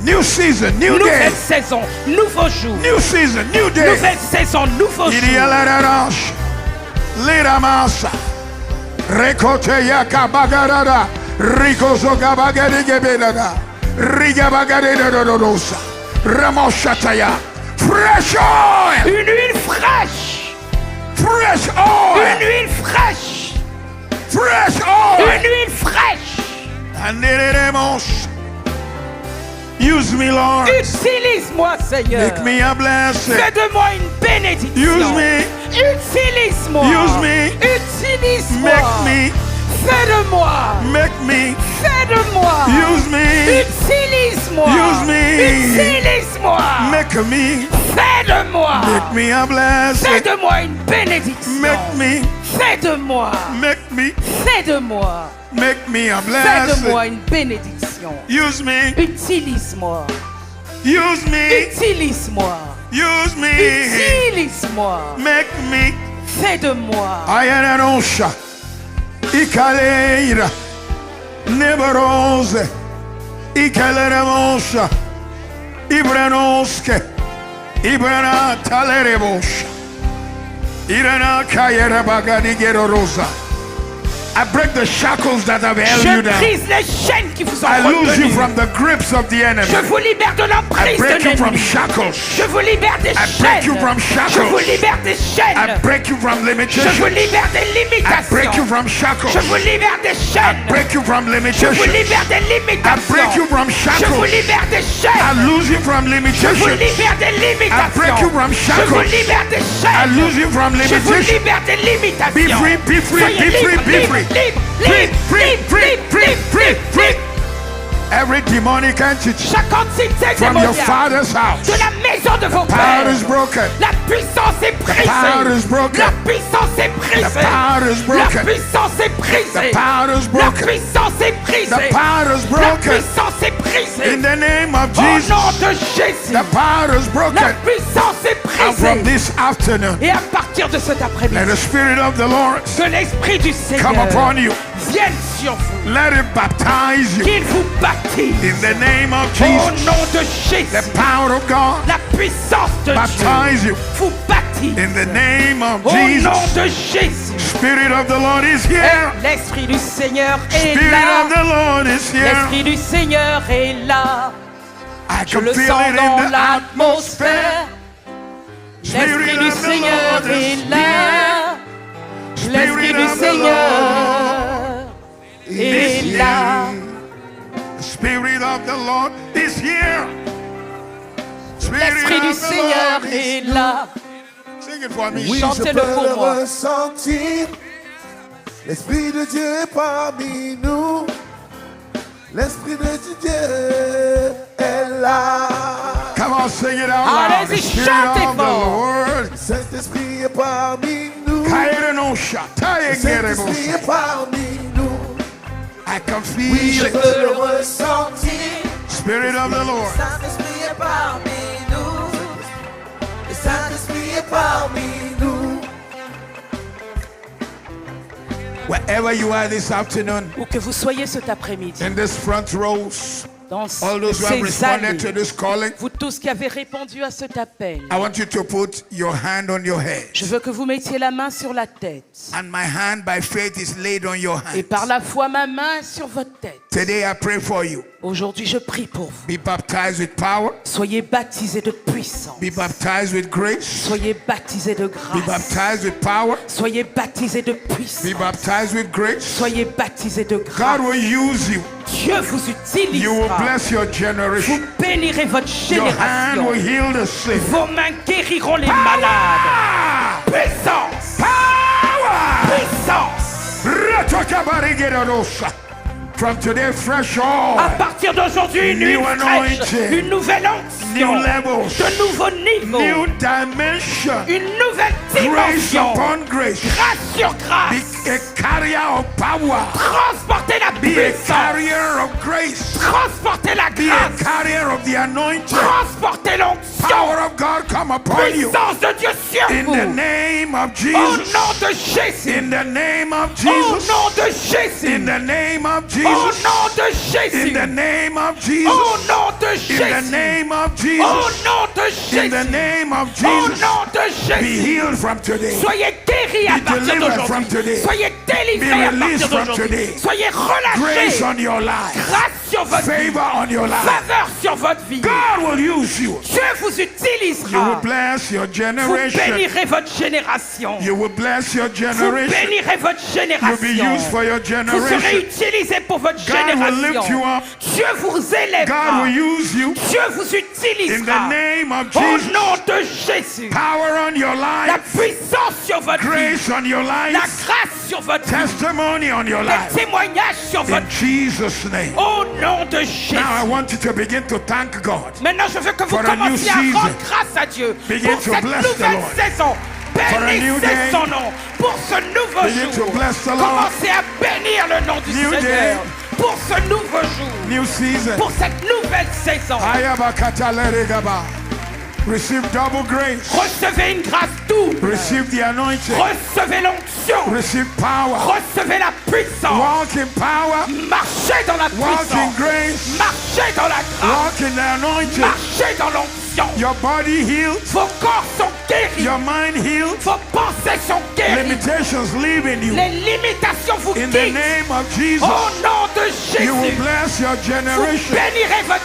S3: New season, new day,
S2: Nouvelle saison, nouveau jour.
S3: new season, new day.
S2: Nouvelle saison, nouveau jour.
S3: Irialararash, Liramasa, Rekote Yaka Bagarada, Rico Zogabagadigebeda, Rigabagadosa, Ramoshataya, fresh oil,
S2: Une huile fraîche.
S3: fresh
S2: Une
S3: oil,
S2: huile fraîche.
S3: fresh
S2: Une
S3: oil,
S2: huile fraîche.
S3: and Neremos. Use me, Lord,
S2: Utilise-moi, Seigneur.
S3: make me a blessing,
S2: Fais de moi une bénédiction.
S3: use me,
S2: Utilise-moi.
S3: Use me.
S2: Utilise-moi.
S3: make me,
S2: Fais de moi.
S3: make me,
S2: Fais de moi.
S3: use me,
S2: Utilise-moi.
S3: Use me.
S2: Utilise-moi.
S3: make me,
S2: Fais de moi.
S3: make me a
S2: Fais
S3: blessing,
S2: de moi une bénédiction.
S3: make me,
S2: Fais de moi.
S3: make me,
S2: Fais de moi.
S3: make me a
S2: Fais de
S3: blessing.
S2: moi une bénédiction.
S3: Use me,
S2: Utilise-moi.
S3: use me,
S2: Utilise-moi.
S3: use me,
S2: Utilise-moi.
S3: make me.
S2: Fais de moi.
S3: Ayananosha, Ikaleira, Nebarose, Ikaleramosha, Ibranoske, Ibrana Talerebosha, Irana Kayera Baganigero Rosa. I break the shackles that have held you
S2: Je
S3: down.
S2: brise les chaînes qui vous ont
S3: I lose you
S2: retenus.
S3: from the grips of the enemy.
S2: Je vous libère de
S3: I
S2: l'emprise de
S3: break you from
S2: l'ennemi.
S3: shackles.
S2: Je vous libère des
S3: I break
S2: chaînes.
S3: you from shackles.
S2: Je vous libère des
S3: I
S2: chaînes.
S3: break you from
S2: Je vous
S3: limitations.
S2: libère des
S3: I break you
S2: limitations.
S3: from shackles.
S2: Je vous libère des
S3: I
S2: chaînes.
S3: break you from
S2: Je vous
S3: limitations.
S2: libère des
S3: I break you
S2: limitations.
S3: from
S2: Je vous
S3: shackles.
S2: libère des
S3: I
S2: chaînes.
S3: lose you from
S2: Je vous
S3: limitations.
S2: libère des limitations.
S3: break you from
S2: Je vous
S3: shackles.
S2: libère des
S3: I
S2: chaînes.
S3: lose you from
S2: Je vous
S3: limitations.
S2: libère des limitations.
S3: Be free, be free,
S2: Soyez
S3: be free,
S2: libre,
S3: be
S2: libre,
S3: free.
S2: libre,
S3: Free,
S2: libre,
S3: free,
S2: libre,
S3: free,
S2: libre,
S3: free,
S2: libre,
S3: free,
S2: libre,
S3: free.
S2: libre.
S3: Every demonic entity
S2: Chaque entité
S3: from your
S2: démoniaque
S3: father's house,
S2: de la maison de vos
S3: power
S2: pères,
S3: is broken.
S2: la puissance est brisée.
S3: power is broken.
S2: La puissance est brisée.
S3: The power is
S2: La
S3: broken.
S2: puissance est brisée.
S3: The power is
S2: La
S3: broken.
S2: puissance est brisée.
S3: The power is
S2: La
S3: broken.
S2: puissance est brisée.
S3: In the name of
S2: Au
S3: Jesus,
S2: nom de Jésus,
S3: the power is
S2: la
S3: broken.
S2: puissance est
S3: And from
S2: brisée.
S3: this afternoon,
S2: Et à partir de cet
S3: let
S2: après-midi,
S3: the Spirit of the Lord
S2: que l'Esprit du Seigneur
S3: come upon you.
S2: vienne sur vous,
S3: Let it baptize you.
S2: qu'il vous baptise.
S3: In the name of
S2: Au
S3: Jesus,
S2: nom de
S3: the
S2: Jésus,
S3: power of God
S2: la puissance de
S3: baptize
S2: Dieu
S3: you.
S2: vous baptise.
S3: In the name of
S2: Au nom
S3: Jesus,
S2: de Jésus,
S3: Spirit of the Lord is here.
S2: l'Esprit du Seigneur est
S3: Spirit
S2: là.
S3: of the Lord is here.
S2: L'Esprit du Seigneur est là.
S3: I
S2: Je
S3: can
S2: le
S3: feel
S2: sens
S3: it
S2: dans
S3: in the
S2: l'atmosphère.
S3: atmosphere.
S2: L'Esprit du
S3: of the
S2: Seigneur
S3: Lord is
S2: est là. L'Esprit
S3: Spirit
S2: du
S3: of the
S2: Seigneur
S3: Lord
S2: est là.
S3: The Spirit of of the Lord is here.
S2: L'Esprit du
S3: of the
S2: Seigneur
S3: Lord
S2: est
S3: is
S2: là.
S3: Sing it for me.
S4: Oui,
S2: Chantez-le
S4: je peux
S2: pour
S4: le
S2: moi.
S4: ressentir. L'Esprit de Dieu est parmi nous. L'Esprit de Dieu est là.
S3: Come on, sing it out loud.
S2: Allez-y,
S3: The Spirit
S2: chantez
S3: of the
S2: fort.
S3: Lord.
S4: Saint-Esprit est parmi nous.
S3: Kairenosha,
S4: Saint-Esprit
S3: tayengerebosa.
S4: est parmi nous.
S3: I can
S4: Oui,
S3: feel
S4: je
S3: it.
S4: peux le ressentir.
S3: Spirit of the Lord.
S4: Saint-Esprit est parmi nous. Le Saint-Esprit est parmi nous.
S3: Wherever you are this afternoon,
S2: Où que vous soyez cet après-midi,
S3: in this front rows,
S2: dans
S3: all those who have
S2: ces
S3: responded to
S2: allées,
S3: this calling,
S2: vous tous qui avez répondu à cet appel,
S3: I want you to put your hand on your head.
S2: je veux que vous mettiez la main sur la tête.
S3: And my hand by faith is laid on your
S2: Et
S3: hand.
S2: par la foi, ma main sur votre tête.
S3: Today I pray for you.
S2: Aujourd'hui, je prie pour vous.
S3: Be baptized with power.
S2: Soyez baptisés de puissance.
S3: Be baptized with grace.
S2: Soyez baptisés de
S3: Be
S2: grâce.
S3: baptized with power.
S2: Soyez baptisés de
S3: Be
S2: puissance.
S3: baptized with grace.
S2: Soyez baptisés de
S3: God
S2: grâce.
S3: will use you.
S2: Dieu vous
S3: You will
S2: utilisera.
S3: bless your
S2: Vous
S3: bénirez
S2: bénirez votre
S3: Your hand
S2: génération.
S3: will heal the sick.
S2: Vos mains guériront les malades. Puissance.
S3: Power!
S2: Puissance.
S3: Ratokabarigeradosa. From today, fresh oil.
S2: À partir d'aujourd'hui, une huile
S3: New
S2: fraîche,
S3: anointing.
S2: une nouvelle
S3: New
S2: onction,
S3: levels.
S2: de nouveaux niveaux,
S3: New dimension.
S2: une nouvelle
S3: Grace
S2: dimension.
S3: upon grace.
S2: Grâce sur
S3: Be
S2: grâce.
S3: a carrier of power.
S2: Transportez la
S3: Be a
S2: puissance.
S3: carrier of grace.
S2: Transportez la
S3: Be a
S2: grâce.
S3: carrier of the anointing.
S2: Transportez l'onction.
S3: Power of God come upon you.
S2: Puissance de Dieu sur
S3: In
S2: vous.
S3: the name of
S2: Au
S3: Jesus.
S2: nom de Jésus.
S3: In the name of
S2: Au
S3: Jesus.
S2: nom de Jésus.
S3: In the name of
S2: Au
S3: Jesus.
S2: nom de
S3: In
S2: Jésus.
S3: the name of
S2: Au
S3: Jesus.
S2: nom de
S3: In the
S2: Jésus.
S3: name of
S2: Au
S3: Jesus.
S2: nom de
S3: In the
S2: Jésus.
S3: name of
S2: Au
S3: Jesus.
S2: nom de
S3: Be
S2: Jésus.
S3: healed from today.
S2: Soyez guéris à
S3: Be
S2: partir
S3: delivered from
S2: d'aujourd'hui.
S3: today.
S2: Soyez délivrés
S3: Be
S2: à
S3: released
S2: partir
S3: from
S2: d'aujourd'hui.
S3: today.
S2: Soyez
S3: Grace
S2: relâchés.
S3: on your life.
S2: Grâce sur votre vie.
S3: Favor on your life.
S2: Faveur sur votre vie.
S3: God will use you.
S2: Dieu vous
S3: You will
S2: utilisera.
S3: bless your
S2: Vous
S3: generation.
S2: bénirez votre génération.
S3: You will bless your
S2: Vous
S3: generation.
S2: bénirez votre
S3: You'll be used
S2: génération.
S3: for your
S2: Vous serez
S3: generation.
S2: utilisé pour votre
S3: God will lift you
S2: génération.
S3: up.
S2: Dieu vous
S3: God
S2: élèvera.
S3: will use you.
S2: Dieu vous
S3: In the
S2: utilisera.
S3: name of
S2: Au
S3: Jesus.
S2: nom de Jésus.
S3: Power on your
S2: La
S3: life.
S2: puissance sur votre vie.
S3: Grace on your
S2: La
S3: life.
S2: grâce sur votre vie.
S3: Testimony on your
S2: Le
S3: life.
S2: témoignage sur
S3: In
S2: votre vie.
S3: Jesus' name.
S2: Au nom de Jésus.
S3: Now I want you to begin to thank God.
S2: Maintenant, je veux que vous
S3: For a new
S2: commenciez à
S3: season.
S2: rendre grâce à Dieu
S3: Begin
S2: pour
S3: to
S2: cette
S3: bless the
S2: nouvelle
S3: Lord.
S2: saison.
S3: a new
S2: Bénissez
S3: day.
S2: son nom pour ce nouveau
S3: Begin to
S2: jour.
S3: bless the Lord.
S2: Commencez à bénir le nom du
S3: New
S2: Seigneur
S3: day.
S2: pour ce nouveau jour,
S3: New season.
S2: pour cette nouvelle saison.
S3: Ayabakatalegaba. Receive double grace.
S2: Recevez une grâce double.
S3: Receive the anointing.
S2: Recevez l'onction.
S3: Receive power.
S2: Recevez la puissance.
S3: Walk in power.
S2: Marchez dans la
S3: Walk in
S2: puissance.
S3: grace.
S2: Marchez dans la grâce.
S3: Walk in the anointing.
S2: Marchez dans l'onction.
S3: Your body healed.
S2: Vos corps sont guéris.
S3: Your mind healed.
S2: Vos pensées sont guéries.
S3: Limitations leave in you.
S2: Les limitations vous
S3: In the
S2: quittent.
S3: name of Jesus.
S2: Au nom de
S3: You will
S2: Jésus,
S3: bless your
S2: vous
S3: generation.
S2: bénirez votre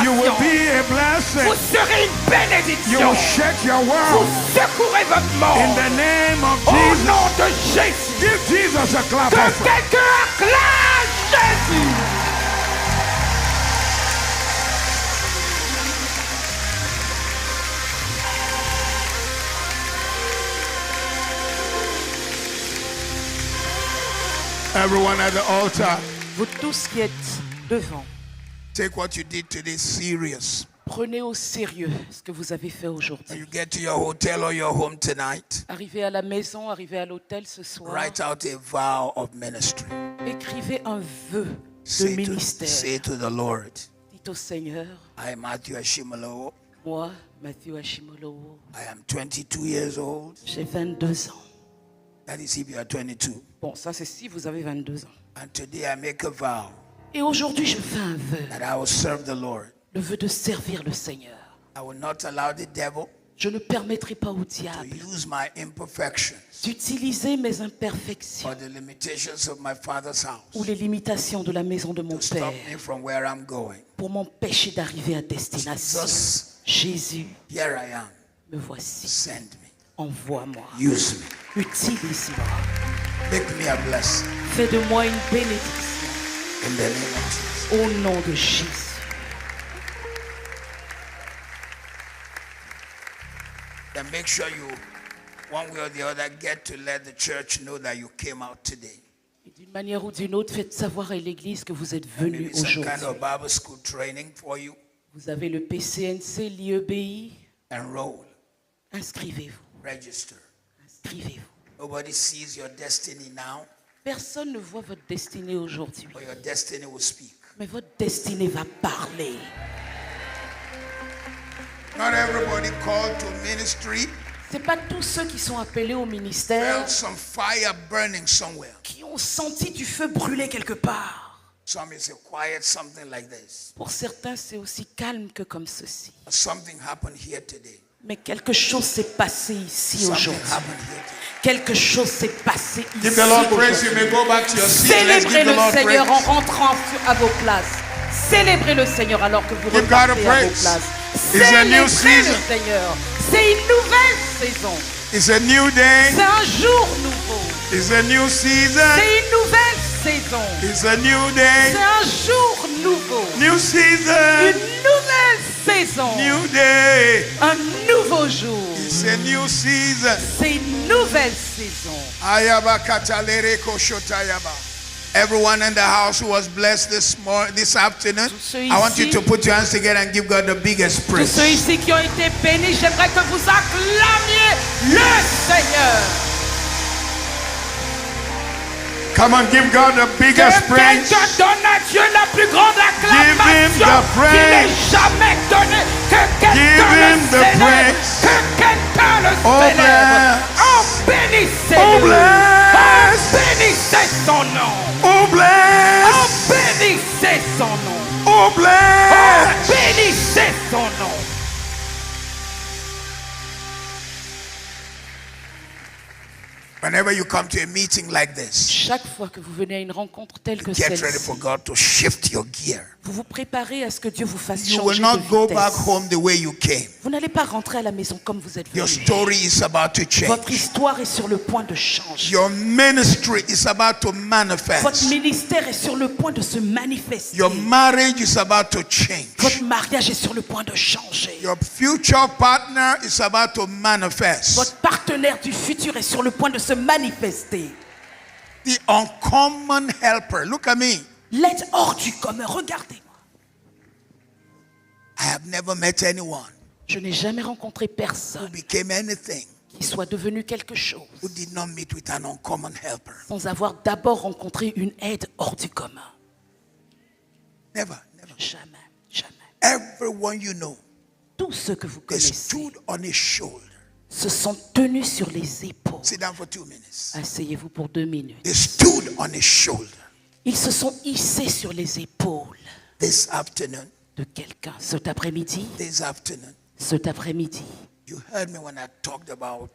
S3: You will
S2: génération.
S3: be a
S2: Vous
S3: blessing.
S2: serez une
S3: You
S2: bénédiction.
S3: will shake your
S2: Vous
S3: world.
S2: secourez votre
S3: In
S2: monde.
S3: the name of
S2: Au
S3: Jesus.
S2: nom de Jésus.
S3: Give Jesus a clap
S2: Que
S3: offering.
S2: quelqu'un acclame Jésus.
S3: Everyone at the altar,
S2: Vous tous qui êtes devant,
S3: take what you did today serious.
S2: prenez au sérieux ce que vous avez fait
S3: When
S2: aujourd'hui.
S3: you get to your hotel or your home tonight,
S2: Arrivez à la maison, arrivez à l'hôtel ce soir.
S3: write out a vow of ministry.
S2: Écrivez un vœu de
S3: Say
S2: ministère.
S3: to the Lord,
S2: Dites au Seigneur,
S3: I, Matthew Ashimolowo,
S2: moi, Mathieu Ashimolowo,
S3: I am 22 years old.
S2: j'ai 22 ans.
S3: That is if you are 22.
S2: Bon, ça c'est si vous avez 22 ans.
S3: And today I make a vow
S2: Et aujourd'hui, je fais un vœu,
S3: that I will serve the Lord.
S2: le vœu de servir le Seigneur.
S3: I will not allow the devil
S2: Je ne permettrai pas au
S3: to
S2: diable
S3: use my imperfections
S2: d'utiliser mes imperfections
S3: or the limitations of my father's
S2: ou
S3: house
S2: les limitations de la maison de mon
S3: to stop
S2: Père
S3: me from where I'm going.
S2: pour m'empêcher d'arriver à destination.
S3: Jesus,
S2: Jésus,
S3: here I am.
S2: me voici.
S3: Send me.
S2: Envoie-moi.
S3: Use me.
S2: Utilise-moi.
S3: Make me a blessing
S2: Fais de moi une bénédiction
S3: in the name of Jesus.
S2: au nom de Jésus.
S1: then make sure you, one way or the other, get to let the church know that you came out today.
S2: Et d'une manière ou d'une autre, faites savoir à l'Église que vous êtes venus
S1: Maybe some
S2: aujourd'hui.
S1: kind of Bible school training for you.
S2: Vous avez le PCNC, l'IEBI.
S1: Enroll,
S2: Inscrivez-vous.
S1: register.
S2: Inscrivez-vous.
S1: Nobody sees your destiny now,
S2: Personne ne voit votre destinée aujourd'hui.
S1: but your destiny will speak.
S2: Mais votre destinée va parler.
S3: Not everybody called to ministry
S2: Ce n'est pas tous ceux qui sont appelés au ministère
S3: felt some fire burning somewhere.
S2: qui ont senti du feu brûler quelque part.
S1: Some is a quiet something like this.
S2: Pour certains, c'est aussi calme que comme ceci.
S1: But something happened here today.
S2: Mais quelque chose s'est passé ici
S1: Something
S2: aujourd'hui.
S1: happened here today.
S2: Quelque chose s'est passé ici
S3: Give the Lord praise.
S2: aujourd'hui.
S3: You may go back to your seat. Let's
S2: Célébrez
S3: give the
S2: le
S3: Lord
S2: Seigneur en
S3: praise.
S2: rentrant à vos places. Célébrez le Seigneur alors que vous
S3: Give God a
S2: repartez à vos
S3: praise.
S2: places.
S3: It's a new
S2: Célébrez le
S3: season.
S2: Seigneur. C'est une nouvelle saison.
S3: It's a new day.
S2: C'est un jour nouveau.
S3: It's a new season.
S2: C'est une nouvelle saison.
S3: It's a new day.
S2: C'est un jour nouveau.
S3: New season.
S2: Une nouvelle saison.
S3: New day.
S2: Un nouveau jour.
S3: It's a new season.
S2: C'est une nouvelle saison.
S3: Ayaba katalere koshotayaba. Everyone in the house who was blessed this afternoon,
S2: Tous ceux
S3: I want you
S2: ici-
S3: to put your hands together and give God the biggest
S2: Tous
S3: praise.
S2: ceux ici qui ont été bénis, j'aimerais que vous acclamiez le Seigneur.
S3: Come on, give God the
S2: Que
S3: biggest praise.
S2: quelqu'un donne à Dieu la plus grande
S3: Give him
S2: acclamation
S3: the praise.
S2: qu'il ait jamais donnée. Que
S3: Give
S2: quelqu'un
S3: him
S2: le
S3: the
S2: célèbre.
S3: praise.
S2: Que quelqu'un le
S3: Oh,
S2: célèbre.
S3: bless.
S2: Oh, bénissez-le.
S3: Oh,
S2: Oh,
S3: bless.
S2: bénissez son nom.
S3: Oh, bless.
S2: Oh, bénissez son nom.
S3: Oh,
S2: Oh,
S3: bless.
S2: bénissez son nom.
S1: Whenever you come to a meeting like this,
S2: Chaque fois que vous venez à une rencontre telle que
S1: get ready
S2: celle-ci,
S1: for God to shift your gear.
S2: vous vous préparez à ce que Dieu vous fasse
S1: You will
S2: changer
S1: not
S2: de
S1: go back
S2: vitesse.
S1: home the way you came.
S2: Vous n'allez pas rentrer à la maison comme vous êtes
S1: Your
S2: venu.
S1: story is about to
S2: Votre
S1: change.
S2: histoire est sur le point de changer.
S1: Your ministry is about to
S2: Votre
S1: manifest.
S2: ministère est sur le point de se manifester.
S1: Your marriage is about to change.
S2: Votre mariage est sur le point de changer.
S1: Your future partner is about to manifest.
S2: Votre partenaire du futur est sur le point de se manifester.
S1: The uncommon helper. Look at me.
S2: L'aide hors du commun, regardez-moi.
S1: I have never met anyone
S2: Je n'ai jamais rencontré
S1: who
S2: personne
S1: became anything
S2: qui soit devenu quelque chose
S1: who did not meet with an uncommon helper.
S2: sans avoir d'abord rencontré une aide hors du commun.
S1: Never, never.
S2: Jamais, jamais.
S1: Everyone you know,
S2: Tous ceux que vous
S1: they
S2: connaissez
S1: stood on his shoulder.
S2: se sont tenus sur les épaules.
S1: Sit down for 2 minutes.
S2: Asseyez-vous pour 2 minutes.
S1: They stood on his shoulder.
S2: Ils se sont hissés sur les épaules
S1: This afternoon,
S2: de quelqu'un. Cet après-midi,
S1: you heard me when I talked about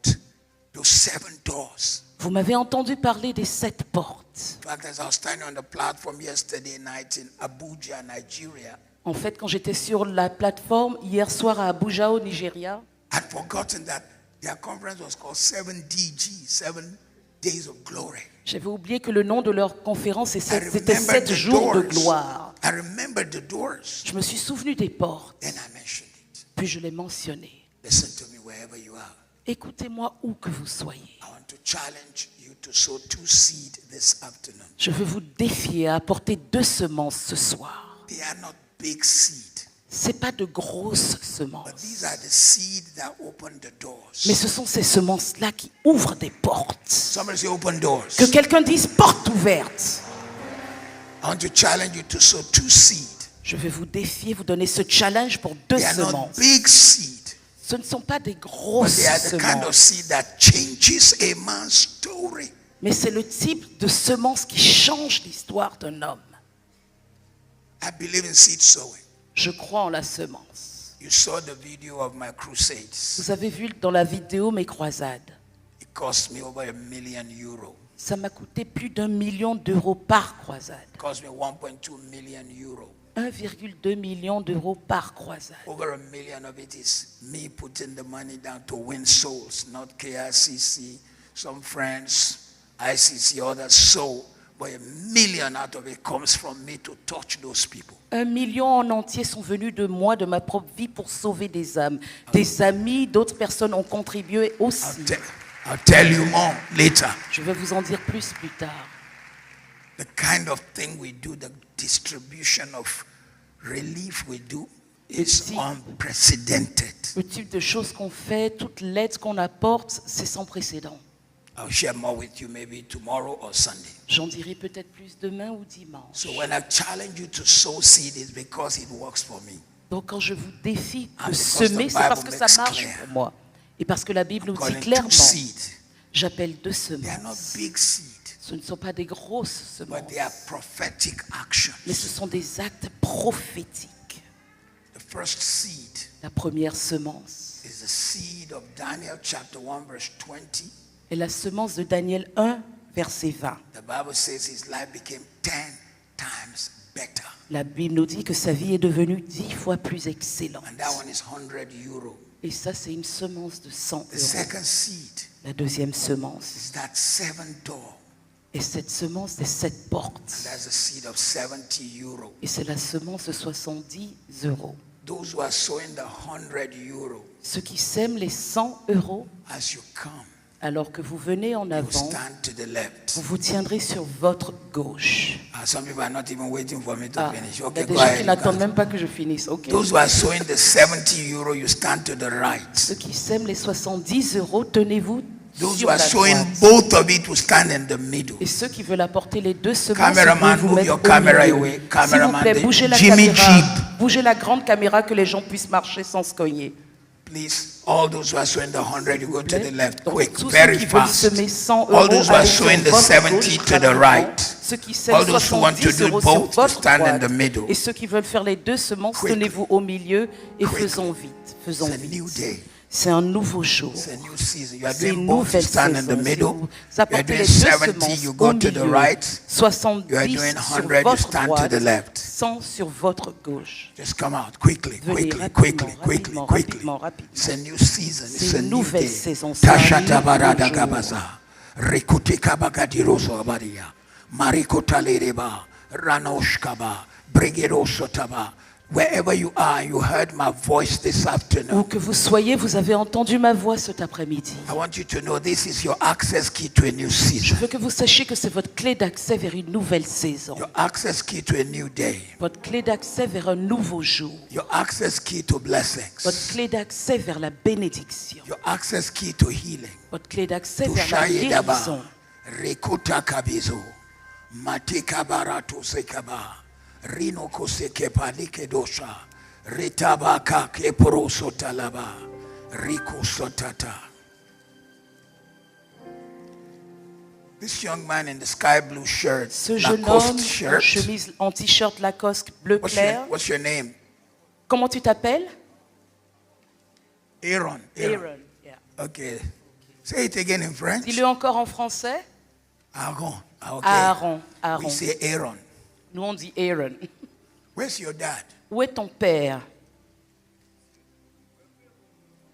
S1: those 7 doors.
S2: vous m'avez entendu parler des 7 portes.
S1: In fact, as I was standing on the platform yesterday night in Abuja, Nigeria,
S2: En fait, quand j'étais sur la plateforme hier soir à Abuja, au Nigeria,
S1: I'd forgotten that their conference was called 7DG, 7 Days of Glory.
S2: j'avais oublié que le nom de leur conférence
S1: I
S2: c'était
S1: remembered
S2: 7
S1: the
S2: jours de
S1: doors.
S2: gloire.
S1: I remembered the doors.
S2: Je me suis souvenu des portes,
S1: Then I mentioned it.
S2: puis je l'ai mentionné.
S1: Listen to me wherever you are.
S2: Écoutez-moi où que vous soyez.
S1: I want to challenge you to sow 2 seeds this afternoon.
S2: Je veux vous défier à apporter 2 semences ce soir.
S1: They are not big seed,
S2: Ce n'est pas de grosses
S1: but
S2: semences,
S1: these are the seeds that open the doors.
S2: mais ce sont ces semences-là qui ouvrent des portes.
S1: Somebody say open doors.
S2: Que quelqu'un dise porte ouverte.
S1: I want to challenge you to sow 2 seeds.
S2: Je vais vous défier, vous donner ce challenge pour 2
S1: They are not
S2: semences.
S1: big seed,
S2: Ce ne sont pas des
S1: but
S2: grosses
S1: they are the kind of
S2: semences,
S1: seed that changes a man's story.
S2: mais c'est le type de semence qui change l'histoire d'un homme.
S1: I believe in seed sowing.
S2: Je crois en la semence.
S1: You saw the video of my crusades.
S2: Vous avez vu dans la vidéo mes croisades.
S1: It cost me over €1 million.
S2: Ça m'a coûté plus d'1 million d'euros par croisade.
S1: It cost me €1.2 million.
S2: 1,2 million d'euros par croisade.
S1: Over $1 million of it is me putting the money down to win souls, not KICC, some friends, ICC, others. So but 1 million out of it comes from me to touch those people.
S2: 1 million en entier sont venus de moi, de ma propre vie, pour sauver des âmes. Des amis, d'autres personnes ont contribué aussi.
S1: I'll tell you more later.
S2: Je vais vous en dire plus tard.
S1: The kind of thing we do, the distribution of relief we do is unprecedented.
S2: Le type de choses qu'on fait, toute l'aide qu'on apporte, c'est sans précédent.
S1: I'll share more with you maybe tomorrow or Sunday.
S2: J'en dirai peut-être plus demain ou dimanche.
S1: So when I challenge you to sow seed, it's because it works for me.
S2: Donc quand je vous défie
S1: And
S2: de
S1: because
S2: semer,
S1: the
S2: c'est parce
S1: Bible
S2: que ça
S1: makes
S2: marche
S1: clear.
S2: pour moi. Et parce que la Bible nous dit
S1: Calling
S2: clairement,
S1: two seed.
S2: j'appelle 2
S1: They are not
S2: semences.
S1: big seed,
S2: Ce ne sont pas des grosses
S1: but
S2: semences,
S1: they are prophetic actions.
S2: mais ce sont des actes prophétiques.
S1: The first seed
S2: La première semence
S1: is the seed of Daniel chapter 1 verse 20.
S2: est la semence de Daniel 1, verset 20.
S1: The Bible says his life became 10 times better.
S2: La Bible nous dit que sa vie est devenue 10 fois plus excellente.
S1: And that one is 100 euro.
S2: Et ça, c'est une semence de 100
S1: The
S2: euros.
S1: second seed
S2: La deuxième semence
S1: is that 7 door.
S2: est cette semence des 7 portes.
S1: That's a seed of 70 euro.
S2: Et c'est la semence de 70 euros.
S1: Those who are sowing the 100 euro,
S2: Ceux qui sèment les 100 euros,
S1: as you come,
S2: alors que vous venez en
S1: you
S2: avant,
S1: stand to the left.
S2: vous vous tiendrez sur votre gauche.
S1: Some people are not even waiting for me to
S2: Ah,
S1: finish.
S2: il y a
S1: Okay,
S2: des
S1: go
S2: gens qui
S1: ahead. you
S2: n'attendent
S1: can.
S2: même pas que je finisse. Ok.
S1: Those who are sowing the 70 euro, you stand to the right.
S2: Ceux qui sèment les 70 euros, tenez-vous
S1: Those
S2: sur
S1: who are
S2: la
S1: sowing
S2: droite.
S1: both of it will stand in the middle.
S2: Et ceux qui veulent apporter les 2 semences,
S1: Cameraman,
S2: vous
S1: move
S2: mettre
S1: your
S2: au
S1: camera
S2: milieu.
S1: away.
S2: S'il vous
S1: Cameraman,
S2: plaît,
S1: the
S2: bougez la
S1: Jimmy
S2: caméra.
S1: Jeep.
S2: Bougez la grande caméra que les gens puissent marcher sans se cogner.
S1: Please, all those who are sowing the 100, you go to the left.
S2: Donc,
S1: Quick,
S2: tous
S1: very
S2: ceux qui veulent
S1: fast.
S2: semer 100
S1: All
S2: euros,
S1: those who are
S2: allez sur
S1: sowing the
S2: votre
S1: 70
S2: gauche,
S1: to the
S2: rapidement.
S1: right.
S2: Ceux qui sèment
S1: All those who want to
S2: 70
S1: do
S2: euros sur
S1: both,
S2: votre
S1: stand in
S2: droite.
S1: the middle.
S2: Et ceux qui veulent faire les 2 semences,
S1: Quick.
S2: tenez-vous au milieu et
S1: Quick.
S2: faisons vite. Faisons
S1: It's a new
S2: vite.
S1: day.
S2: C'est un nouveau jour.
S1: It's a new season. You are
S2: C'est
S1: doing
S2: une
S1: both. You
S2: nouvelle
S1: stand in
S2: saison.
S1: the
S2: Si
S1: middle.
S2: vous
S1: You are
S2: apportez
S1: doing
S2: les 2
S1: 70, you
S2: semences
S1: go
S2: au
S1: to the
S2: milieu,
S1: right.
S2: 70
S1: You are doing
S2: sur
S1: 100, you
S2: votre
S1: stand to
S2: droite,
S1: the left.
S2: 100 sur votre gauche.
S1: Just come out quickly,
S2: Venez
S1: quickly,
S2: rapidement,
S1: quickly, quickly,
S2: rapidement,
S1: quickly.
S2: rapidement, rapidement.
S1: It's a new season. It's
S2: C'est
S1: a
S2: une
S1: new
S2: nouvelle
S1: day.
S2: saison, c'est un
S1: Tashata
S2: nouveau
S1: barada
S2: jour.
S1: gabaza. Rikuti kabagadiroso abaria. Marikota lereba. Ranoshkaba. Brigerosotaba. Wherever you are, you heard my voice this
S2: Où
S1: afternoon.
S2: que vous soyez, vous avez entendu ma voix cet après-midi.
S1: I want you to know this is your access key to a new
S2: Je
S1: season.
S2: veux que vous sachiez que c'est votre clé d'accès vers une nouvelle saison.
S1: Your access key to a new day.
S2: Votre clé d'accès vers un nouveau jour.
S1: Your access key to blessings.
S2: Votre clé d'accès vers la bénédiction.
S1: Your access key to healing.
S2: Votre clé d'accès
S1: To
S2: vers la
S1: Shayedaba.
S2: guérison.
S1: Rekuta kabizo. Matika barato sekaba. Rino koseke palike dosha. Ritabaka keporoso talaba. Riko sotata. This young man in the sky blue shirt,
S2: Ce jeune homme
S1: Lacoste
S2: en
S1: shirt.
S2: chemise, en t-shirt Lacoste bleu clair.
S1: What's your name?
S2: Comment tu t'appelles?
S1: Aaron.
S2: Aaron. Yeah.
S1: Okay. Say it again in French.
S2: Dis-le encore en français.
S1: Aaron. Okay.
S2: Aaron.
S1: We
S2: Aaron.
S1: say Aaron.
S2: Nous on dit Aaron.
S1: Where's your dad?
S2: Où est ton père?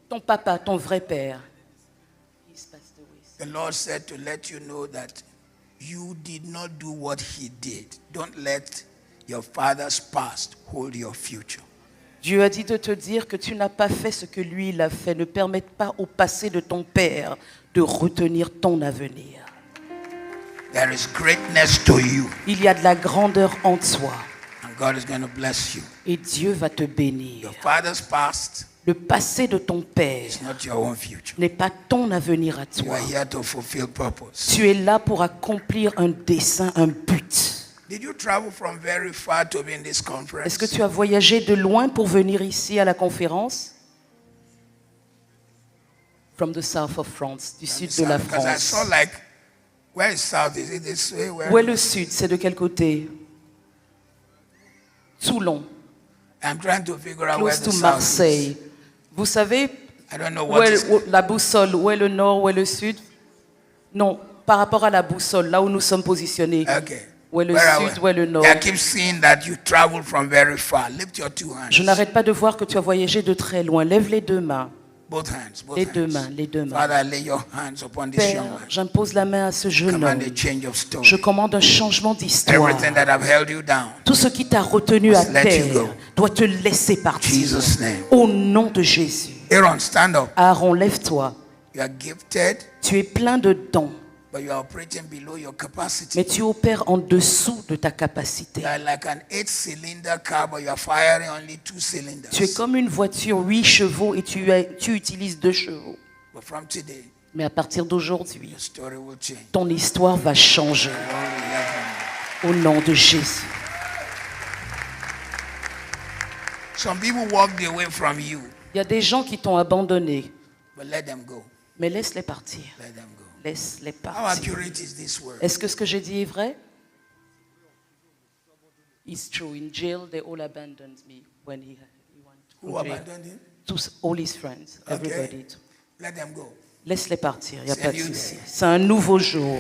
S2: Ton papa, ton vrai père. He's passed away.
S1: The Lord said to let you know that you did not do what he did. Don't let your father's past hold your future.
S2: Dieu a dit de te dire que tu n'as pas fait ce que lui il a fait. Ne permette pas au passé de ton père de retenir ton avenir.
S1: There is greatness to you,
S2: Il y a de la grandeur en toi
S1: and God is going to bless you.
S2: et Dieu va te bénir.
S1: Your father's past
S2: Le passé de ton père
S1: is not your own future.
S2: n'est pas ton avenir à
S1: You
S2: toi.
S1: are here to fulfill purpose.
S2: Tu es là pour accomplir un dessein, un but.
S1: Did you travel from very far to be in this conference?
S2: Est-ce que tu as voyagé de loin pour venir ici à la conférence? From the south of France, du sud de la
S1: Because I saw
S2: France.
S1: like, where is south? Is it this way? Where?
S2: Où est le sud? C'est de quel côté? Toulon,
S1: I'm trying to figure out where
S2: close
S1: the
S2: to
S1: south
S2: Marseille. Vous savez
S1: is. I don't know
S2: où
S1: what
S2: est
S1: is.
S2: la boussole? Où est le nord? Où est le sud? Non, par rapport à la boussole, là où nous sommes positionnés.
S1: Okay.
S2: Où est le
S1: Where are
S2: sud?
S1: we?
S2: Où est le nord?
S1: I keep seeing that you travel from very far. Lift your two hands.
S2: Je n'arrête pas de voir que tu as voyagé de très loin. Lève les deux mains.
S1: Both hands. Both
S2: Les
S1: hands.
S2: deux mains, les deux mains.
S1: Father, lay your hands upon this young
S2: Père,
S1: man.
S2: j'impose la main à ce jeune
S1: Command
S2: homme.
S1: a change of story.
S2: Je commande un changement d'histoire.
S1: Everything that have held you down.
S2: Tout ce qui t'a retenu à
S1: Must let you
S2: terre
S1: go.
S2: doit te laisser partir.
S1: Jesus' name.
S2: Au nom de Jésus.
S1: Aaron, stand up.
S2: Aaron, lève-toi.
S1: You are gifted,
S2: Tu es plein de dons,
S1: but you are operating below your capacity.
S2: mais tu opères en dessous de ta capacité.
S1: You are like an 8-cylinder car, but you are firing only 2 cylinders.
S2: Tu es comme une voiture 8 chevaux et tu utilises 2 chevaux.
S1: But from today,
S2: Mais à partir d'aujourd'hui,
S1: your story will change.
S2: ton histoire va changer.
S1: All we have.
S2: Au nom de Jésus.
S1: Some people walked away from you,
S2: Il y a des gens qui t'ont abandonné,
S1: but let them go.
S2: mais laisse-les partir.
S1: Let them go.
S2: Laisse-les
S1: How
S2: partir.
S1: accurate is this word?
S2: Est-ce que ce que j'ai dit est vrai? It's true. In jail, they all abandoned me when he went to
S1: Who
S2: jail.
S1: abandoned him?
S2: Tous, all his friends, everybody.
S1: Let them go.
S2: Laisse-les partir, il n'y a
S1: C'est
S2: pas
S1: un
S2: de
S1: new
S2: souci.
S1: day.
S2: C'est un nouveau jour.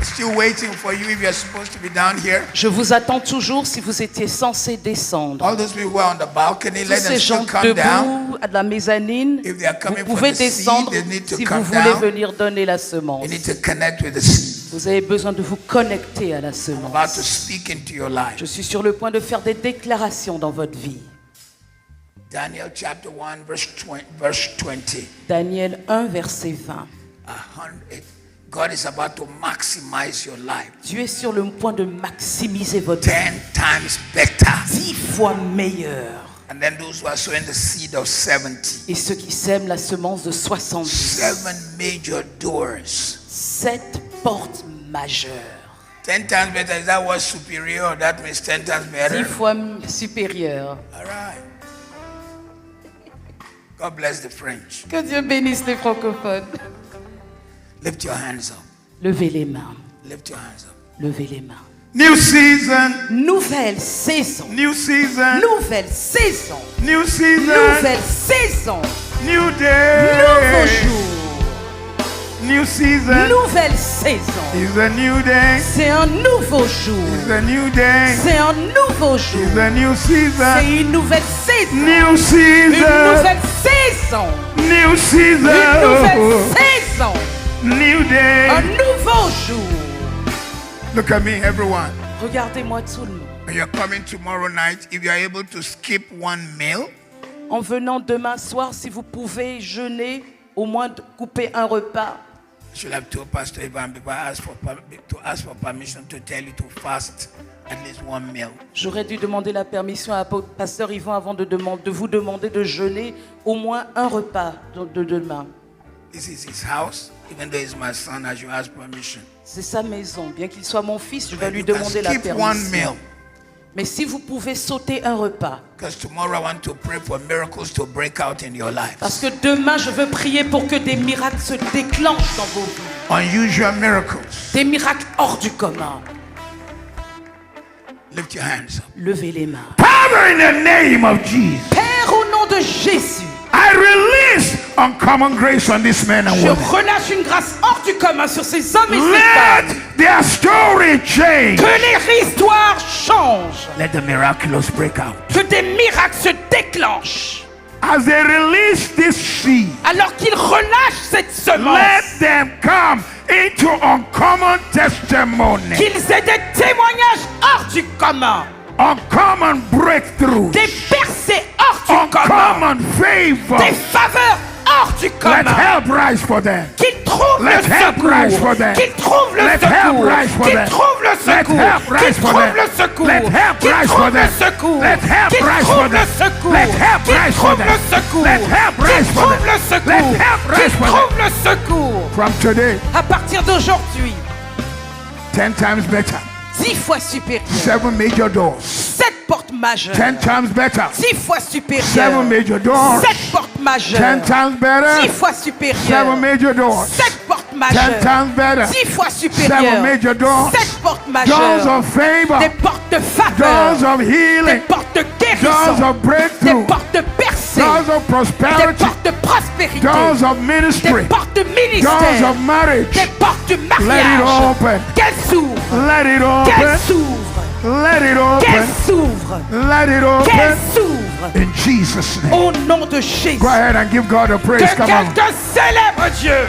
S1: Still waiting for you if you're supposed to be down here.
S2: Je vous attends toujours si vous étiez censé descendre.
S1: All those people who are on the balcony,
S2: Tous
S1: let them
S2: ces gens
S1: still come down.
S2: debout à la mezzanine,
S1: If they are
S2: vous
S1: coming for
S2: pouvez
S1: the seed,
S2: descendre
S1: they need to
S2: si vous
S1: come
S2: voulez
S1: down.
S2: venir donner la semence.
S1: You need to connect with the seed.
S2: Vous avez besoin de vous connecter à la
S1: I'm about to
S2: semence.
S1: speak into your life.
S2: Je suis sur le point de faire des déclarations dans votre vie.
S1: Daniel chapter 1, verse 20.
S2: Daniel 1, verset 20.
S1: 100. God is about to maximize your life.
S2: Dieu est sur le point de maximiser votre
S1: 10
S2: vie.
S1: times better.
S2: 10 fois meilleur.
S1: And then those who are sowing the seed of 70.
S2: Et ceux qui sèment la semence de 70.
S1: 7 major doors.
S2: 7 portes majeures.
S1: 10 times better. Is that word superior? That means 10 times
S2: 10
S1: better.
S2: fois supérieure.
S1: All right. God bless the French.
S2: Que Dieu bénisse les francophones.
S1: Lift your hands up.
S2: Levez les mains.
S1: Lift your hands up.
S2: Levez les mains.
S3: New season,
S2: Nouvelle saison.
S3: new season,
S2: Nouvelle saison.
S3: new season,
S2: Nouvelle saison.
S3: new day,
S2: Nouveau jour.
S3: new season.
S2: Nouvelle saison.
S3: It's a new day.
S2: C'est un nouveau jour.
S3: It's a new day.
S2: C'est un nouveau jour.
S3: It's a new season.
S2: C'est une nouvelle saison.
S3: New
S2: Une
S3: season.
S2: nouvelle saison.
S3: New
S2: Une nouvelle
S3: season.
S2: saison.
S3: New
S2: Un
S3: day.
S2: nouveau jour.
S3: Look at me, everyone.
S2: Regardez-moi tout le monde.
S1: When you're coming tomorrow night, if you're able to skip one meal,
S2: En venant demain soir, si vous pouvez jeûner, au moins de couper un repas.
S1: I should have told Pastor Ivan before I ask for permission to tell you to fast at least one meal.
S2: J'aurais dû demander la permission à Pasteur Yvan avant de vous demander de jeûner au moins un repas de demain.
S1: This is his house, even though he's my son, I should ask permission.
S2: C'est sa maison. Bien qu'il soit mon fils, je vais
S1: But
S2: lui
S1: you can
S2: demander la
S1: skip one meal.
S2: permission. Mais si vous pouvez sauter un repas,
S1: Because tomorrow I want to pray for miracles to break out in your life.
S2: parce que demain je veux prier pour que des miracles se déclenchent dans vos vies.
S1: Unusual miracles.
S2: Des miracles hors du commun.
S1: Lift your hands up.
S2: Levez les mains.
S3: Father, in the name of Jesus,
S2: Père, au nom de Jésus,
S3: I release uncommon grace on this man and
S2: je
S3: woman.
S2: relâche une grâce hors du commun sur ces hommes et ces
S3: Let
S2: femmes.
S3: their story change.
S2: Que les histoires changent.
S1: Let the miraculous break out.
S2: Que des miracles se déclenchent.
S3: As they release this seed,
S2: Alors qu'ils relâchent cette semence.
S3: let them come into uncommon testimony,
S2: Qu'ils aient des témoignages hors du commun.
S3: uncommon breakthroughs,
S2: Des percées hors du commun.
S3: uncommon favor.
S2: Des faveurs hors du
S3: Let
S2: commun.
S3: help rise for them.
S2: Qu'ils trouvent
S3: Let
S2: le
S3: help rise for
S2: secours.
S3: them.
S2: Qu'ils trouvent le
S3: Let help
S2: secours.
S3: rise for
S2: Qu'ils
S3: them.
S2: trouvent le
S3: Let
S2: secours.
S3: help
S2: Qu'ils
S3: rise for
S2: trouvent
S3: them.
S2: le secours.
S3: Let help
S2: Qu'ils
S3: rise for
S2: trouvent le
S3: them.
S2: secours.
S3: Let help
S2: Qu'ils
S3: rise for
S2: trouvent
S3: them.
S2: le secours.
S3: Let help
S2: Qu'ils
S3: rise for
S2: trouvent
S3: them.
S2: le secours.
S3: Let help
S2: Qu'ils
S3: rise for
S2: trouvent
S3: them.
S2: le secours.
S3: Let help rise
S2: Qu'ils
S3: for them.
S2: trouvent le secours.
S3: From today,
S2: À partir d'aujourd'hui,
S3: 10 times better.
S2: 10 fois supérieur.
S3: 7 major doors.
S2: 7 portes majeures.
S3: 10 times better.
S2: 10 fois supérieur.
S3: 7 major doors.
S2: 7 portes majeures.
S3: 10 times
S2: 10
S3: better.
S2: fois
S3: 7
S2: supérieur.
S3: major doors.
S2: 7 portes
S3: 10
S2: majeures.
S3: times better.
S2: 10 fois
S3: 7
S2: supérieur.
S3: major doors.
S2: 7 portes
S3: Doors
S2: majeures.
S3: of favor.
S2: Des portes de faveur.
S3: Doors of
S2: Des
S3: healing.
S2: portes de
S3: Doors
S2: guérison.
S3: of
S2: Des
S3: breakthrough.
S2: portes de percée.
S3: Doors of
S2: Des
S3: prosperity.
S2: portes de prospérité.
S3: Doors of
S2: Des
S3: ministry.
S2: portes de
S3: Doors
S2: ministère.
S3: of marriage.
S2: Des portes de
S3: Let it
S2: mariage.
S3: open.
S2: Qu'elles s'ouvrent.
S3: Let it
S2: Qu'elles
S3: open.
S2: s'ouvrent.
S3: Let it
S2: Qu'elles
S3: open.
S2: s'ouvrent.
S3: Let it
S2: Qu'elles
S3: open.
S2: s'ouvrent.
S1: In Jesus' name.
S2: Au nom de Jésus.
S3: Go ahead and give God a praise.
S2: Que
S3: Come on.
S2: quelqu'un célèbre Dieu.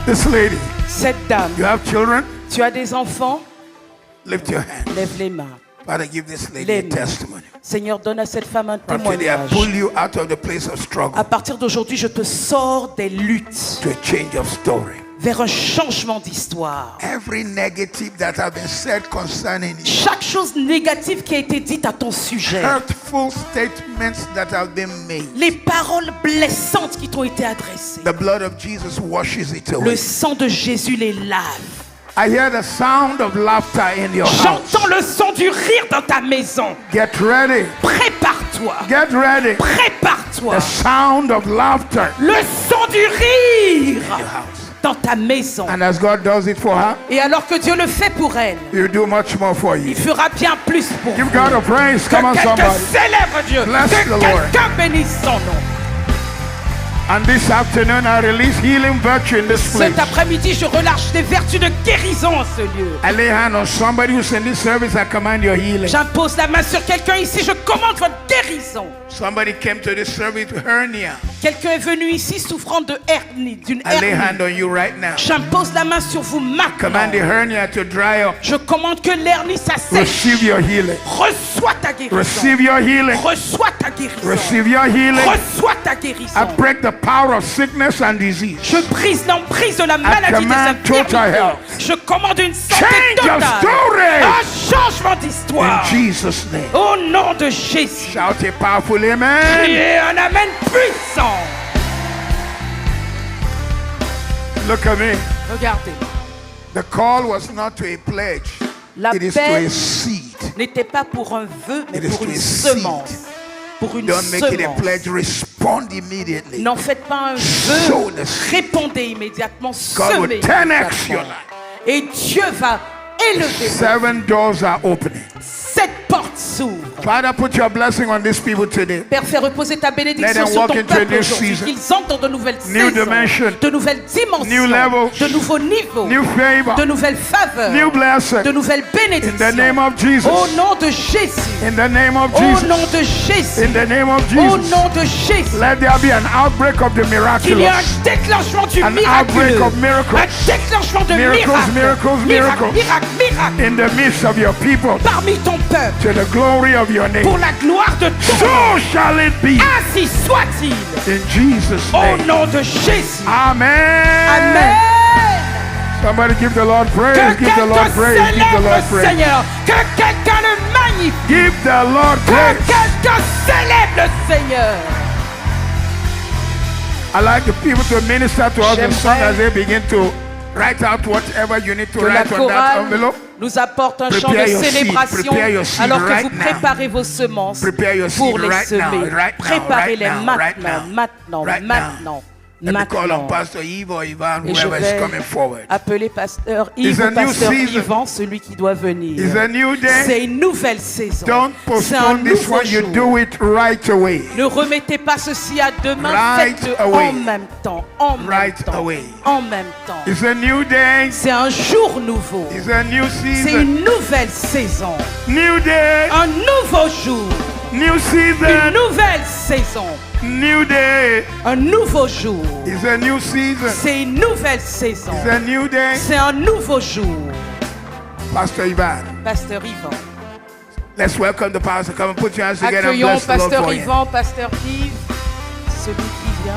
S3: This lady,
S2: Cette dame,
S3: you have children?
S2: tu as des enfants?
S3: Lift your hand.
S2: Lève les mains.
S3: Father, give this lady
S2: Les
S3: a
S2: mains.
S3: testimony.
S2: Seigneur, donne à cette femme un
S3: From today, I
S2: témoignage.
S3: pull you out of the place of struggle
S2: À partir d'aujourd'hui, je te sors des luttes
S3: to a change of story.
S2: vers un changement d'histoire.
S3: Every negative that has been said concerning you,
S2: Chaque chose négative qui a été dite à ton sujet,
S3: hurtful statements that have been made,
S2: les paroles blessantes qui t'ont été adressées,
S3: the blood of Jesus washes it
S2: le
S3: away.
S2: sang de Jésus les lave.
S3: I hear the sound of laughter in your house.
S2: J'entends le son du rire dans ta maison.
S3: Get ready.
S2: Prépare-toi.
S3: Get ready.
S2: Prépare-toi.
S3: The sound of laughter
S2: Le son du rire
S3: in your house.
S2: dans ta maison.
S3: And as God does it for her,
S2: Et alors que Dieu le fait pour elle,
S3: He will do much more for you.
S2: il fera bien plus pour
S3: Give
S2: vous.
S3: God a praise.
S2: Que
S3: Come on,
S2: quelqu'un
S3: somebody.
S2: célèbre Dieu.
S3: Bless
S2: Que
S3: the Lord.
S2: quelqu'un bénisse son nom.
S3: And this afternoon, I release healing virtue in this place.
S2: Cet après-midi, je relâche des vertus de guérison en ce lieu.
S3: I lay hand on somebody who's in this service. I command your healing.
S2: J'impose la main sur quelqu'un ici, je commande votre guérison.
S3: Somebody came to this service with hernia.
S2: Quelqu'un est venu ici souffrant de hernie, d'une
S3: I lay hand
S2: hernie.
S3: on you right now.
S2: J'impose la main sur vous maintenant.
S3: Command the hernia to dry up.
S2: Je commande que l'hernie s'assèche.
S3: Receive your healing.
S2: Reçois ta guérison.
S3: Receive your healing.
S2: Reçois ta guérison.
S3: Receive your healing.
S2: Reçois ta
S3: I
S2: guérison.
S3: break the power of sickness and disease.
S2: Je brise l'emprise de la maladie des
S3: command total
S2: infirmités.
S3: health.
S2: Je commande une santé
S3: Change of
S2: totale.
S3: story.
S2: Un changement d'histoire.
S3: In Jesus' name.
S2: Au nom de Jésus.
S3: Shout a powerful amen.
S2: Criez un amen puissant.
S3: Look at me.
S2: Regardez.
S3: The call was not to a pledge.
S2: La
S3: It is to a
S2: paix
S3: seed.
S2: n'était pas pour un vœu, mais
S3: It is
S2: pour
S3: to
S2: une
S3: a seed.
S2: semence. Pour une
S3: Don't make it a
S2: semence.
S3: pledge. Respond immediately.
S2: N'en faites pas un
S3: Sow
S2: vœu.
S3: the seed.
S2: Répondez immédiatement.
S3: God
S2: Semez
S3: will 10x your
S2: immédiatement.
S3: life.
S2: Et Dieu va élever.
S3: 7 doors are opening.
S2: 7 portes s'ouvrent.
S3: Father, put your blessing on these people today.
S2: Père, fais reposer ta
S3: Let
S2: bénédiction
S3: them
S2: sur
S3: walk
S2: ton
S3: into a
S2: peuple
S3: new
S2: aujourd'hui.
S3: season.
S2: Qu'ils entrent dans de nouvelles
S3: New
S2: saisons,
S3: dimension.
S2: de nouvelles dimensions,
S3: New levels.
S2: de nouveaux niveaux,
S3: New favor.
S2: de nouvelles faveurs,
S3: New blessing.
S2: de nouvelles
S3: In the
S2: bénédictions.
S3: name of Jesus.
S2: Au nom de Jésus.
S3: In the name of
S2: Au
S3: Jesus.
S2: nom de Jésus.
S3: In the name of
S2: Au
S3: Jesus.
S2: nom de Jésus.
S3: Let there be an outbreak of the
S2: Qu'il y ait
S3: miraculous.
S2: un déclenchement du
S3: An
S2: miraculeux.
S3: outbreak of miracles.
S2: Un déclenchement de
S3: Miracles,
S2: miracles.
S3: miracles, miracles.
S2: Miracle, miracle.
S3: In the midst of your people.
S2: Parmi ton peuple.
S3: To the glory of your name.
S2: Pour la gloire de ton
S3: So
S2: nom.
S3: shall it be.
S2: Ainsi soit-il.
S3: In Jesus'
S2: Au
S3: name.
S2: nom de Jésus.
S3: Amen.
S2: Amen.
S3: Somebody give the Lord praise.
S2: Que
S3: Give the Lord
S2: quelqu'un
S3: praise. Give the
S2: célèbre
S3: Lord
S2: le
S3: praise.
S2: Seigneur. Que quelqu'un le magnifie.
S3: Give the Lord
S2: Que
S3: praise.
S2: quelqu'un célèbre le Seigneur.
S3: I like the people to minister to us in song
S2: J'aimerais
S3: as they begin to write out whatever you need to
S2: Que la
S3: write on that
S2: chorale
S3: envelope.
S2: nous apporte un chant de
S3: Prepare your seed.
S2: célébration
S3: Prepare your seed
S2: alors que
S3: right
S2: vous
S3: now.
S2: préparez vos semences
S3: Prepare your seed
S2: pour les
S3: right now,
S2: semer.
S3: right now,
S2: Préparez-les
S3: right now, right
S2: maintenant,
S3: now,
S2: maintenant,
S3: right now.
S2: maintenant,
S3: Let me call on
S2: maintenant.
S3: Pastor Yves or Ivan,
S2: Et je
S3: whoever is
S2: vais
S3: coming forward.
S2: appeler pasteur
S3: It's
S2: Yves
S3: a
S2: ou
S3: new
S2: pasteur
S3: season.
S2: Yvan, celui qui doit venir.
S3: It's a new day.
S2: C'est une nouvelle saison.
S3: Don't
S2: C'est un
S3: postpone this
S2: nouveau
S3: one. You
S2: jour.
S3: do it right away.
S2: Ne remettez pas ceci à demain,
S3: Right
S2: faites-le
S3: away.
S2: en même temps, en
S3: Right
S2: même temps,
S3: away.
S2: en même temps.
S3: It's a new day.
S2: C'est un jour nouveau.
S3: It's a new
S2: C'est
S3: season.
S2: une nouvelle saison.
S3: New day.
S2: Un nouveau jour.
S3: New
S2: Une
S3: season.
S2: nouvelle saison.
S3: New day.
S2: Un nouveau jour.
S3: It's a new season.
S2: C'est une nouvelle saison.
S3: It's a new day.
S2: C'est un nouveau jour.
S3: Pastor Ivan,
S2: Pasteur Yvan.
S3: let's welcome the pastor. Come and put your hands together and
S2: Accueillons
S3: bless the Lord
S2: Pasteur
S3: for him.
S2: Yvan, Pasteur Yves, celui qui vient.